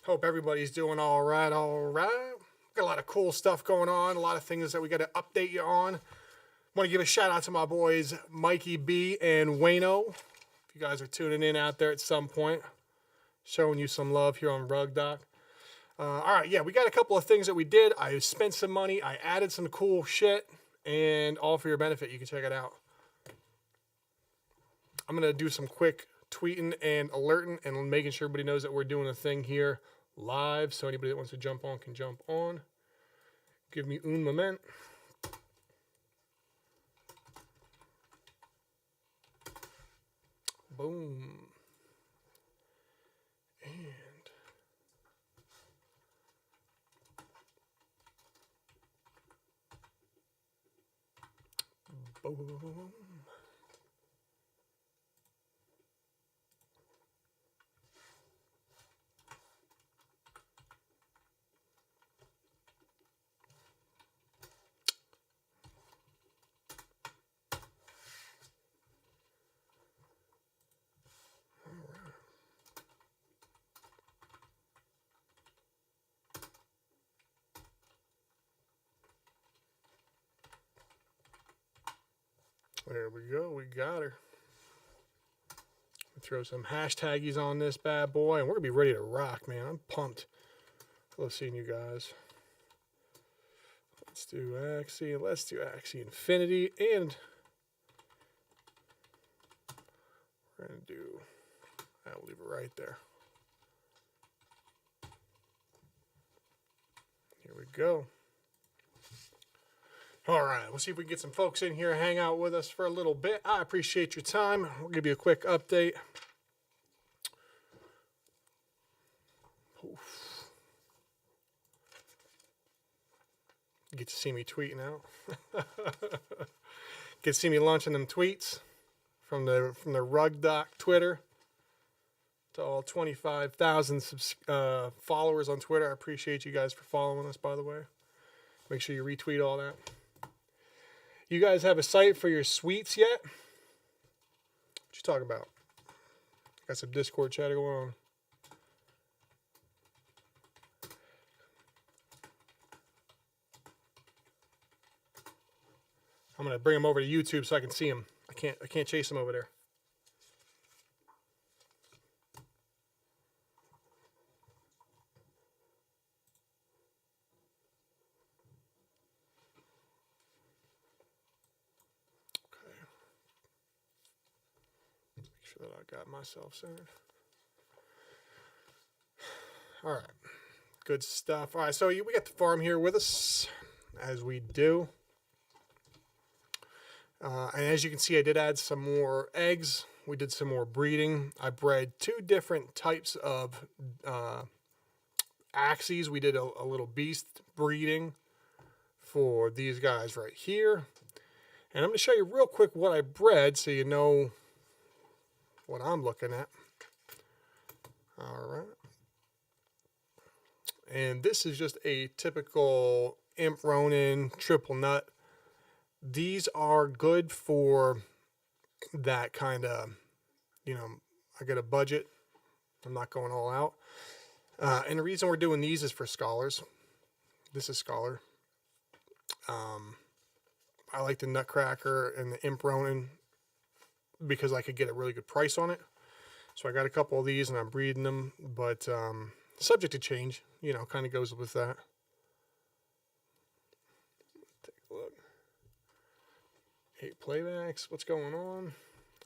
Hope everybody's doing all right. All right. Got a lot of cool stuff going on. A lot of things that we got to update you on. Want to give a shout out to my boys Mikey B and Wayno. If you guys are tuning in out there at some point, showing you some love here on RugDoc. All right, yeah, we got a couple of things that we did. I spent some money. I added some cool shit, and all for your benefit. You can check it out. I'm going to do some quick tweeting and alerting and making sure everybody knows that we're doing a thing here live. So anybody that wants to jump on can jump on. Give me un moment. Boom. And boom. There we go. We got her. Throw some hashtaggies on this bad boy, and we're going to be ready to rock, man. I'm pumped. Love seeing you guys. Let's do Axie. Let's do Axie Infinity. And we're going to do, I'll leave it right there. Here we go. All right, we'll see if we can get some folks in here, hang out with us for a little bit. I appreciate your time. We'll give you a quick update. Oof. Get to see me tweeting out. Get to see me launching them tweets from the RugDoc Twitter to all 25,000 followers on Twitter. I appreciate you guys for following us, by the way. Make sure you retweet all that. You guys have a site for your suites yet? What you talking about? Got some Discord chat going on. I'm gonna bring them over to YouTube so I can see them. I can't chase them over there. That I got myself centered. All right, good stuff. All right, so we got the farm here with us, as we do. And as you can see, I did add some more eggs. We did some more breeding. I bred 2 different types of Axies. We did a little beast breeding for these guys right here. And I'm going to show you real quick what I bred so you know what I'm looking at. All right. And this is just a typical Imp Ronin triple nut. These are good for that kind of, you know, I got a budget. I'm not going all out. And the reason we're doing these is for scholars. This is scholar. I like the Nutcracker and the Imp Ronin because I could get a really good price on it. So I got a couple of these and I'm breeding them, but subject to change, you know, kind of goes with that. Take a look. 8 playbacks, what's going on?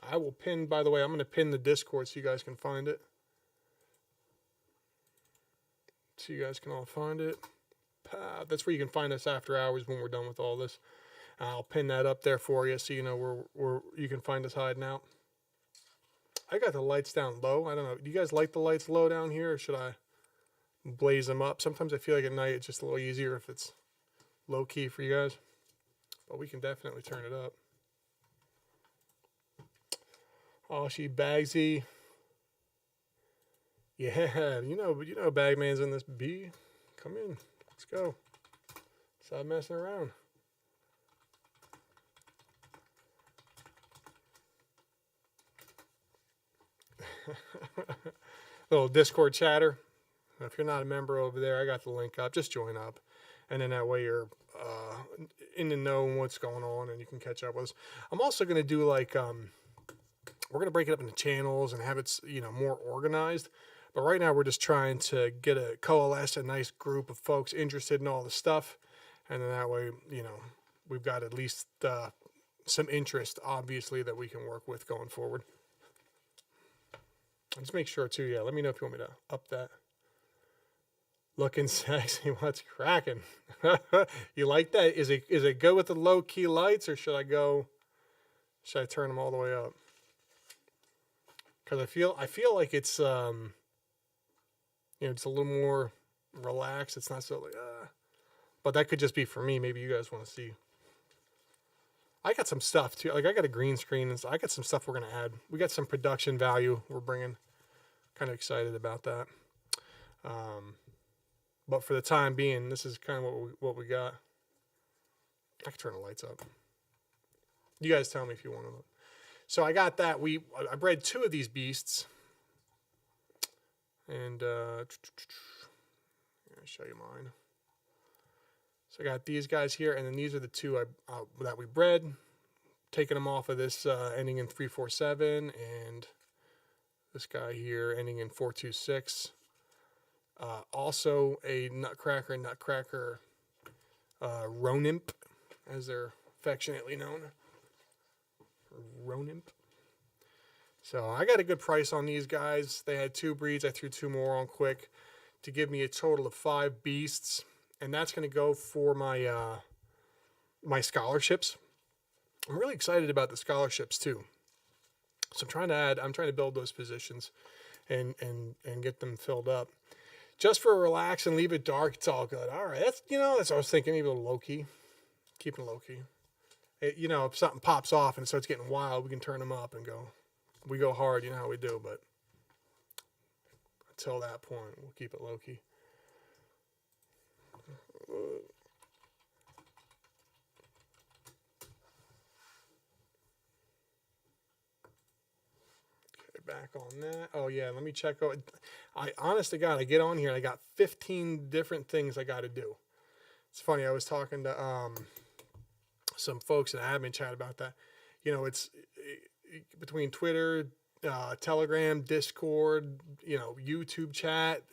I will pin, by the way, I'm going to pin the Discord so you guys can find it. So you guys can all find it. That's where you can find us after hours when we're done with all this. I'll pin that up there for you so you know where you can find us hiding out. I got the lights down low. I don't know. Do you guys like the lights low down here, or should I blaze them up? Sometimes I feel like at night it's just a little easier if it's low key for you guys. But we can definitely turn it up. Oh, she Bagsy. Yeah, you know Bagman's in this B. Come in. Let's go. Stop messing around. Little Discord chatter. If you're not a member over there, I got the link up. Just join up. And then that way you're in the know what's going on and you can catch up with us. I'm also going to do like, we're going to break it up into channels and have it, more organized. But right now we're just trying to coalesce a nice group of folks interested in all the stuff. And then that way, we've got at least some interest, obviously, that we can work with going forward. Just make sure too, let me know if you want me to up that. Looking sexy, what's cracking? You like that? Is it good with the low key lights, or should I turn them all the way up? Because I feel like it's it's a little more relaxed. It's not so like but that could just be for me. Maybe you guys want to see. I got some stuff too. Like I got a green screen and I got some stuff we're gonna add. We got some production value we're bringing. Kind of excited about that. But for the time being, this is kind of what we got. I can turn the lights up. You guys tell me if you want to. So I got that. I bred 2 of these beasts, and I'll show you mine. So I got these guys here, and then these are the 2 that we bred. Taking them off of this ending in 347, and this guy here ending in 426. Also a nutcracker Ronimp, as they're affectionately known. Ronimp. So I got a good price on these guys. They had 2 breeds. I threw 2 more on quick to give me a total of 5 beasts. And that's going to go for my my scholarships. I'm really excited about the scholarships too. So I'm trying to build those positions and get them filled up. Just for relax and leave it dark, it's all good. All right, that's what I was thinking. Maybe a little low key, keep it low key. If something pops off and it starts getting wild, we can turn them up and go. We go hard, how we do. But until that point, we'll keep it low key. Back on that. Oh yeah, let me check out. Honest to God, I get on here and I got 15 different things I got to do. It's funny. I was talking to some folks in admin chat about that. It's between Twitter, Telegram, Discord, YouTube chat.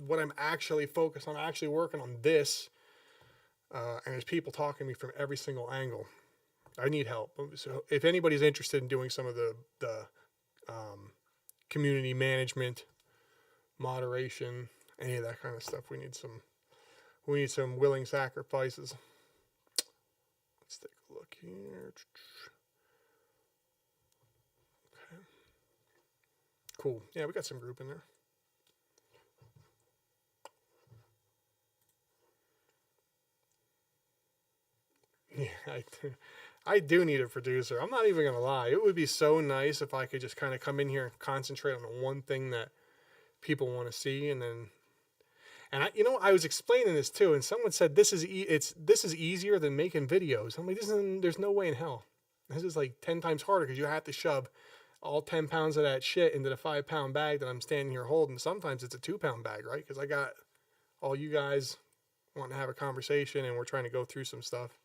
What I'm actually focused on, I'm actually working on this, and there's people talking to me from every single angle. I need help. So if anybody's interested in doing some of the community management, moderation, any of that kind of stuff, we need some willing sacrifices. Let's take a look here. Okay. Cool. Yeah, we got some group in there. Yeah, I do need a producer. I'm not even going to lie. It would be so nice if I could just kind of come in here and concentrate on the one thing that people want to see. And I was explaining this too, and someone said this is easier than making videos. I'm like, there's no way in hell. This is like 10 times harder because you have to shove all 10 pounds of that shit into the 5-pound bag that I'm standing here holding. Sometimes it's a 2-pound bag, right? Because I got all you guys wanting to have a conversation and we're trying to go through some stuff.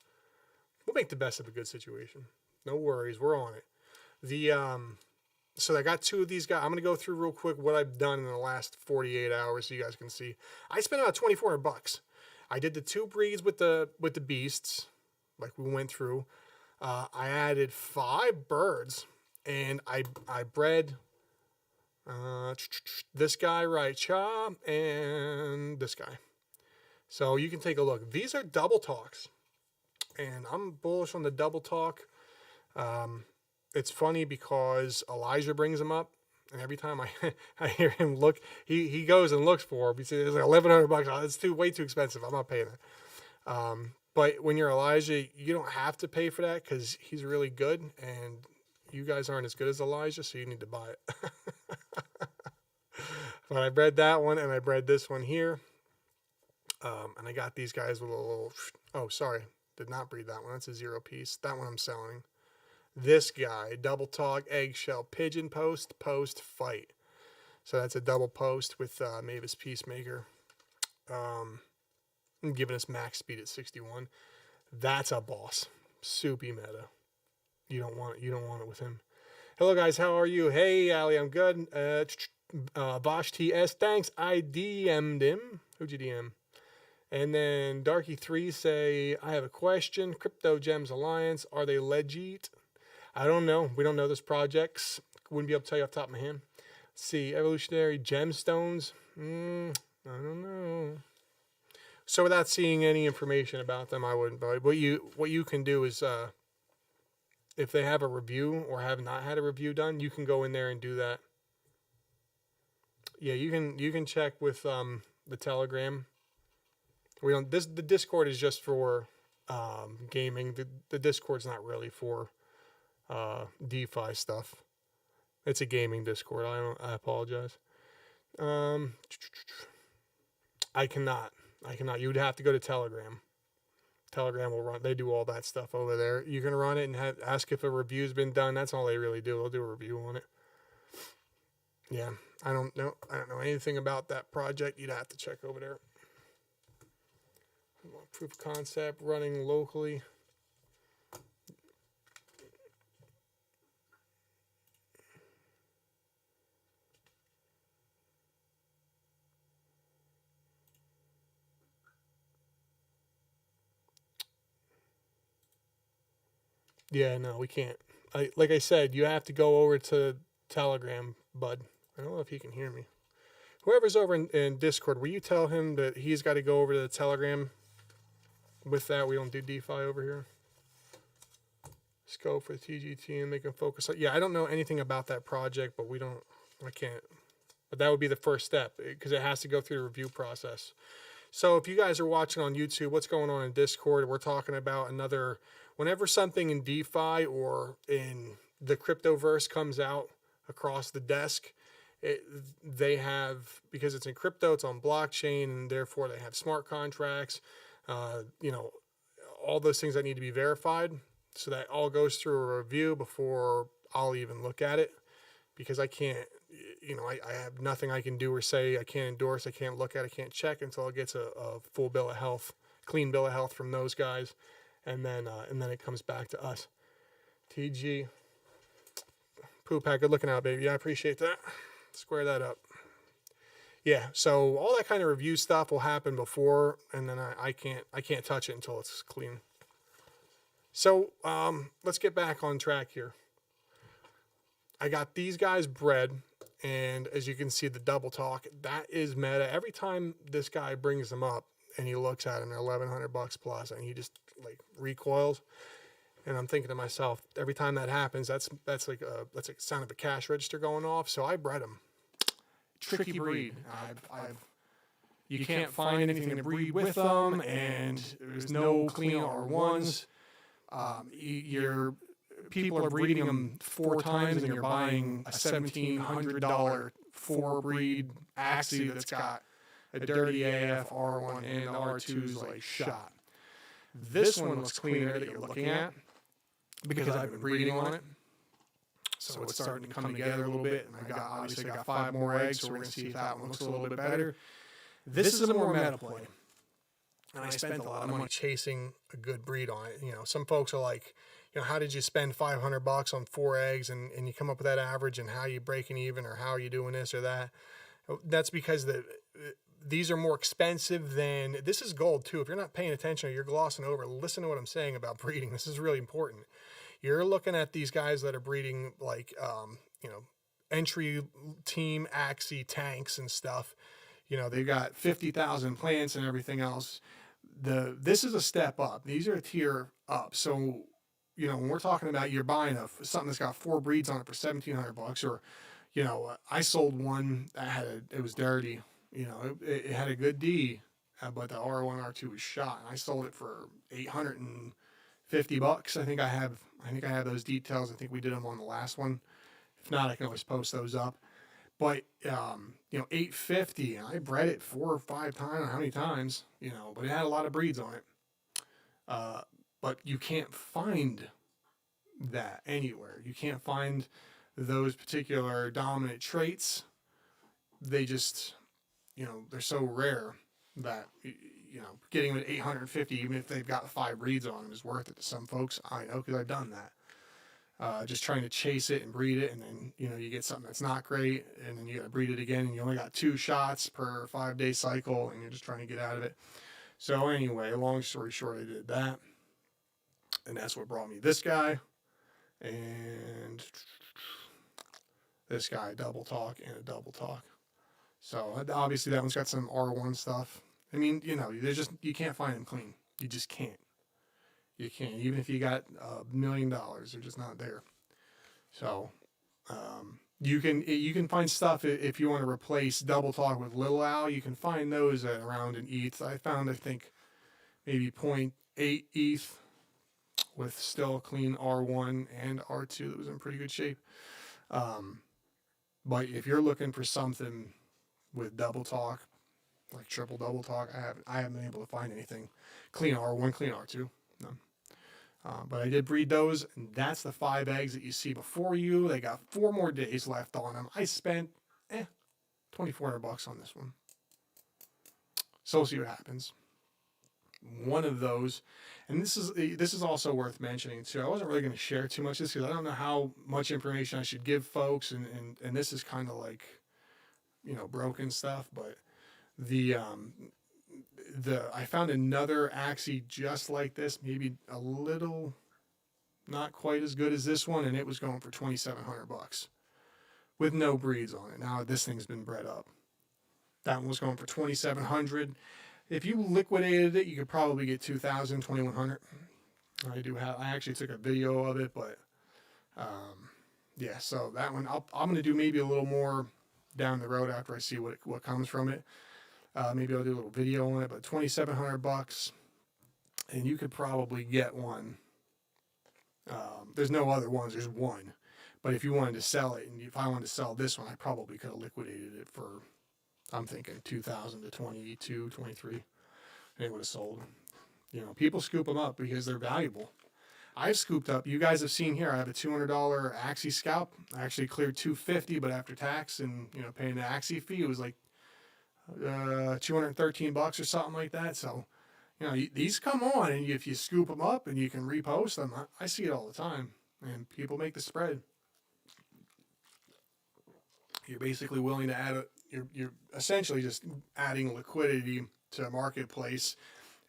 We'll make the best of a good situation. No worries. We're on it. So I got 2 of these guys. I'm going to go through real quick what I've done in the last 48 hours so you guys can see. I spent about $2,400. I did the 2 breeds with the beasts, like we went through. I added 5 birds, and I bred this guy right, Cha, and this guy. So you can take a look. These are double talks. And I'm bullish on the double talk. It's funny because Elijah brings them up, and every time I hear him look, he goes and looks for them. He says, it's like $1,100. Oh, it's way too expensive. I'm not paying that. But when you're Elijah, you don't have to pay for that because he's really good, and you guys aren't as good as Elijah, so you need to buy it. But I bred that one, and I bred this one here. And I got these guys with a little, oh, sorry. Did not breed that one. That's a 0 piece. That one I'm selling. This guy, double talk, eggshell, pigeon post, fight. So that's a double post with Mavis Peacemaker. Giving us max speed at 61. That's a boss. Soupy meta. You don't want it with him. Hello guys, how are you? Hey Ali, I'm good. Bosch TS, thanks. I DM'd him. Who'd you DM? And then Darky3 say, I have a question. Crypto Gems Alliance, are they legit? I don't know. We don't know those projects. Wouldn't be able to tell you off the top of my hand. Let's see, Evolutionary Gemstones. I don't know. So without seeing any information about them, I wouldn't. But what you can do is, if they have a review or have not had a review done, you can go in there and do that. Yeah, you can check with the Telegram. We don't. The Discord is just for gaming. The Discord's not really for DeFi stuff. It's a gaming Discord. I apologize. I cannot. You would have to go to Telegram. Telegram will run. They do all that stuff over there. You can run it and ask if a review's been done. That's all they really do. They'll do a review on it. Yeah, I don't know anything about that project. You'd have to check over there. Proof of concept running locally. Yeah, no, we can't. Like I said, you have to go over to Telegram, bud. I don't know if he can hear me. Whoever's over in Discord, will you tell him that he's got to go over to the Telegram? With that, we don't do DeFi over here. Scope for the TGT and make him focus. Yeah, I don't know anything about that project, but I can't. But that would be the first step because it has to go through the review process. So if you guys are watching on YouTube, what's going on in Discord? We're talking about whenever something in DeFi or in the cryptoverse comes out across the desk, they have, because it's in crypto, it's on blockchain, and therefore they have smart contracts, all those things that need to be verified. So that all goes through a review before I'll even look at it, because I can't, I have nothing I can do or say. I can't endorse, I can't look at it, I can't check until it gets a full bill of health, clean bill of health from those guys. And then it comes back to us. TG. Poo Pack, good looking out, baby. Yeah, I appreciate that. Square that up. Yeah, so all that kind of review stuff will happen before, and then I can't touch it until it's clean. So let's get back on track here. I got these guys bred, and as you can see, the double talk, that is meta. Every time this guy brings them up and he looks at them, they're $1,100 plus, and he just like recoils. And I'm thinking to myself, every time that happens, that's like a sound of a cash register going off. So I bred them. Tricky breed. You can't find anything to breed with them, and there's no clean R1s. Your people are breeding them 4 times, and you're buying a $1,700 4-breed Axie that's got a dirty AF R1 and the R2's like shot. This one looks cleaner that you're looking at because I've been breeding on it. So it's starting to come together a little bit. And I got 5 more eggs, so we're going to see if that one looks a little bit better. This is a more meta play. And I spent a lot of money chasing a good breed on it. Some folks are like, how did you spend $500 on 4 eggs and you come up with that average, and how are you breaking even, or how are you doing this or that? That's because these are more expensive than, this is gold too. If you're not paying attention or you're glossing over, listen to what I'm saying about breeding. This is really important. You're looking at these guys that are breeding like, entry team Axie tanks and stuff. They've got 50,000 plants and everything else. This is a step up. These are a tier up. So, when we're talking about you're buying something that's got 4 breeds on it for $1,700, or, I sold one that it was dirty. It had a good D, but the R1, R2 was shot. And I sold it for $850. I think I have those details. I think we did them on the last one. If not, I can always post those up. But $850. I bred it 4 or 5 times. I don't know how many times. But it had a lot of breeds on it. But you can't find that anywhere. You can't find those particular dominant traits they just, they're so rare that, getting them at 850, even if they've got 5 breeds on them, is worth it to some folks. I know, because I've done that. Just trying to chase it and breed it, and then, you get something that's not great, and then you got to breed it again, and you only got 2 shots per 5-day cycle, and you're just trying to get out of it. So anyway, long story short, I did that, and that's what brought me this guy, and this guy, double talk and a double talk. So obviously that one's got some R1 stuff. I mean, you can't find them clean. You just can't. You can't. Even if you got $1 million, they're just not there. So you can find stuff if you want to replace double talk with little owl. You can find those at around an ETH. I found, I think, maybe 0.8 ETH with still a clean R1 and R2 that was in pretty good shape. But if you're looking for something with double talk, like triple double talk, I haven't been able to find anything clean R1, clean R2. No. But I did breed those, and that's the 5 eggs that you see before you. They got 4 more days left on them. I spent $2,400 on this one. So we'll see what happens. One of those, and this is also worth mentioning too. I wasn't really going to share too much of this because I don't know how much information I should give folks, and this is kind of like, broken stuff. But I found another Axie just like this, maybe a little, not quite as good as this one, and it was going for $2,700 with no breeds on it. Now this thing's been bred up. That one was going for $2,700. If you liquidated it, you could probably get $2,000, $2,100. I actually took a video of it, but yeah. So that one, I'm going to do maybe a little more down the road after I see what comes from it. Maybe I'll do a little video on it, but $2,700, and you could probably get one. There's no other ones. There's one, but if you wanted to sell it, and if I wanted to sell this one, I probably could have liquidated it for, I'm thinking 2,000 to 22, 23, and it would have sold. People scoop them up because they're valuable. I've scooped up. You guys have seen here. I have a $200 Axie scalp. I actually cleared $250, but after tax and paying the Axie fee, it was like $213 or something like that. So, these come on, and if you scoop them up and you can repost them, I see it all the time, and people make the spread. You're basically willing to add you're essentially just adding liquidity to a marketplace,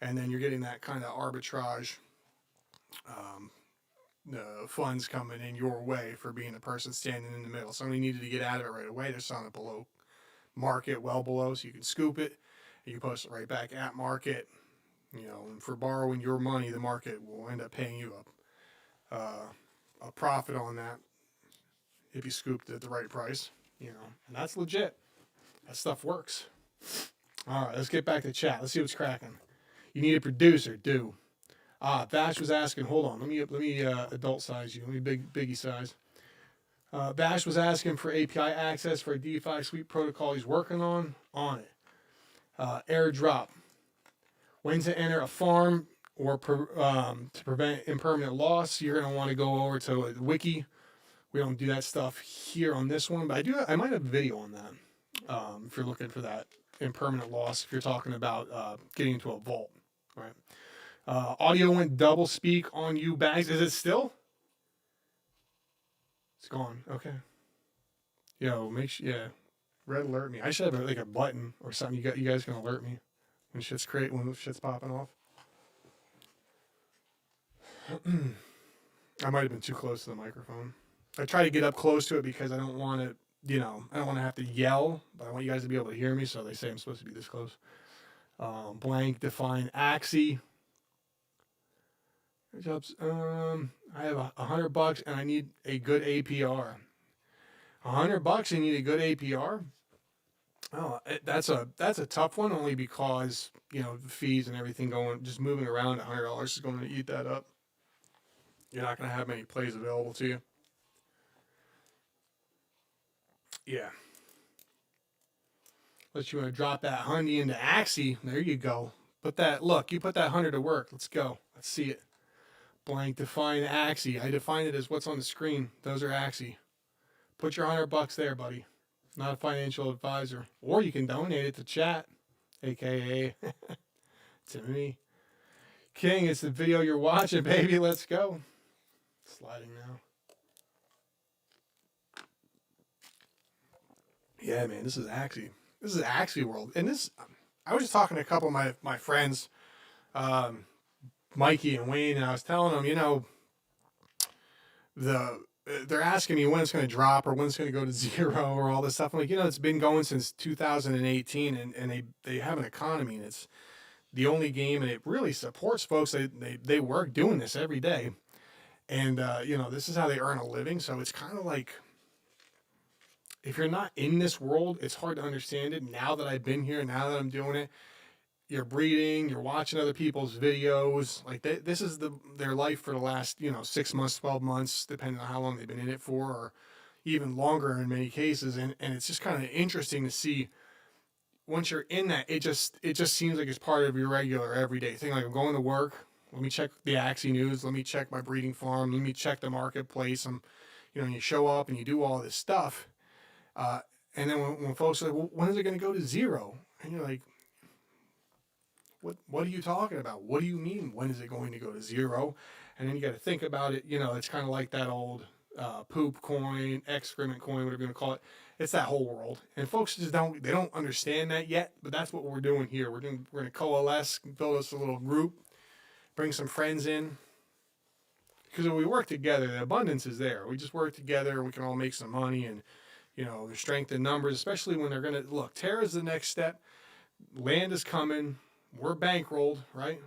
and then you're getting that kind of arbitrage funds coming in your way for being the person standing in the middle. Somebody needed to get out of it right away. They're selling it below market, well below, so you can scoop it and you post it right back at market. And for borrowing your money, the market will end up paying you a profit on that if you scooped it at the right price. And that's legit. That stuff works. All right, let's get back to chat. Let's see what's cracking. You need a producer, do. Bash was asking. Hold on. Let me adult size you. Let me biggie size. Bash was asking for API access for a DeFi sweep protocol he's working on it. Airdrop. When to enter a farm or to prevent impermanent loss, you're going to want to go over to Wiki. We don't do that stuff here on this one, but I might have a video on that. If you're looking for that impermanent loss, if you're talking about getting into a vault, right? Audio went double speak on you bags. Is it still? It's gone. Okay. Make sure. Yeah. Red alert me. I should have a button or something. You guys can alert me when shit's popping off. I might have been too close to the microphone. I try to get up close to it because I don't want to. I don't want to have to yell, but I want you guys to be able to hear me, so they say I'm supposed to be this close. Blank define Axie. I have $100 and I need a good APR. $100 and you need a good APR? Oh, that's a tough one, only because the fees and everything just moving around. $100 is going to eat that up. You're not going to have many plays available to you. Yeah. Unless you want to drop that honey into Axie, there you go. You put that 100 to work. Let's go. Let's see it. Blank define Axie. I define it as what's on the screen. Those are Axie. Put your $100 there, buddy. not a financial advisor. Or you can donate it to chat, aka to me. King, it's the video you're watching, baby. Let's go. Sliding now. Yeah, man, this is Axie world. And this, I was just talking to a couple of my friends, Mikey and Wayne, and I was telling them, you know, they're asking me when it's going to drop or when it's going to go to zero or all this stuff. I'm like, you know, it's been going since 2018, and they have an economy, and it's the only game, and it really supports folks. They work doing this every day, and you know, this is how they earn a living. So it's kind of like, if you're not in this world, it's hard to understand it. Now that I've been here, now that I'm doing it, you're breeding, you're watching other people's videos. Like this is their life for the last, you know, 6 months, 12 months, depending on how long they've been in it for, or even longer in many cases. And it's just kind of interesting to see, once you're in that, it just seems like it's part of your regular everyday thing. Like, I'm going to work, let me check the Axie news, let me check my breeding farm, let me check the marketplace. You know, you show up and you do all this stuff. And then when folks are like, well, when is it going to go to zero? And you're like, what are you talking about? What do you mean, when is it going to go to zero? And then you got to think about it. You know, it's kind of like that old poop coin, excrement coin, whatever you want to call it. It's that whole world. And folks just don't understand that yet, but that's what we're doing here. We're going to coalesce, build us a little group, bring some friends in. Because when we work together, the abundance is there. We just work together, we can all make some money, and, you know, there's strength in numbers, especially when they're going to, look, Terra's the next step. Land is coming. We're bankrolled, right?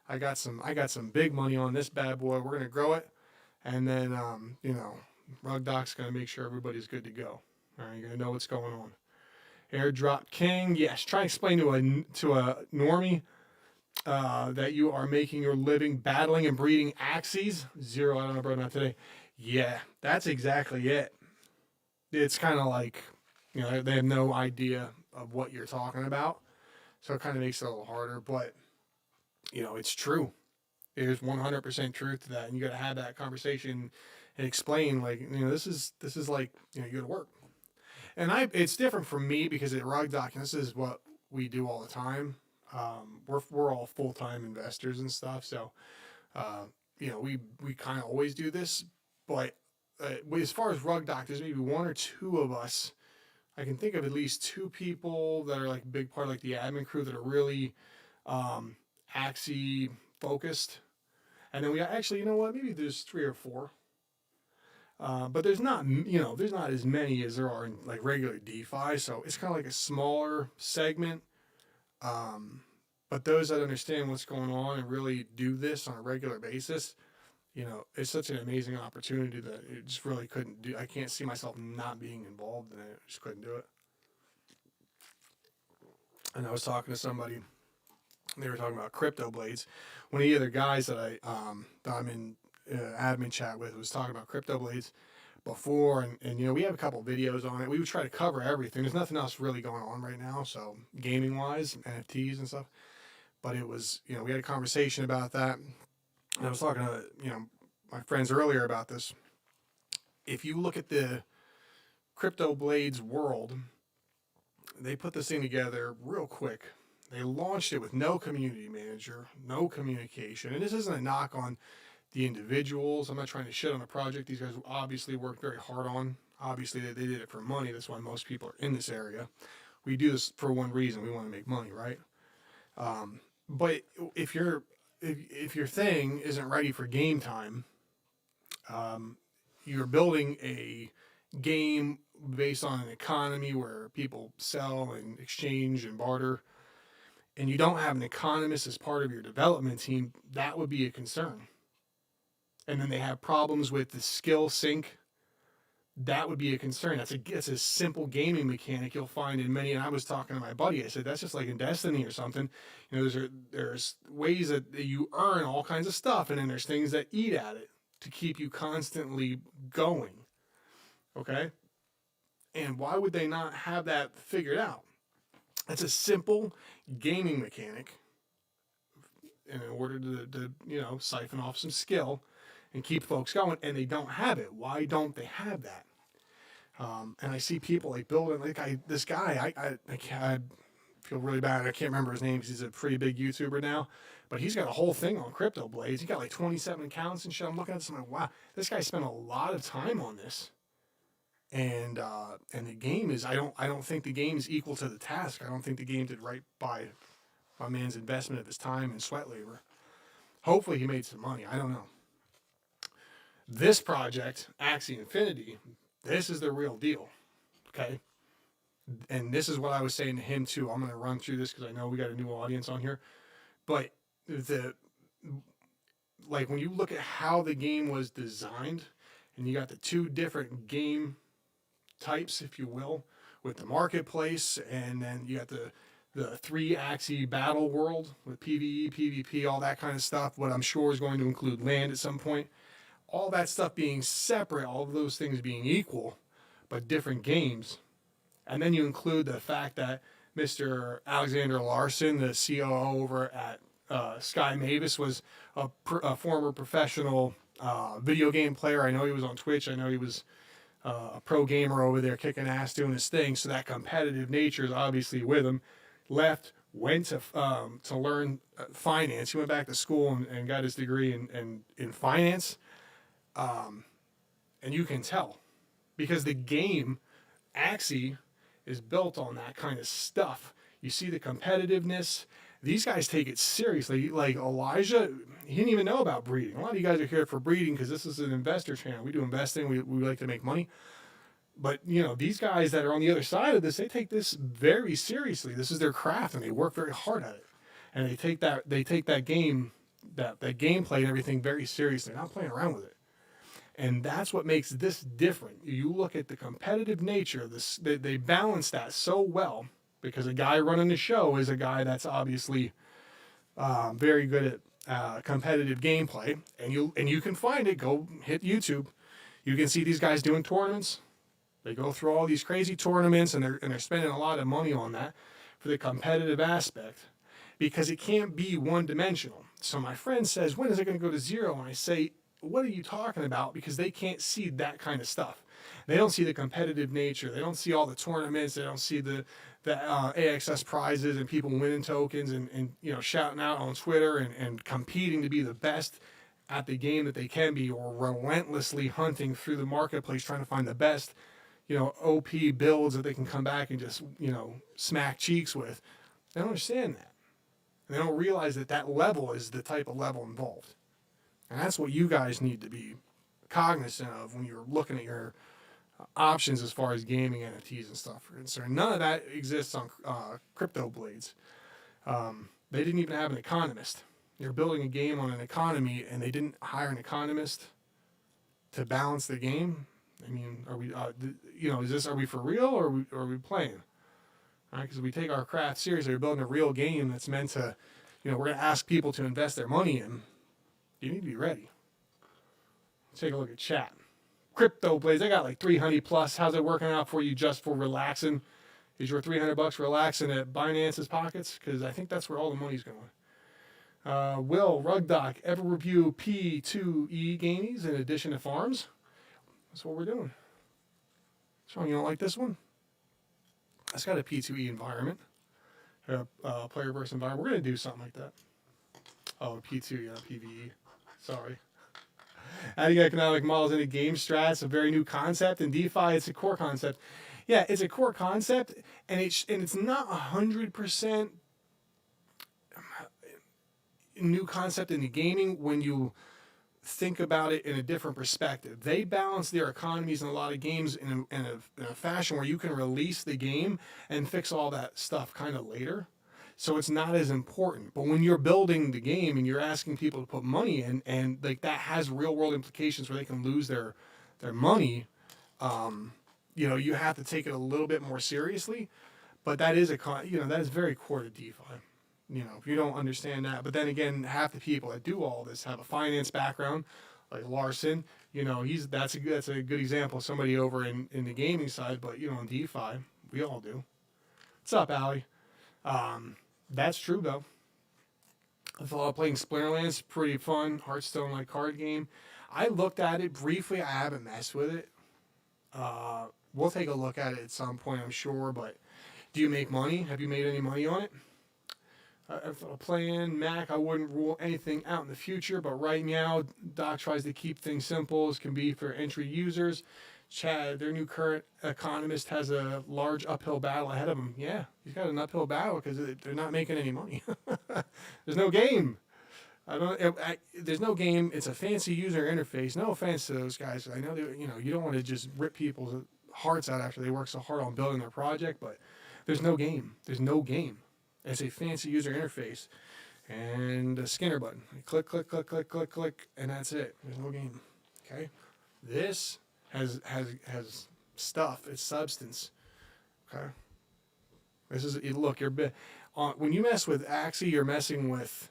I got some big money on this bad boy. We're going to grow it. And then, you know, RugDoc's going to make sure everybody's good to go. All right, you're going to know what's going on. Airdrop King. Yes, try and explain to a normie that you are making your living battling and breeding Axies. Zero, I don't know, bro, not today. Yeah, that's exactly it. It's kind of like, you know, they have no idea of what you're talking about. So it kind of makes it a little harder, but, you know, it's true. There's 100% truth to that. And you got to have that conversation and explain, like, you know, this is like, you know, you go to work. And it's different for me because at RugDoc, and this is what we do all the time. We're all full-time investors and stuff. So, you know, we kind of always do this, but as far as RugDoc, there's maybe one or two of us. I can think of at least two people that are like a big part of like the admin crew that are really Axie focused. And then we actually, you know what, maybe there's 3 or 4. But there's not, you know, there's not as many as there are in like regular DeFi. So it's kind of like a smaller segment. But those that understand what's going on and really do this on a regular basis, you know, it's such an amazing opportunity that it just really couldn't do. I can't see myself not being involved in it. I just couldn't do it. And I was talking to somebody, they were talking about crypto blades. One of the other guys that I'm in admin chat with was talking about crypto blades before, and you know, we have a couple videos on it. We would try to cover everything. There's nothing else really going on right now, so gaming wise, NFTs and stuff. But it was, you know, we had a conversation about that. And I was talking to, you know, my friends earlier about this. If you look at the crypto blades world, they put this thing together real quick. They launched it with no community manager, no communication. And this isn't a knock on the individuals. I'm not trying to shit on a project these guys obviously worked very hard on. Obviously, they did it for money. That's why most people are in this area. We do this for one reason. We want to make money, right? But if your thing isn't ready for game time, you're building a game based on an economy where people sell and exchange and barter, and you don't have an economist as part of your development team, that would be a concern. And then they have problems with the skill sync. That would be a concern. That's a simple gaming mechanic you'll find in many. And I was talking to my buddy. I said, that's just like in Destiny or something. You know, there's ways that you earn all kinds of stuff, and then there's things that eat at it to keep you constantly going. Okay? And why would they not have that figured out? It's a simple gaming mechanic in order to you know, siphon off some skill and keep folks going, and they don't have it. Why don't they have that? And I see people like building this guy. I feel really bad. I can't remember his name because he's a pretty big YouTuber now. But he's got a whole thing on Crypto Blades. He got like 27 accounts and shit. I'm looking at this and I'm like, wow, this guy spent a lot of time on this. And the game is I don't think the game is equal to the task. I don't think the game did right by my man's investment of his time and sweat labor. Hopefully he made some money. I don't know. This project, Axie Infinity, this is the real deal. Okay. And this is what I was saying to him too. I'm going to run through this because I know we got a new audience on here. But when you look at how the game was designed, and you got the two different game types, if you will, with the marketplace, and then you got the 3-axis battle world with PvE, PvP, all that kind of stuff, what I'm sure is going to include land at some point. All that stuff being separate, all of those things being equal, but different games. And then you include the fact that Mr. Alexander Larson, the COO over at Sky Mavis, was a former professional video game player. I know he was on Twitch. I know he was a pro gamer over there kicking ass doing his thing. So that competitive nature is obviously with him. Left, went to learn finance. He went back to school and got his degree in finance. And you can tell because the game Axie is built on that kind of stuff. You see the competitiveness. These guys take it seriously. Like Elijah, he didn't even know about breeding. A lot of you guys are here for breeding because this is an investor channel. We do investing. We like to make money. But, these guys that are on the other side of this, they take this very seriously. This is their craft, and they work very hard at it. And they take that game, that gameplay and everything very seriously. They're not playing around with it. And that's what makes this different. You look at the competitive nature of this, they balance that so well because a guy running the show is a guy that's obviously very good at competitive gameplay. And you can find it. Go hit YouTube. You can see these guys doing tournaments. They go through all these crazy tournaments and they're spending a lot of money on that for the competitive aspect because it can't be one dimensional. So my friend says, when is it going to go to zero? And I say, what are you talking about? Because they can't see that kind of stuff. They don't see the competitive nature. They don't see all the tournaments. They don't see the AXS prizes and people winning tokens and shouting out on Twitter and competing to be the best at the game that they can be, or relentlessly hunting through the marketplace trying to find the best, OP builds that they can come back and just, smack cheeks with. They don't understand that. And they don't realize that level is the type of level involved. And that's what you guys need to be cognizant of when you're looking at your options as far as gaming NFTs and stuff are concerned. None of that exists on Crypto Blades. They didn't even have an economist. You're building a game on an economy, and they didn't hire an economist to balance the game. I mean, are we, are we for real or are we playing? All right, because we take our craft seriously. We're building a real game that's meant to, we're going to ask people to invest their money in. You need to be ready. Let's take a look at chat. Crypto Blades, I got like 300 plus. How's it working out for you just for relaxing? Is your $300 relaxing at Binance's pockets? Because I think that's where all the money's going. Will, RugDoc, ever review P2E gamies in addition to farms? That's what we're doing. Sean, you don't like this one? That's got a P2E environment. Player versus environment. We're going to do something like that. Oh, P2, yeah, PvE. Sorry. Adding economic models into game strats, a very new concept. In DeFi, it's a core concept. Yeah, it's a core concept, and it's not 100% new concept in the gaming when you think about it in a different perspective. They balance their economies in a lot of games in a fashion where you can release the game and fix all that stuff kind of later. So it's not as important. But when you're building the game and you're asking people to put money in, and like that has real world implications where they can lose their money, you have to take it a little bit more seriously. But that is that is very core to DeFi. If you don't understand that. But then again, half the people that do all this have a finance background, like Larson. That's a good example of somebody over in the gaming side. But in DeFi, we all do. What's up, Allie? That's true though. I thought playing Splinterlands pretty fun. Hearthstone like card game. I looked at it briefly. I haven't messed with it. we'll take a look at it at some point, I'm sure. But do you make money? Have you made any money on it? A plan, Mac, I wouldn't rule anything out in the future, but right now, Doc tries to keep things simple as can be for entry users. Chad, their new current economist, has a large uphill battle ahead of him. Yeah, he's got an uphill battle because they're not making any money. There's no game. There's no game. It's a fancy user interface. No offense to those guys. I know you don't want to just rip people's hearts out after they work so hard on building their project, but there's no game. There's no game. It's a fancy user interface and a Skinner button. Click, click, click, click, click, click, and that's it. There's no game. Okay? This has stuff. It's substance. Okay? This is, look, when you mess with Axie, you're messing with,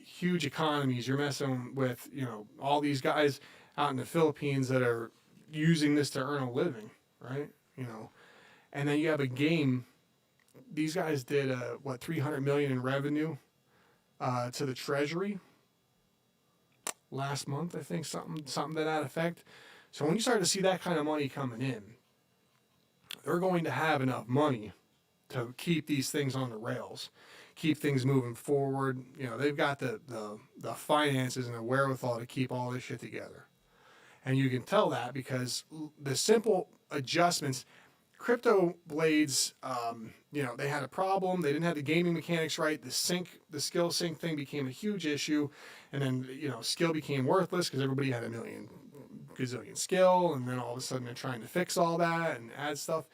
huge economies. You're messing with, all these guys out in the Philippines that are using this to earn a living, right? And then you have a game. These guys did $300 million in revenue to the treasury last month, I think, something to that effect. So when you start to see that kind of money coming in, they're going to have enough money to keep these things on the rails, keep things moving forward. They've got the finances and the wherewithal to keep all this shit together. And you can tell that because the simple adjustments. Crypto Blades, they had a problem. They didn't have the gaming mechanics right. The skill sync thing became a huge issue. And then, skill became worthless because everybody had a gazillion skill. And then all of a sudden they're trying to fix all that and add stuff.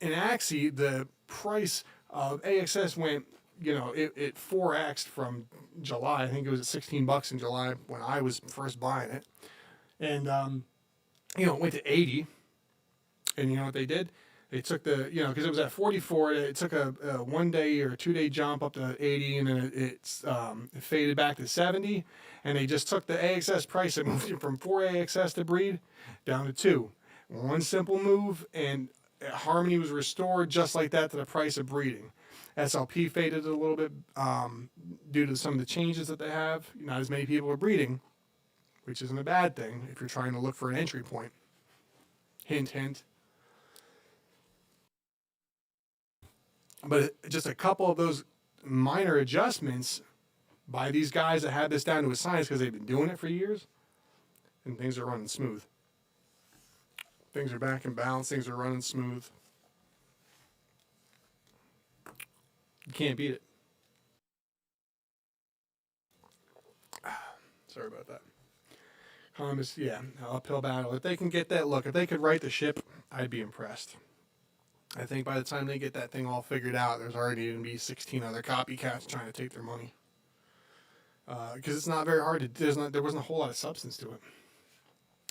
In Axie, the price of AXS went, it 4x'd from July. I think it was at $16 in July when I was first buying it. And, it went to 80. And you know what they did? They took because it was at 44. It took a 1 day or 2 day jump up to 80, and then it faded back to 70. And they just took the AXS price and moved it from 4 AXS to breed down to 2. One simple move, and harmony was restored just like that to the price of breeding. SLP faded a little bit due to some of the changes that they have. Not as many people are breeding, which isn't a bad thing if you're trying to look for an entry point. Hint, hint. But just a couple of those minor adjustments by these guys that had this down to a science because they've been doing it for years, and things are running smooth. Things are back in balance. Things are running smooth. You can't beat it. Sorry about that. Uphill battle. If they can get that, if they could right the ship, I'd be impressed. I think by the time they get that thing all figured out, there's already going to be 16 other copycats trying to take their money. Because it's not very hard to. There wasn't a whole lot of substance to it.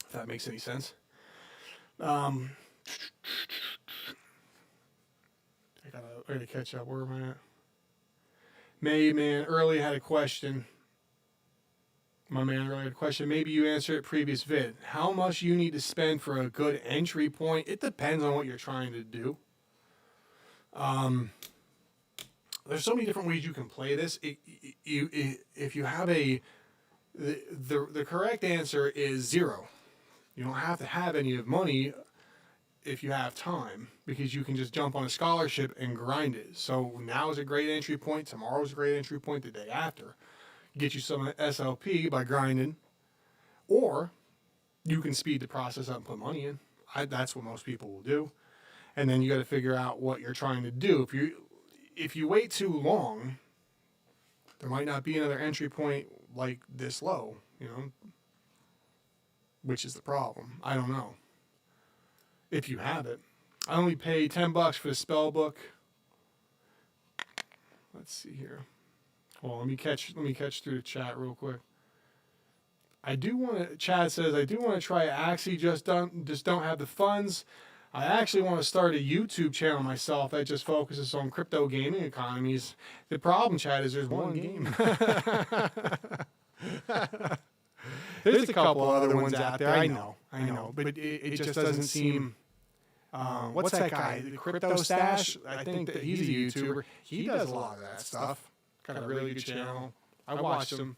If that makes any sense. I gotta catch up. Where am I at? Early had a question. My man earlier had a question. Maybe you answered it previous vid. How much you need to spend for a good entry point? It depends on what you're trying to do. There's so many different ways you can play this. If you have the correct answer is 0. You don't have to have any of money if you have time, because you can just jump on a scholarship and grind it. So now is a great entry point. Tomorrow is a great entry point. The day after, get you some SLP by grinding, or you can speed the process up and put money in. That's what most people will do. And then you got to figure out what you're trying to do. If you wait too long, there might not be another entry point like this low, which is the problem. I don't know. If you have it. I only pay $10 for the spell book. Let's see here. Well, let me catch through the chat real quick. Chad says, I do want to try Axie, just don't have the funds. I actually want to start a YouTube channel myself that just focuses on crypto gaming economies. The problem, Chad, is there's one game. There's a couple other ones out there. I know. But it just doesn't seem. What's that guy? The Crypto Stash? I think that he's a YouTuber. He does a lot of that stuff. Got a really good channel. I watched him.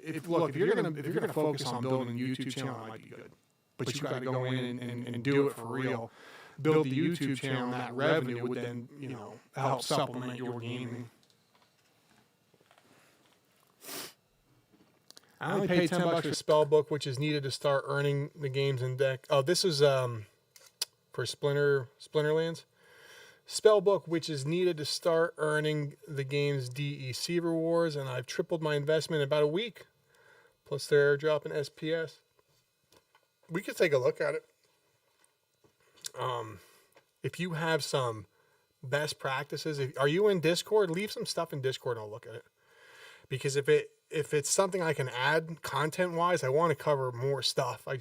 if you're gonna focus on building a YouTube channel, it might be good, but you got to go in and do it for real. Build the YouTube channel, and that revenue would then help supplement your gaming. I only paid $10 for Spellbook, which is needed to start earning the games in deck. Oh, this is for Splinterlands. Spellbook, which is needed to start earning the game's DEC rewards, and I've tripled my investment in about a week. Plus their airdrop in SPS. We could take a look at it. If you have some best practices, are you in Discord? Leave some stuff in Discord and I'll look at it. Because if it's something I can add content-wise, I want to cover more stuff. I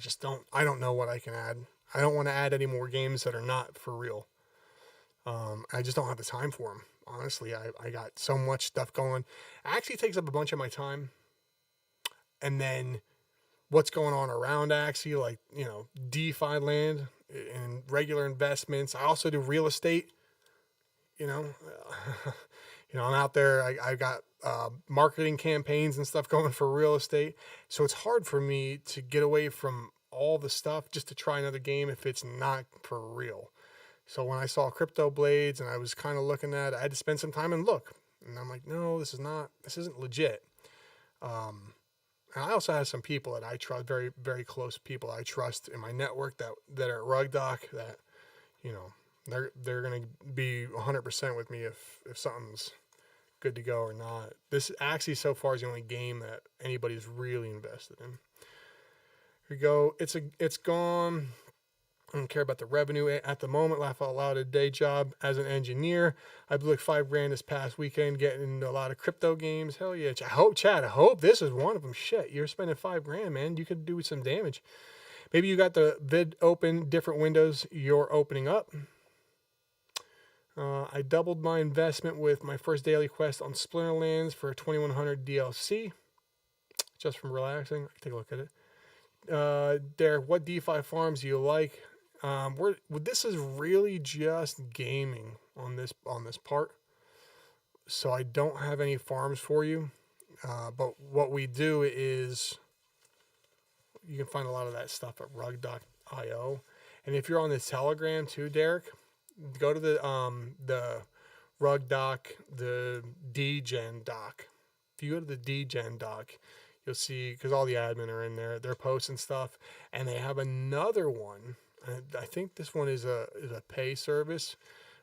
don't know what I can add. I don't want to add any more games that are not for real. I just don't have the time for them. Honestly, I got so much stuff going. Axie takes up a bunch of my time. And then what's going on around Axie, like, DeFi land and regular investments. I also do real estate. I'm out there. I got marketing campaigns and stuff going for real estate. So it's hard for me to get away from all the stuff just to try another game if it's not for real. So when I saw Crypto Blades and I was kind of looking at it, I had to spend some time and look. And I'm like, no, this isn't legit. And I also have some people that I trust, very, very close people I trust in my network that are at RugDoc that, they're going to be 100% with me if something's good to go or not. This Axie so far is the only game that anybody's really invested in. Here we go. It's gone. I don't care about the revenue at the moment. Laugh out loud, a day job as an engineer. I blew like $5,000 this past weekend getting into a lot of crypto games. Hell yeah. I hope this is one of them. Shit, you're spending $5,000, man. You could do some damage. Maybe you got the vid open, different windows you're opening up. I doubled my investment with my first daily quest on Splinterlands for 2100 DLC. Just from relaxing. I can take a look at it. Derek, what DeFi farms do you like? This is really just gaming on this part. So I don't have any farms for you. But what we do is you can find a lot of that stuff at RugDoc.io. And if you're on the Telegram too, Derek, go to the RugDoc, the DGen doc. If you go to the DGen doc, you'll see, because all the admin are in there, they're posting stuff, and they have another one. I think this one is a pay service,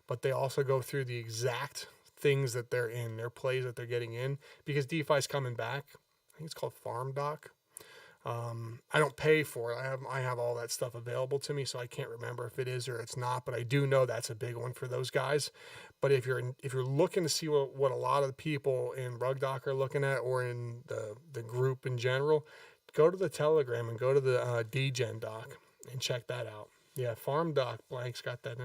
but they also go through the exact things that they're in, their plays that they're getting in, because DeFi's coming back. I think it's called FarmDoc. I don't pay for it. I have all that stuff available to me, so I can't remember if it is or it's not, but I do know that's a big one for those guys. But if you're looking to see what a lot of the people in RugDoc are looking at, or in the group in general, go to the Telegram and go to the DGen doc and check that out. Yeah, FarmDoc blank's got that.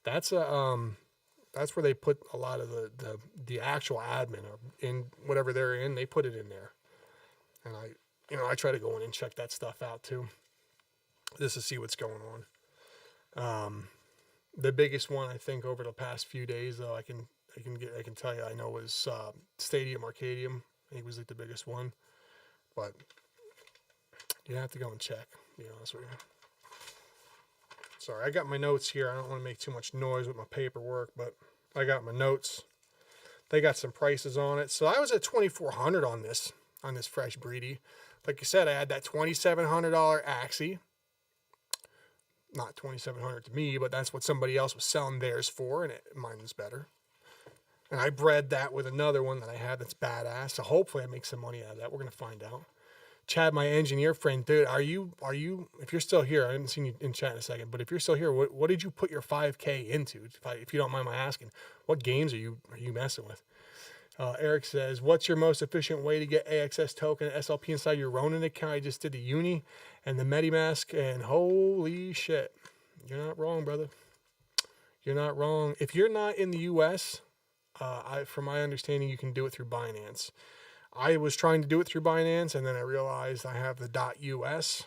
That's where they put a lot of the actual admin, or in whatever they're in, they put it in there. And I try to go in and check that stuff out too, just to see what's going on. The biggest one I think over the past few days, though, I can tell you, I know, was Stadium Arcadium. I think it was like the biggest one, but you have to go and check. To be honest with you. Sorry, I got my notes here. I don't want to make too much noise with my paperwork, but I got my notes. They got some prices on it, so I was at $2,400 on this fresh breedy. Like I said, I had that $2,700 Axie. Not $2,700 to me, but that's what somebody else was selling theirs for, and mine was better. And I bred that with another one that I had that's badass. So hopefully I make some money out of that. We're gonna find out. Chad, my engineer friend, dude, are you? If you're still here, I haven't seen you in chat in a second, but if you're still here, what did you put your 5K into? If you don't mind my asking, what games are you messing with? Eric says, what's your most efficient way to get AXS token and SLP inside your Ronin account? I just did the Uni and the MediMask, and holy shit. You're not wrong, brother. You're not wrong. If you're not in the U.S., from my understanding, you can do it through Binance. I was trying to do it through Binance, and then I realized I have the .us,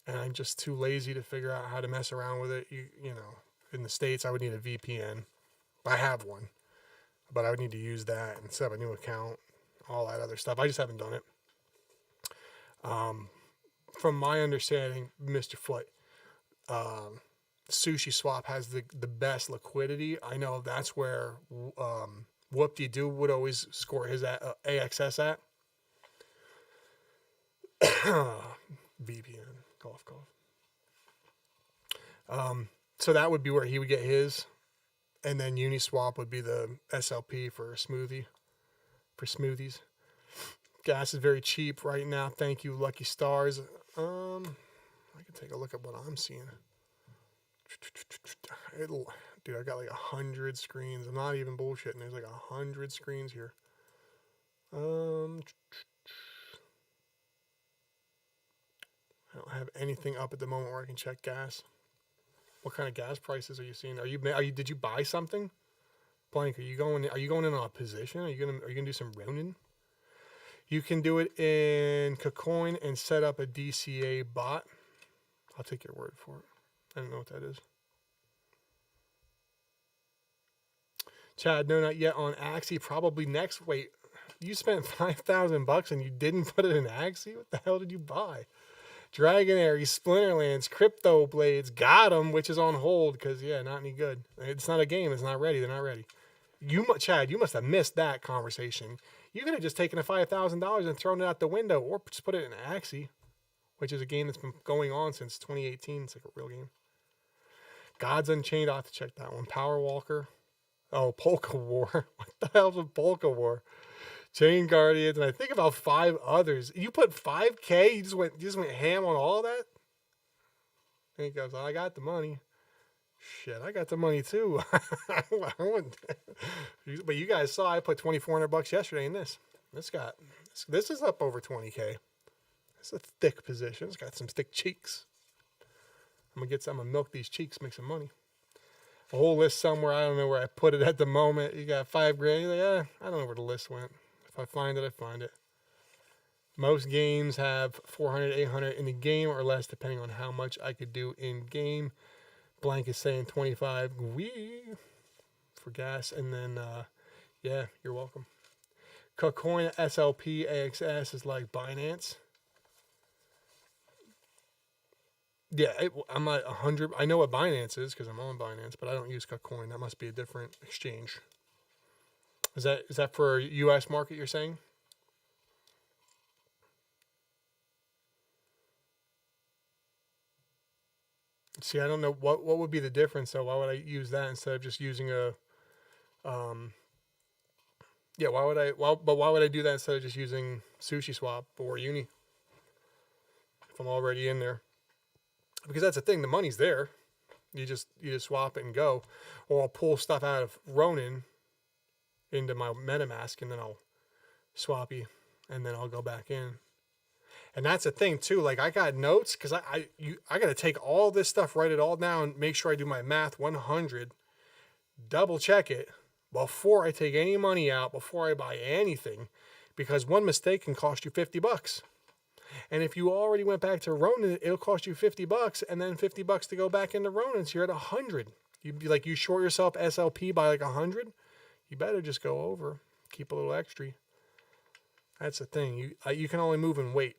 and I'm just too lazy to figure out how to mess around with it. In the States, I would need a VPN. I have one. But I would need to use that and set up a new account, all that other stuff. I just haven't done it. From my understanding, Mr. Foot, Sushi Swap has the best liquidity. I know that's where Whoop-de-Doo would always score his AXS at. VPN, cough. So that would be where he would get his. And then Uniswap would be the SLP for smoothies. Gas is very cheap right now. Thank you, Lucky Stars. I can take a look at what I'm seeing. Dude, I got like 100 screens. I'm not even bullshitting. There's like 100 screens here. I don't have anything up at the moment where I can check gas. What kind of gas prices are you seeing? Did you buy something? Blank, are you going in on a position? Are you gonna do some rounding? You can do it in KuCoin and set up a DCA bot. I'll take your word for it. I don't know what that is. Chad, no, not yet on Axie. Probably next. Wait, you spent $5,000 and you didn't put it in Axie? What the hell did you buy? Dragonary, Splinterlands, Crypto Blades, got them, which is on hold because, yeah, not any good. It's not a game. It's not ready. They're not ready. Chad, you must have missed that conversation. You could have just taken the $5,000 and thrown it out the window or just put it in Axie, which is a game that's been going on since 2018. It's like a real game. Gods Unchained, I'll have to check that one. Power Walker. Oh, Polka War. What the hell's a Polka War? Chain Guardians, and I think about 5 others. You put $5K? You just went ham on all that? And he goes, I got the money. Shit, I got the money too. But you guys saw I put $2,400 yesterday in this. This is up over 20K. It's a thick position. It's got some thick cheeks. I'm gonna milk these cheeks, make some money. A whole list somewhere. I don't know where I put it at the moment. You got $5 grand. You're like, I don't know where the list went. If I find it, I find it. Most games have 400, 800 in the game or less, depending on how much I could do in game. Blank is saying 25 for gas. And then, yeah, you're welcome. KuCoin, SLP, AXS is like Binance. Yeah, I'm at 100. I know what Binance is because I'm on Binance, but I don't use KuCoin. That must be a different exchange. Is that for U.S. market you're saying? See, I don't know what would be the difference. So why would I use that instead of just using a, yeah, why would I do that instead of just using Sushi Swap or Uni if I'm already in there? Because that's the thing, the money's there. You just swap it and go, or I'll pull stuff out of Ronin into my MetaMask and then I'll swap you and then I'll go back in. And that's the thing too. Like I got notes because I got to take all this stuff, write it all down, make sure I do my math 100, double check it before I take any money out, before I buy anything, because one mistake can cost you $50. And if you already went back to Ronin, it'll cost you $50 and then $50 to go back into Ronin. So you're at 100. You'd be like, you short yourself SLP by like 100. You better just go over, keep a little extra. That's the thing. You can only move in weight.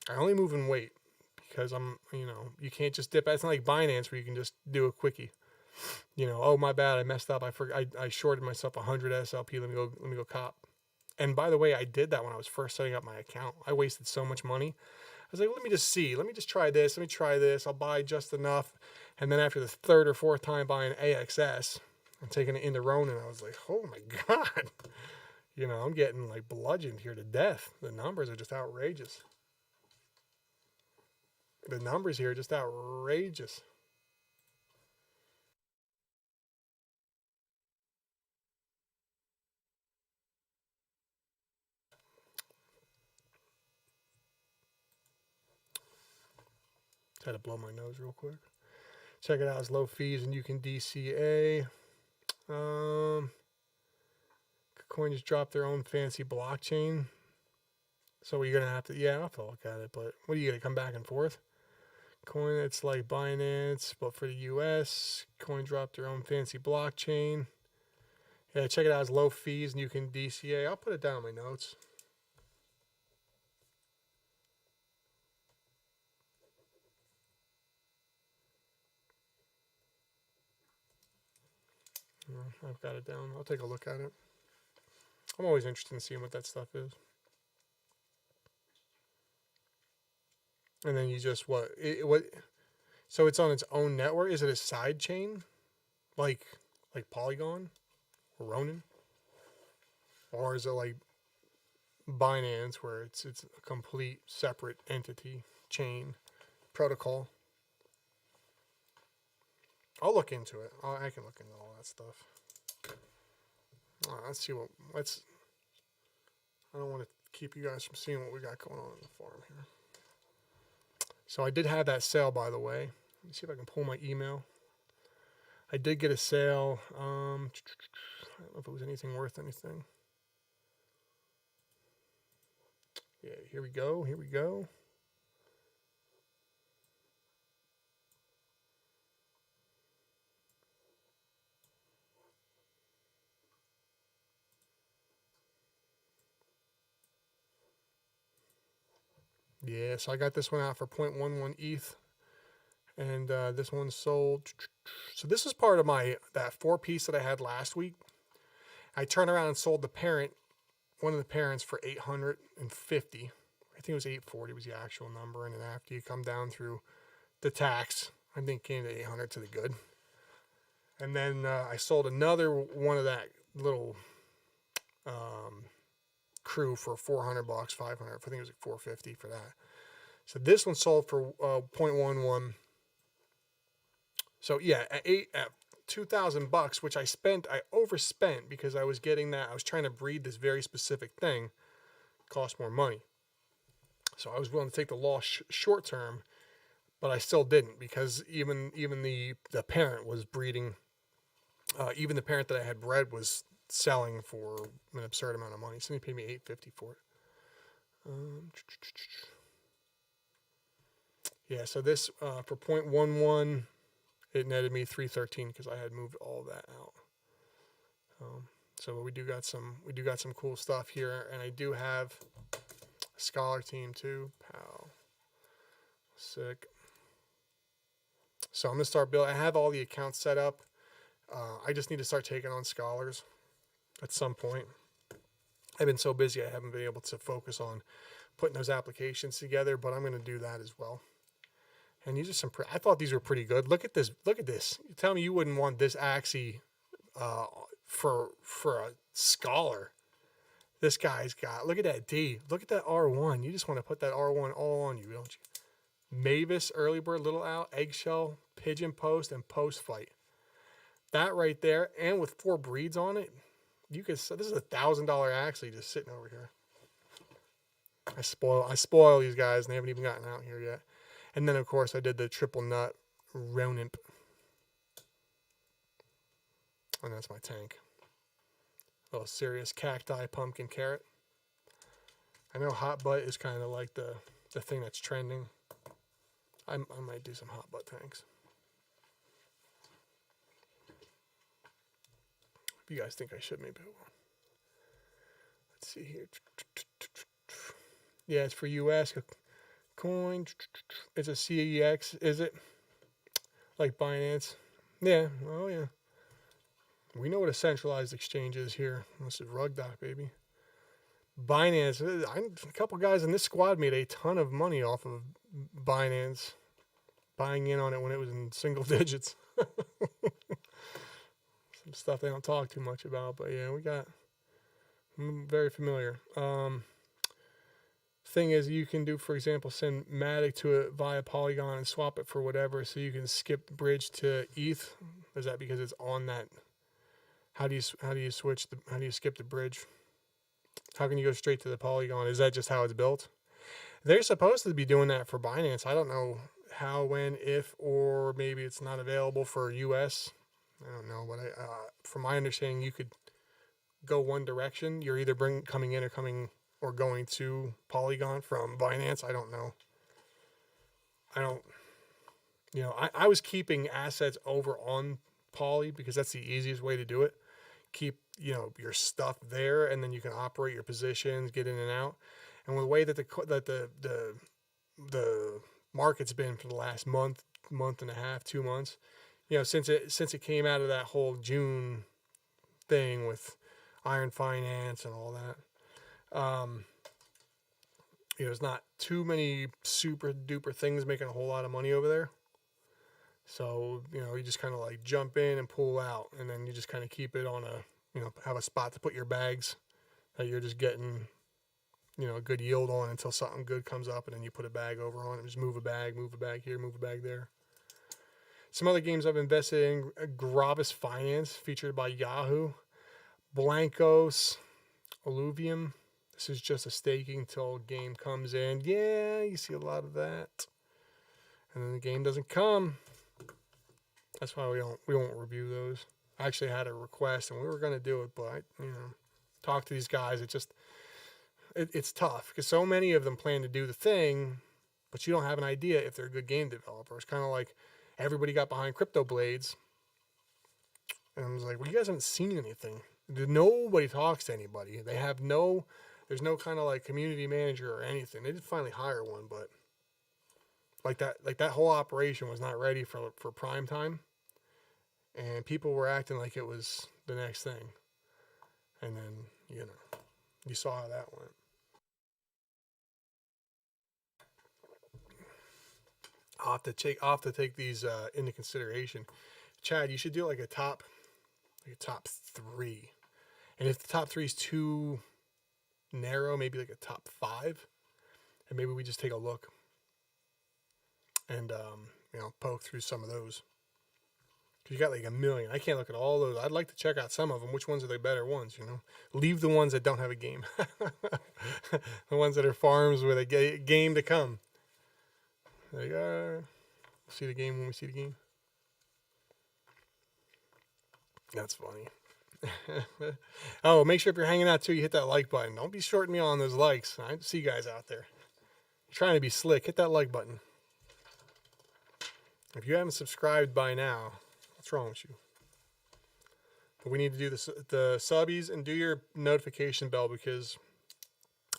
I only move in weight because you can't just dip. It's not like Binance where you can just do a quickie. Oh my bad, I messed up. I shorted myself 100 SLP. Let me go cop. And by the way, I did that when I was first setting up my account. I wasted so much money. I was like, let me just see. Let me just try this. Let me try this. I'll buy just enough. And then after the 3rd or 4th time buying AXS and taking it into Ronin, I was like, oh my God. I'm getting like bludgeoned here to death. The numbers are just outrageous. The numbers here are just outrageous. Just had to blow my nose real quick. Check it out. It's low fees and you can DCA. Coin just dropped their own fancy blockchain. So you're going to have to, yeah, I'll have to look at it. But what are you going to come back and forth? Coin, it's like Binance, but for the US. Coin dropped their own fancy blockchain. Yeah, check it out. It's low fees and you can DCA. I'll put it down in my notes. I've got it down. I'll take a look at it. I'm always interested in seeing what that stuff is. And then you just what? So it's on its own network. Is it a side chain, like Polygon or Ronin, or is it like Binance, where it's a complete separate entity chain protocol? I'll look into it. I can look into all that stuff. Let's see what. I don't want to keep you guys from seeing what we got going on in the farm here. So I did have that sale, by the way. Let me see if I can pull my email. I did get a sale. I don't know if it was anything worth anything. Yeah, here we go. Here we go. Yeah, so I got this one out for 0.11 ETH. And this one sold. So this is part of that 4-piece that I had last week. I turned around and sold one of the parents for $850. I think it was $840 was the actual number. And then after you come down through the tax, I think it came to $800 to the good. And then I sold another one of that little crew for $400, $500. I think it was like $450 for that. So this one sold for 0.11. So yeah, at $2,000, which I overspent because I was getting that. I was trying to breed this very specific thing. It cost more money. So I was willing to take the loss short term, but I still didn't, because even the parent was breeding. Even the parent that I had bred was selling for an absurd amount of money. So they paid me $850 for it. Yeah, so this for 0.11, it netted me $313 because I had moved all that out. So we do got some cool stuff here, and I do have a scholar team too. Pow, sick. So I'm gonna start building. I have all the accounts set up. I just need to start taking on scholars at some point. I've been so busy I haven't been able to focus on putting those applications together, but I'm going to do that as well. And these are some. I thought these were pretty good. Look at this. Look at this. You tell me you wouldn't want this Axie for a scholar. This guy's got. Look at that D. Look at that R1. You just want to put that R1 all on you, don't you? Mavis, early bird, little owl, eggshell, pigeon post, and post fight. That right there, and with 4 breeds on it, you could. This is $1,000 Axie just sitting over here. I spoil these guys, and they haven't even gotten out here yet. And then, of course, I did the triple nut Ronin. And that's my tank. A little serious cacti, pumpkin, carrot. I know hot butt is kind of like the thing that's trending. I might do some hot butt tanks. If you guys think I should, maybe I will. Let's see here. Yeah, it's for US. Coin. It's a CEX, is it? Like Binance. Yeah, oh yeah. We know what a centralized exchange is here. This is RugDoc, baby. Binance. A couple guys in this squad made a ton of money off of Binance, buying in on it when it was in single digits. Some stuff they don't talk too much about, but yeah, I'm very familiar. Thing is, you can do, for example, send Matic to it via Polygon and swap it for whatever, so you can skip the bridge to ETH. Is that because it's on that? How do you skip the bridge? How can you go straight to the Polygon? Is that just how it's built? They're supposed to be doing that for Binance. I don't know how, when, if, or maybe it's not available for US. I don't know, but from my understanding, you could go one direction. You're either coming in or going to Polygon from Binance. I don't know. I was keeping assets over on Poly because that's the easiest way to do it. Keep, your stuff there, and then you can operate your positions, get in and out. And with the way that the market's been for the last month and a half, 2 months, since it came out of that whole June thing with Iron Finance and all that. There's not too many super duper things making a whole lot of money over there. So, you just kind of like jump in and pull out, and then you just kind of keep it on have a spot to put your bags that you're just getting, a good yield on until something good comes up, and then you put a bag over on it. Just move a bag here, move a bag there. Some other games I've invested in: Gravis Finance, featured by Yahoo; Blancos, Alluvium. This is just a staking till game comes in. Yeah, you see a lot of that, and then the game doesn't come. That's why we won't review those. I actually had a request, and we were going to do it, but I talk to these guys. It's tough because so many of them plan to do the thing, but you don't have an idea if they're a good game developer. It's kind of like everybody got behind Crypto Blades, and I was like, well, you guys haven't seen anything. Nobody talks to anybody. There's no kind of like community manager or anything. They did finally hire one, but like that whole operation was not ready for prime time, and people were acting like it was the next thing, and then you saw how that went. I'll have to take these into consideration. Chad, you should do like a top 3, and if the top 3 is too narrow, maybe like a top 5, and maybe we just take a look and poke through some of those. Cause you got like a million. I can't look at all those. I'd like to check out some of them. Which ones are the better ones? Leave the ones that don't have a game. The ones that are farms with a game to come. There you are. See the game when we see the game. That's funny. Oh, make sure if you're hanging out too, you hit that like button. Don't be shorting me on those likes. I see you guys out there. You're trying to be slick. Hit that like button. If you haven't subscribed by now, what's wrong with you? But we need to do the subbies and do your notification bell, because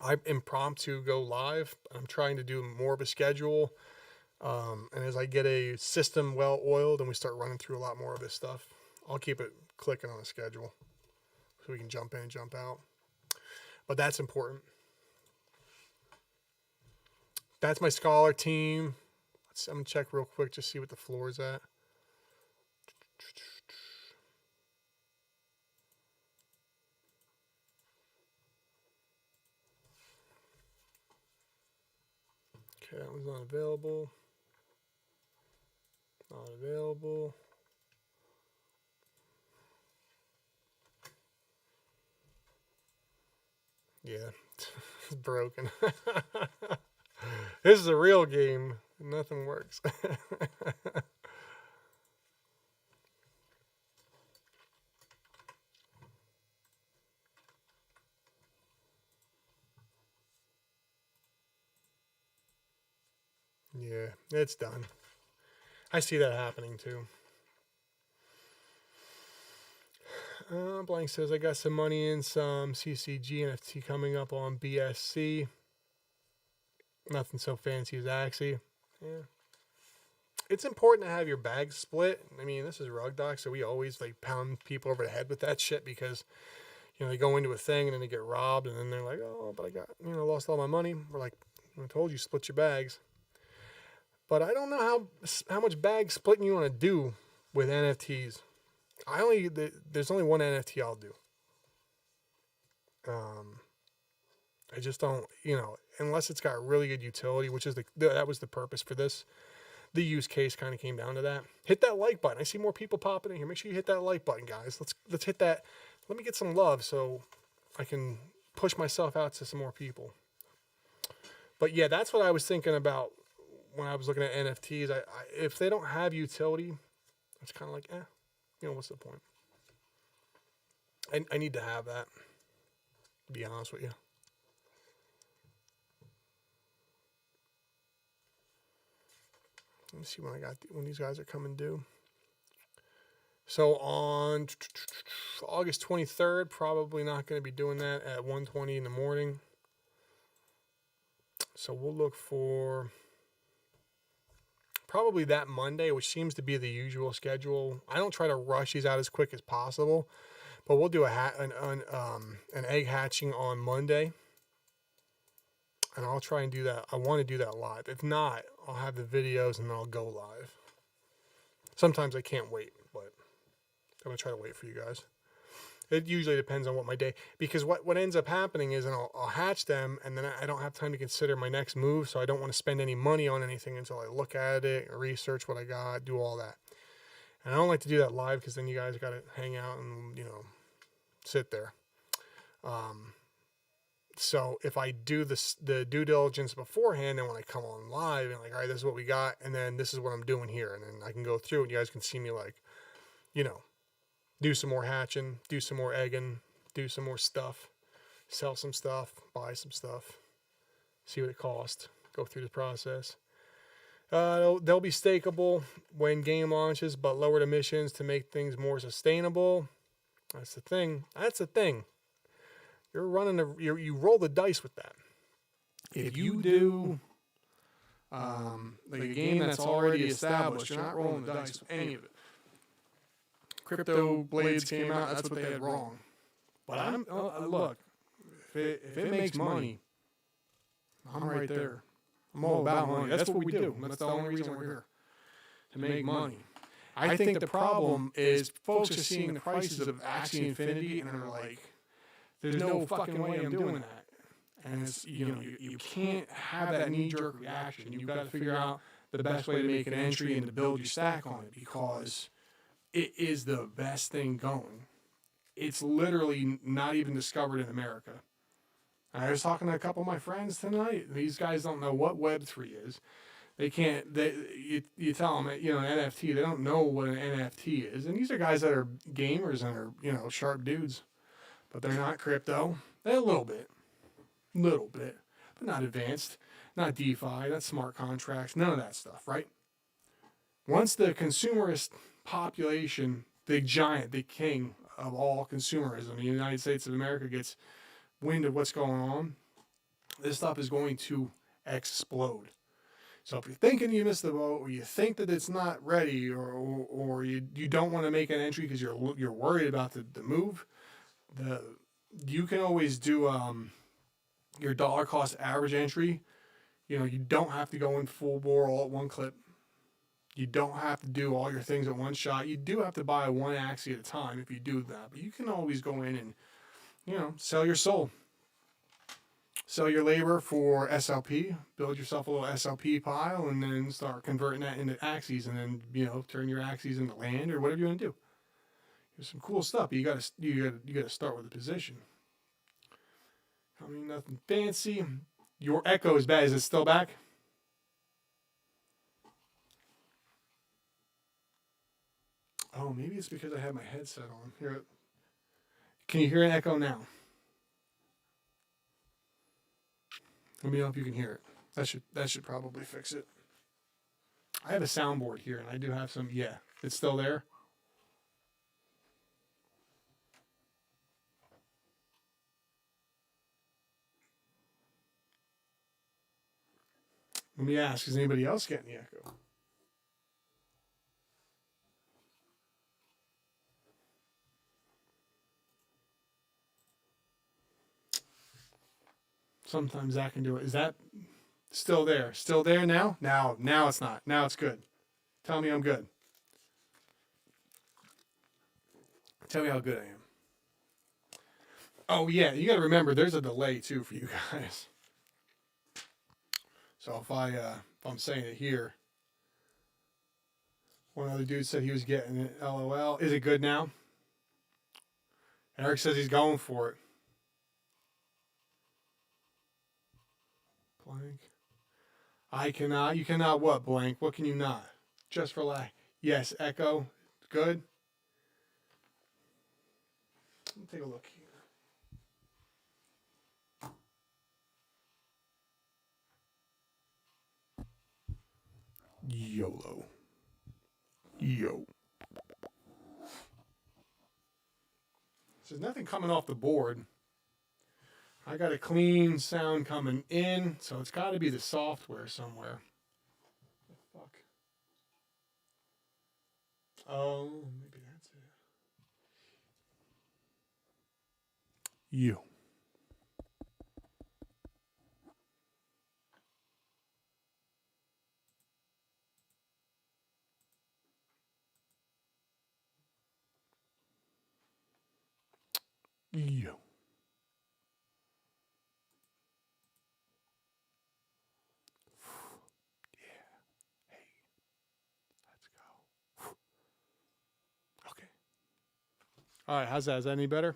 I impromptu go live. I'm trying to do more of a schedule. And as I get a system well oiled and we start running through a lot more of this stuff, I'll keep it clicking on a schedule so we can jump in and jump out. But that's important. That's my scholar team. I'm going to check real quick, just see what the floor is at. Okay, that one's not available. Not available. Yeah, it's broken. This is a real game. Nothing works. Yeah, it's done. I see that happening too. Blank says, I got some money in some CCG NFT coming up on BSC. Nothing so fancy as Axie. Yeah. It's important to have your bags split. I mean, this is RugDoc, so we always pound people over the head with that shit, because they go into a thing and then they get robbed, and then they're like, oh, but I got lost all my money. We're like, I told you, split your bags. But I don't know how much bag splitting you want to do with NFTs. There's only one NFT I'll do. I just don't, unless it's got really good utility, which is that was the purpose for this. The use case kind of came down to that. Hit that like button. I see more people popping in here. Make sure you hit that like button, guys. Let's hit that. Let me get some love so I can push myself out to some more people. But yeah, that's what I was thinking about when I was looking at NFTs. If they don't have utility, it's kind of like, what's the point? I need to have that, to be honest with you. Let me see when these guys are coming due. So on August 23rd, probably not going to be doing that at 1:20 in the morning. So we'll look for probably that Monday, which seems to be the usual schedule. I don't try to rush these out as quick as possible, But we'll do an egg hatching on Monday, and I'll try and do that. I want to do that live. If not, I'll have the videos and then I'll go live. Sometimes I can't wait, but I'm gonna try to wait for you guys. It usually depends on what my day, because what ends up happening is, and I'll hatch them, and then I don't have time to consider my next move, so I don't want to spend any money on anything until I look at it, research what I got, do all that. And I don't like to do that live because then you guys got to hang out and, you know, sit there. So if I do the due diligence beforehand, and when I come on live and like, all right, this is what we got, and then this is what I'm doing here, and then I can go through and you guys can see me, like, you know, do some more hatching, do some more egging, do some more stuff, sell some stuff, buy some stuff, see what it costs, go through the process. They'll be stakeable when game launches, but lowered emissions to make things more sustainable. That's the thing. You're running you roll the dice with that. If you do like a game that's already established, you're not rolling the dice with any of it. Crypto Blades came out, that's what they had wrong. But look, if it makes money, I'm right there. I'm all about money. That's what we do. That's the only reason we're here, to make money. I think the problem is folks are seeing the prices of Axie Infinity and are like, there's no fucking way I'm doing that. And it's, you know, you can't have that knee-jerk reaction. You've got to figure out the best way to make an entry and to build your stack on it, because it is the best thing going. It's literally not even discovered in America. I was talking to a couple of my friends tonight. These guys don't know what Web3 is. They can't, you tell them, you know, an NFT, they don't know what an NFT is. And these are guys that are gamers and are, you know, sharp dudes. But they're not crypto. They're a little bit, but not advanced, not DeFi, not smart contracts, none of that stuff, right? Once the consumerist population, the giant, the king of all consumerism, the United States of America, gets wind of what's going on, this stuff is going to explode. So if you're thinking you missed the boat, or you think that it's not ready, or you don't want to make an entry because you're worried about the move, you can always do your dollar cost average entry. You know, you don't have to go in full bore all at one clip. You don't have to do all your things at one shot. You do have to buy one Axie at a time if you do that, but you can always go in and, you know, sell your soul. Sell your labor for SLP, build yourself a little SLP pile, and then start converting that into Axies, and then, you know, turn your Axies into land or whatever you want to do. There's some cool stuff, but you gotta start with a position. I mean, nothing fancy. Your echo is bad. Is it still back? Oh, maybe it's because I have my headset on. Here, can you hear an echo now? Let me know if you can hear it. That should probably fix it. I have a soundboard here, and I do have some. Yeah, it's still there. Let me ask, is anybody else getting the echo? Sometimes that can do it. Is that still there? Still there now? Now it's not. Now it's good. Tell me I'm good. Tell me how good I am. Oh yeah, you got to remember there's a delay too for you guys. So if I'm saying it here, one other dude said he was getting it. LOL. Is it good now? Eric says he's going for it. Blank. I cannot. You cannot what, blank? What can you not? Just for like. Yes, echo. Good. Let me take a look here. YOLO. Yo. So there's nothing coming off the board. I got a clean sound coming in, so it's got to be the software somewhere. The fuck? Oh, maybe that's it. You. You. Let's go. Okay. All right, how's that? Is that any better?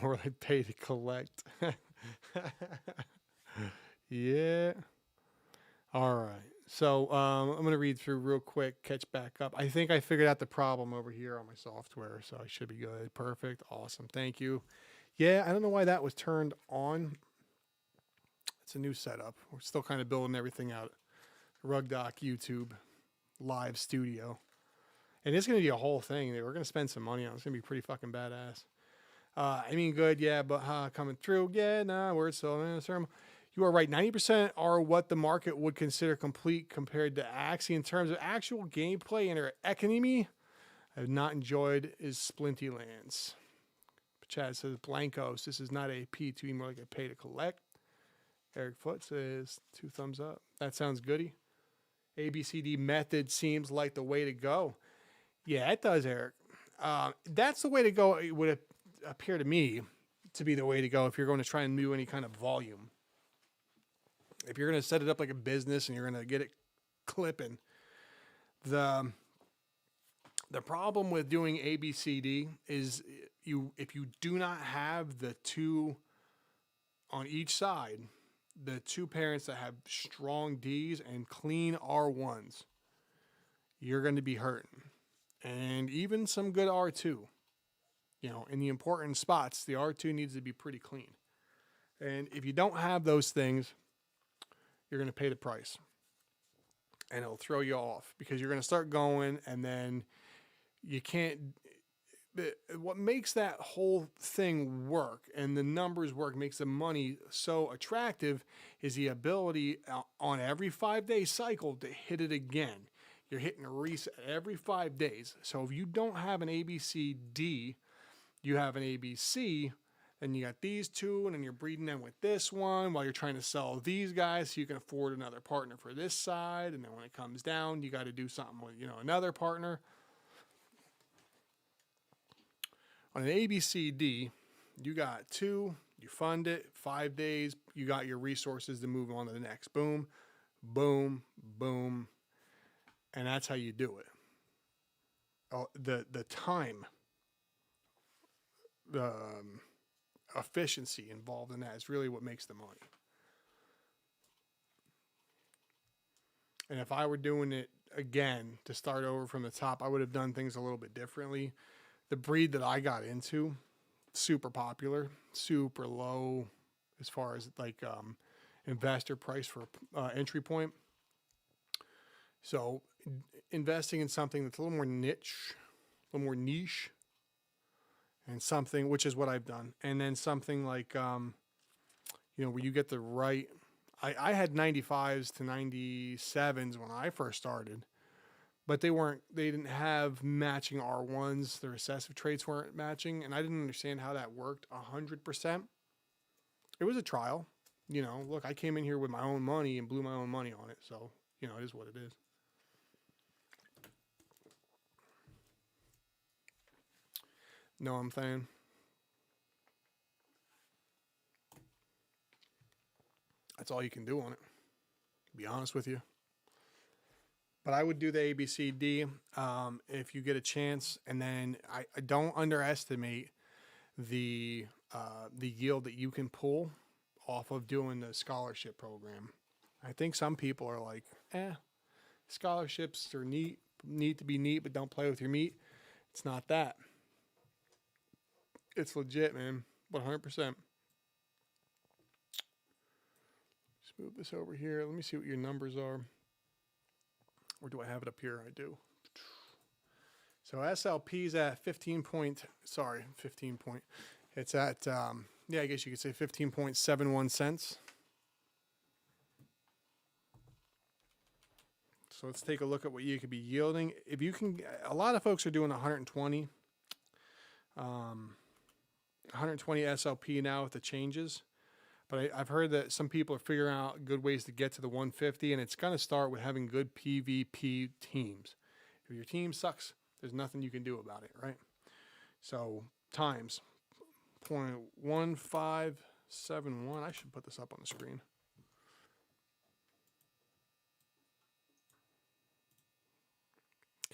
More like pay to collect. Yeah. All right. So I'm going to read through real quick, catch back up. I think I figured out the problem over here on my software, so I should be good. Perfect. Awesome. Thank you. Yeah, I don't know why that was turned on. It's a new setup. We're still kind of building everything out. RugDoc YouTube live studio. And it's going to be a whole thing. We're going to spend some money on it. It's going to be pretty fucking badass. I mean, good, yeah, but coming through, yeah, nah, we're still in a term. You are right. 90% are what the market would consider complete compared to Axie in terms of actual gameplay and economy. I have not enjoyed is Splinty Lands. Chad says Blancos. This is not a P2E, more like a pay to collect. Eric Foot says 2 thumbs up. That sounds goody. ABCD method seems like the way to go. Yeah, it does, Eric. That's the way to go. It would appear to me to be the way to go if you're going to try and do any kind of volume. If you're going to set it up like a business and you're going to get it clipping, the problem with doing ABCD is if you do not have the 2 on each side, the 2 parents that have strong Ds and clean R1s, you're going to be hurting. And even some good R2. You know, in the important spots, the R2 needs to be pretty clean. And if you don't have those things, you're going to pay the price. And it'll throw you off because you're going to start going and then you can't. What makes that whole thing work and the numbers work, makes the money so attractive, is the ability on every 5-day cycle to hit it again. You're hitting a reset every 5 days. So if you don't have an ABCD, you have an ABC, then you got these 2, and then you're breeding them with this one while you're trying to sell these guys so you can afford another partner for this side. And then when it comes down, you got to do something with, another partner. On an ABCD, you got 2, you fund it, 5 days, you got your resources to move on to the next. Boom, boom, boom. And that's how you do it. Oh, the time, the efficiency involved in that is really what makes the money. And if I were doing it again to start over from the top, I would have done things a little bit differently. The breed that I got into, super popular, super low as far as like investor price for entry point. So investing in something that's a little more niche, and something, which is what I've done. And then something like, where you get the right, I had 95s to 97s when I first started, but they didn't have matching R1s. The recessive traits weren't matching. And I didn't understand how that worked 100%. It was a trial, look, I came in here with my own money and blew my own money on it. So, it is what it is. Know what I'm saying? That's all you can do on it, to be honest with you. But I would do the ABCD if you get a chance. And then I don't underestimate the yield that you can pull off of doing the scholarship program. I think some people are like, scholarships are neat to be neat, but don't play with your meat. It's not that. It's legit, man. 100%. Let's move this over here. Let me see what your numbers are. Or do I have it up here? I do. So SLP's at 15 point. It's at, I guess you could say 15.71 cents. So let's take a look at what you could be yielding. If you can, a lot of folks are doing 120. 120 SLP now with the changes. But I've heard that some people are figuring out good ways to get to the 150, and it's going to start with having good PvP teams. If your team sucks, there's nothing you can do about it, right? So times 0.1571. I should put this up on the screen.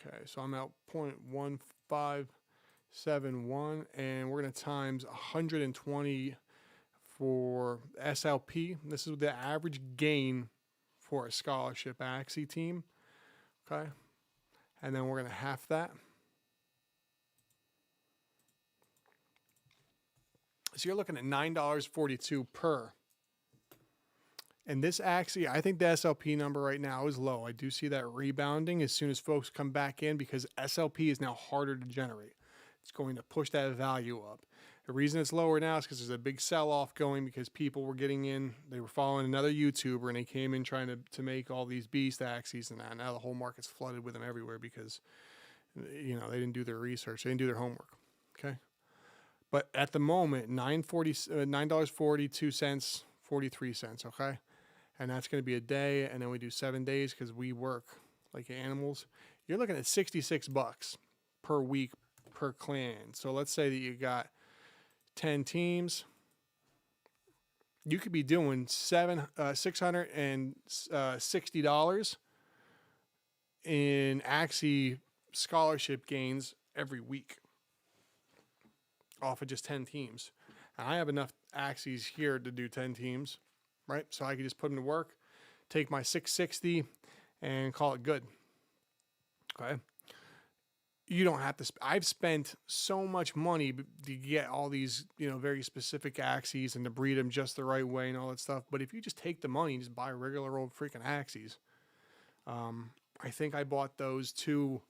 Okay, so I'm at 0.1571, and we're going to times 120 for SLP. This is the average gain for a scholarship Axie team. Okay, and then we're going to half that. So you're looking at $9.42 per. And this Axie, I think the SLP number right now is low. I do see that rebounding as soon as folks come back in because SLP is now harder to generate. It's going to push that value up. The reason it's lower now is because there's a big sell-off going because people were getting in. They were following another YouTuber and they came in trying to make all these beast Axies and that. Now the whole market's flooded with them everywhere because, you know, they didn't do their research. They didn't do their homework. Okay. But at the moment, $9.42, 43 cents. Okay. And that's going to be a day. And then we do 7 days because we work like animals. You're looking at $66 per week per clan. So let's say that you got 10 teams. You could be doing $660 in Axie scholarship gains every week off of just 10 teams. And I have enough Axies here to do 10 teams, right? So I could just put them to work, take my 660 and call it good. Okay. You don't have to. I've spent so much money to get all these, you know, very specific Axies and to breed them just the right way and all that stuff. But if you just take the money and just buy regular old freaking Axies, I think I bought those two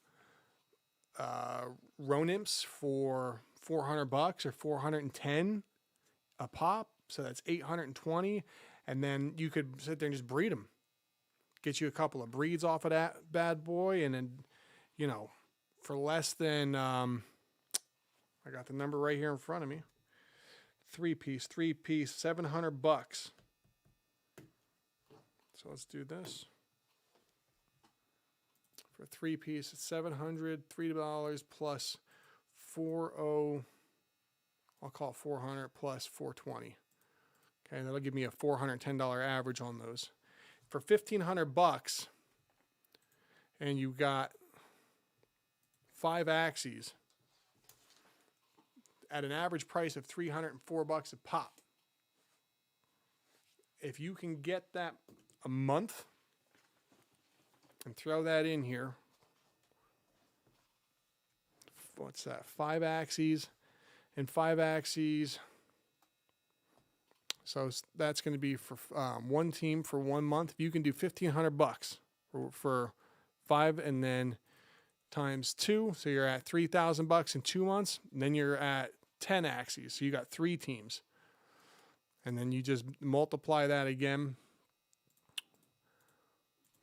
Ronimps for $400 or 410 a pop. So that's 820, and then you could sit there and just breed them. Get you a couple of breeds off of that bad boy, and then, you know, for less than, I got the number right here in front of me. Three piece, $700. So let's do this. For three piece, it's $700, $3 plus 40. I'll call it 400 plus 420. Okay, that'll give me a $410 average on those. For $1,500, and you got 5 Axies at an average price of $304 a pop. If you can get that a month and throw that in here, what's that? 5 Axies and 5 Axies. So that's going to be for one team for 1 month. If you can do $1,500 for 5, and then times 2, so you're at $3,000 in 2 months. And then you're at 10 Axies, so you got 3 teams. And then you just multiply that again,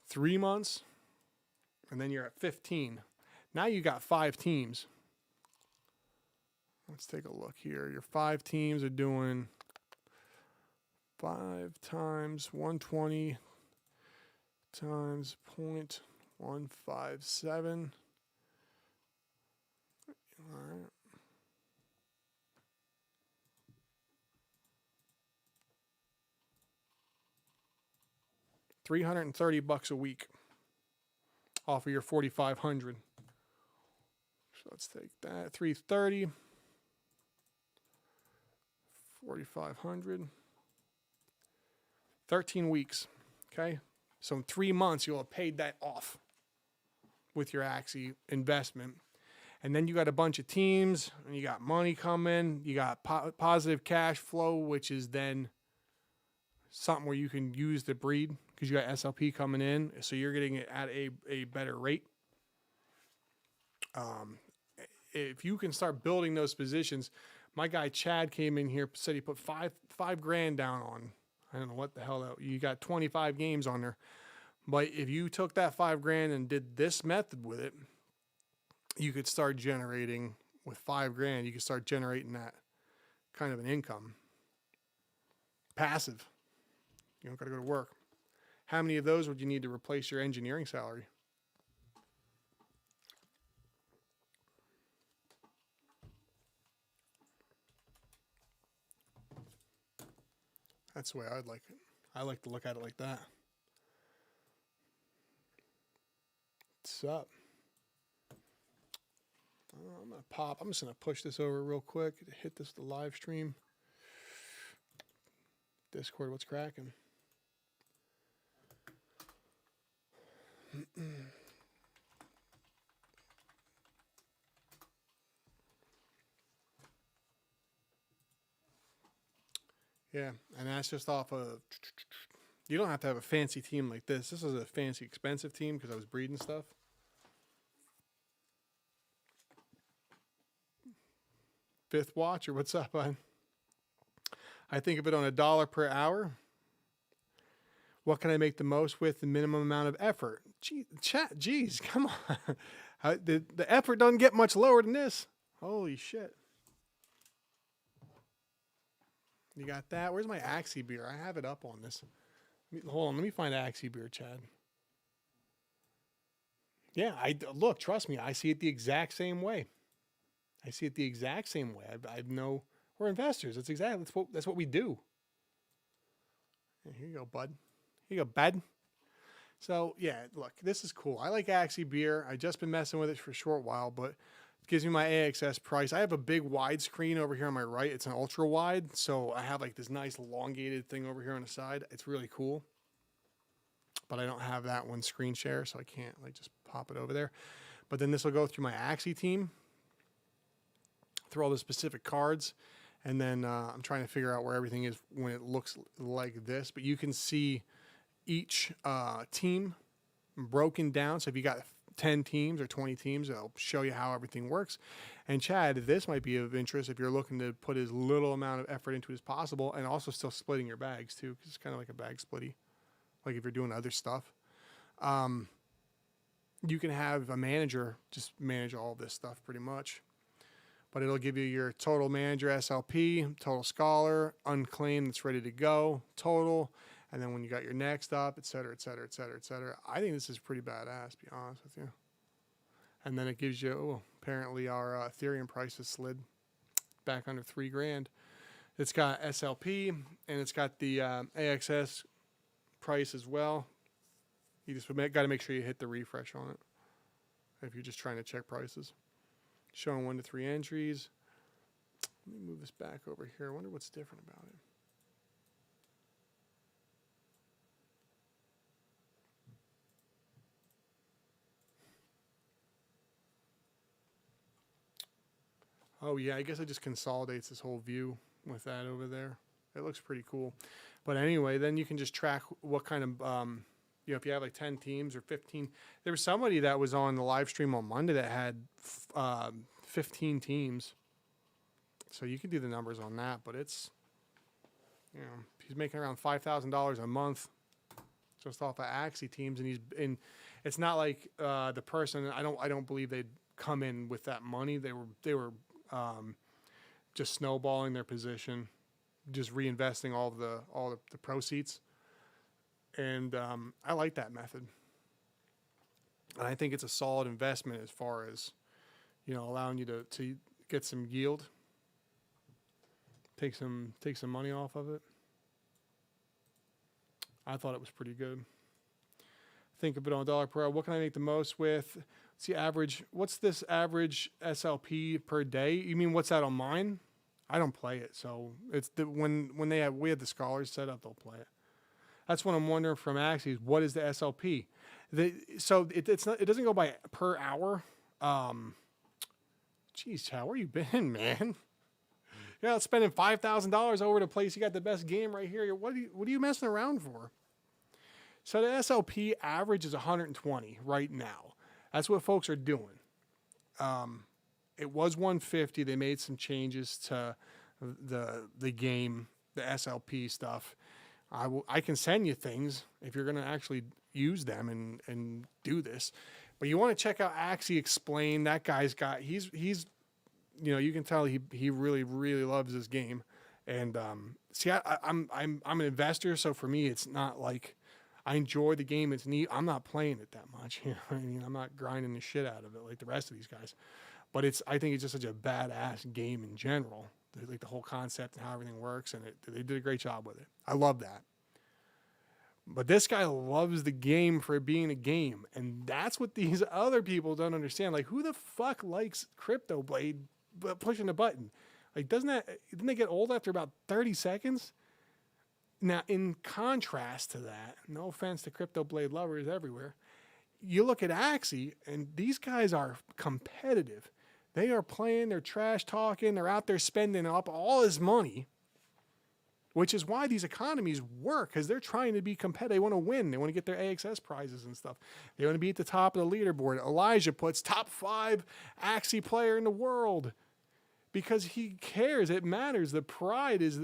3 months, and then you're at 15. Now you got 5 teams. Let's take a look here. Your 5 teams are doing 5 times 120 times 0.157. All right. $330 a week off of your 4,500. So let's take that. 330, 4,500. 13 weeks. Okay. So in 3 months, you'll have paid that off with your Axie investment. And then you got a bunch of teams, and you got money coming. You got positive cash flow, which is then something where you can use to breed because you got SLP coming in. So you're getting it at a better rate. If you can start building those positions, my guy Chad came in here, said he put five grand down on, I don't know what the hell that, you got 25 games on there. But if you took that 5 grand and did this method with it, you could start generating with 5 grand, you can start generating that kind of an income. Passive. You don't got to go to work. How many of those would you need to replace your engineering salary? That's the way I'd like it. I like to look at it like that. What's up? I'm just going to push this over real quick. Hit this to live stream. Discord, what's cracking? Yeah, and that's just off of... You don't have to have a fancy team like this. This is a fancy, expensive team because I was breeding stuff. Fifth watch, or what's up, bud? I think of it on $1 per hour. What can I make the most with the minimum amount of effort? Gee, chat, geez, come on. The effort doesn't get much lower than this. Holy shit. You got that? Where's my Axie beer? I have it up on this. Hold on, let me find Axie beer, Chad. Yeah, look, trust me, I see it the exact same way. I see it the exact same way. I know we're investors. That's what we do. Here you go, bud. Here you go, bud. So yeah, look, this is cool. I like Axie beer. I just been messing with it for a short while, but it gives me my AXS price. I have a big wide screen over here on my right. It's an ultra wide, so I have like this nice elongated thing over here on the side. It's really cool, but I don't have that one screen share, so I can't like just pop it over there. But then this will go through my Axie team, through all the specific cards, and then I'm trying to figure out where everything is when it looks like this. But you can see each team broken down. So if you got 10 teams or 20 teams, it'll show you how everything works. And Chad, this might be of interest if you're looking to put as little amount of effort into it as possible, and also still splitting your bags too, because it's kind of like a bag splitty, like if you're doing other stuff. You can have a manager just manage all this stuff pretty much. But it'll give you your total manager SLP, total scholar, unclaimed that's ready to go, total, and then when you got your next up, et cetera, et cetera, et cetera, et cetera. I think this is pretty badass, to be honest with you. And then it gives you, apparently our Ethereum price has slid back under 3 grand. It's got SLP, and it's got the AXS price as well. You just got to make sure you hit the refresh on it if you're just trying to check prices. Showing 1 to 3 entries. Let me move this back over here. I wonder what's different about it. Oh yeah, I guess it just consolidates this whole view with that over there. It looks pretty cool. But anyway, then you can just track what kind of, if you have like 10 teams or 15. There was somebody that was on the live stream on Monday that had 15 teams. So you can do the numbers on that, but it's, he's making around $5,000 a month just off of Axie teams, and it's not like the person. I don't believe they'd come in with that money. They were just snowballing their position, just reinvesting all the proceeds. And I like that method. And I think it's a solid investment as far as, allowing you to get some yield, take some money off of it. I thought it was pretty good. Think of it on $1 per hour. What can I make the most with? What's this average SLP per day? You mean what's that on mine? I don't play it, so it's when we had the scholars set up, they'll play it. That's what I'm wondering from Axie. What is the SLP? So it doesn't go by per hour. Geez, Chow, where you been, man? You're not spending $5,000 over the place. You got the best game right here. What are you messing around for? So the SLP average is 120 right now. That's what folks are doing. It was 150. They made some changes to the game, the SLP stuff. I can send you things if you're going to actually use them and do this. But you want to check out Axie Explain. That guy's got he's you can tell he really, really loves this game. And see, I'm an investor, so for me, it's not like I enjoy the game. It's neat. I'm not playing it that much. You know what I mean? I'm not grinding the shit out of it like the rest of these guys. But I think it's just such a badass game in general. Like the whole concept and how everything works, and they did a great job with it. I love that. But this guy loves the game for it being a game, and that's what these other people don't understand. Like, who the fuck likes Crypto Blade pushing a button? Like, didn't they get old after about 30 seconds? Now, in contrast to that, no offense to Crypto Blade lovers everywhere, you look at Axie, and these guys are competitive. They are playing, they're trash talking, they're out there spending up all his money, which is why these economies work, because they're trying to be competitive. They want to win. They want to get their AXS prizes and stuff. They want to be at the top of the leaderboard. Elijah puts top 5 Axie player in the world because he cares. It matters. The pride is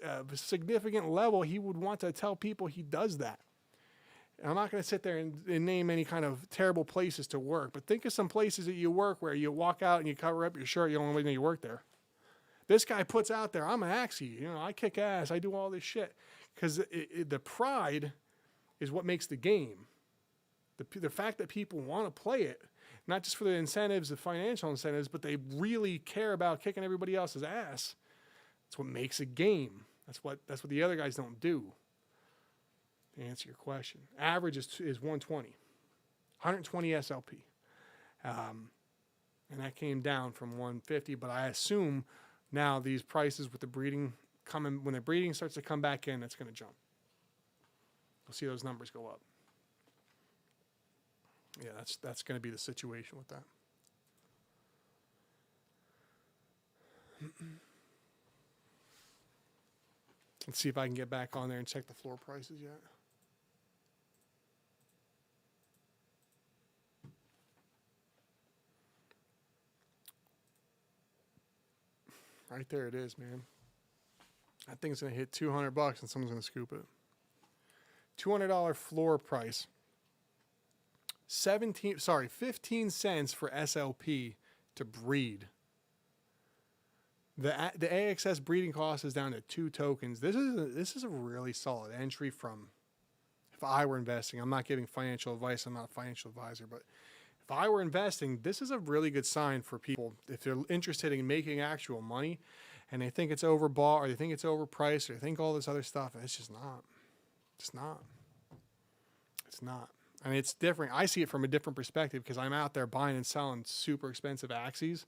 a significant level. He would want to tell people he does that. And I'm not going to sit there and name any kind of terrible places to work, but think of some places that you work where you walk out and you cover up your shirt. You don't really know you work there. This guy puts out there, I'm an Axie, I kick ass, I do all this shit. Because the pride is what makes the game. The fact that people want to play it, not just for the incentives, the financial incentives, but they really care about kicking everybody else's ass. That's what makes a game. That's what the other guys don't do. To answer your question. Average is 120. 120 SLP. And that came down from 150, but I assume now these prices with the breeding coming, when the breeding starts to come back in, it's going to jump. We'll see those numbers go up. Yeah, that's going to be the situation with that. Let's see if I can get back on there and check the floor prices yet. Right there it is, man. I think it's going to hit $200 and someone's going to scoop it. $200 floor price. 15 cents for SLP to breed. The AXS breeding cost is down to 2 tokens. This is a really solid entry from, if I were investing, I'm not giving financial advice, I'm not a financial advisor, but if I were investing, this is a really good sign for people. If they're interested in making actual money and they think it's overbought or they think it's overpriced or they think all this other stuff, it's just not. It's not. It's not. I mean, it's different. I see it from a different perspective because I'm out there buying and selling super expensive Axies.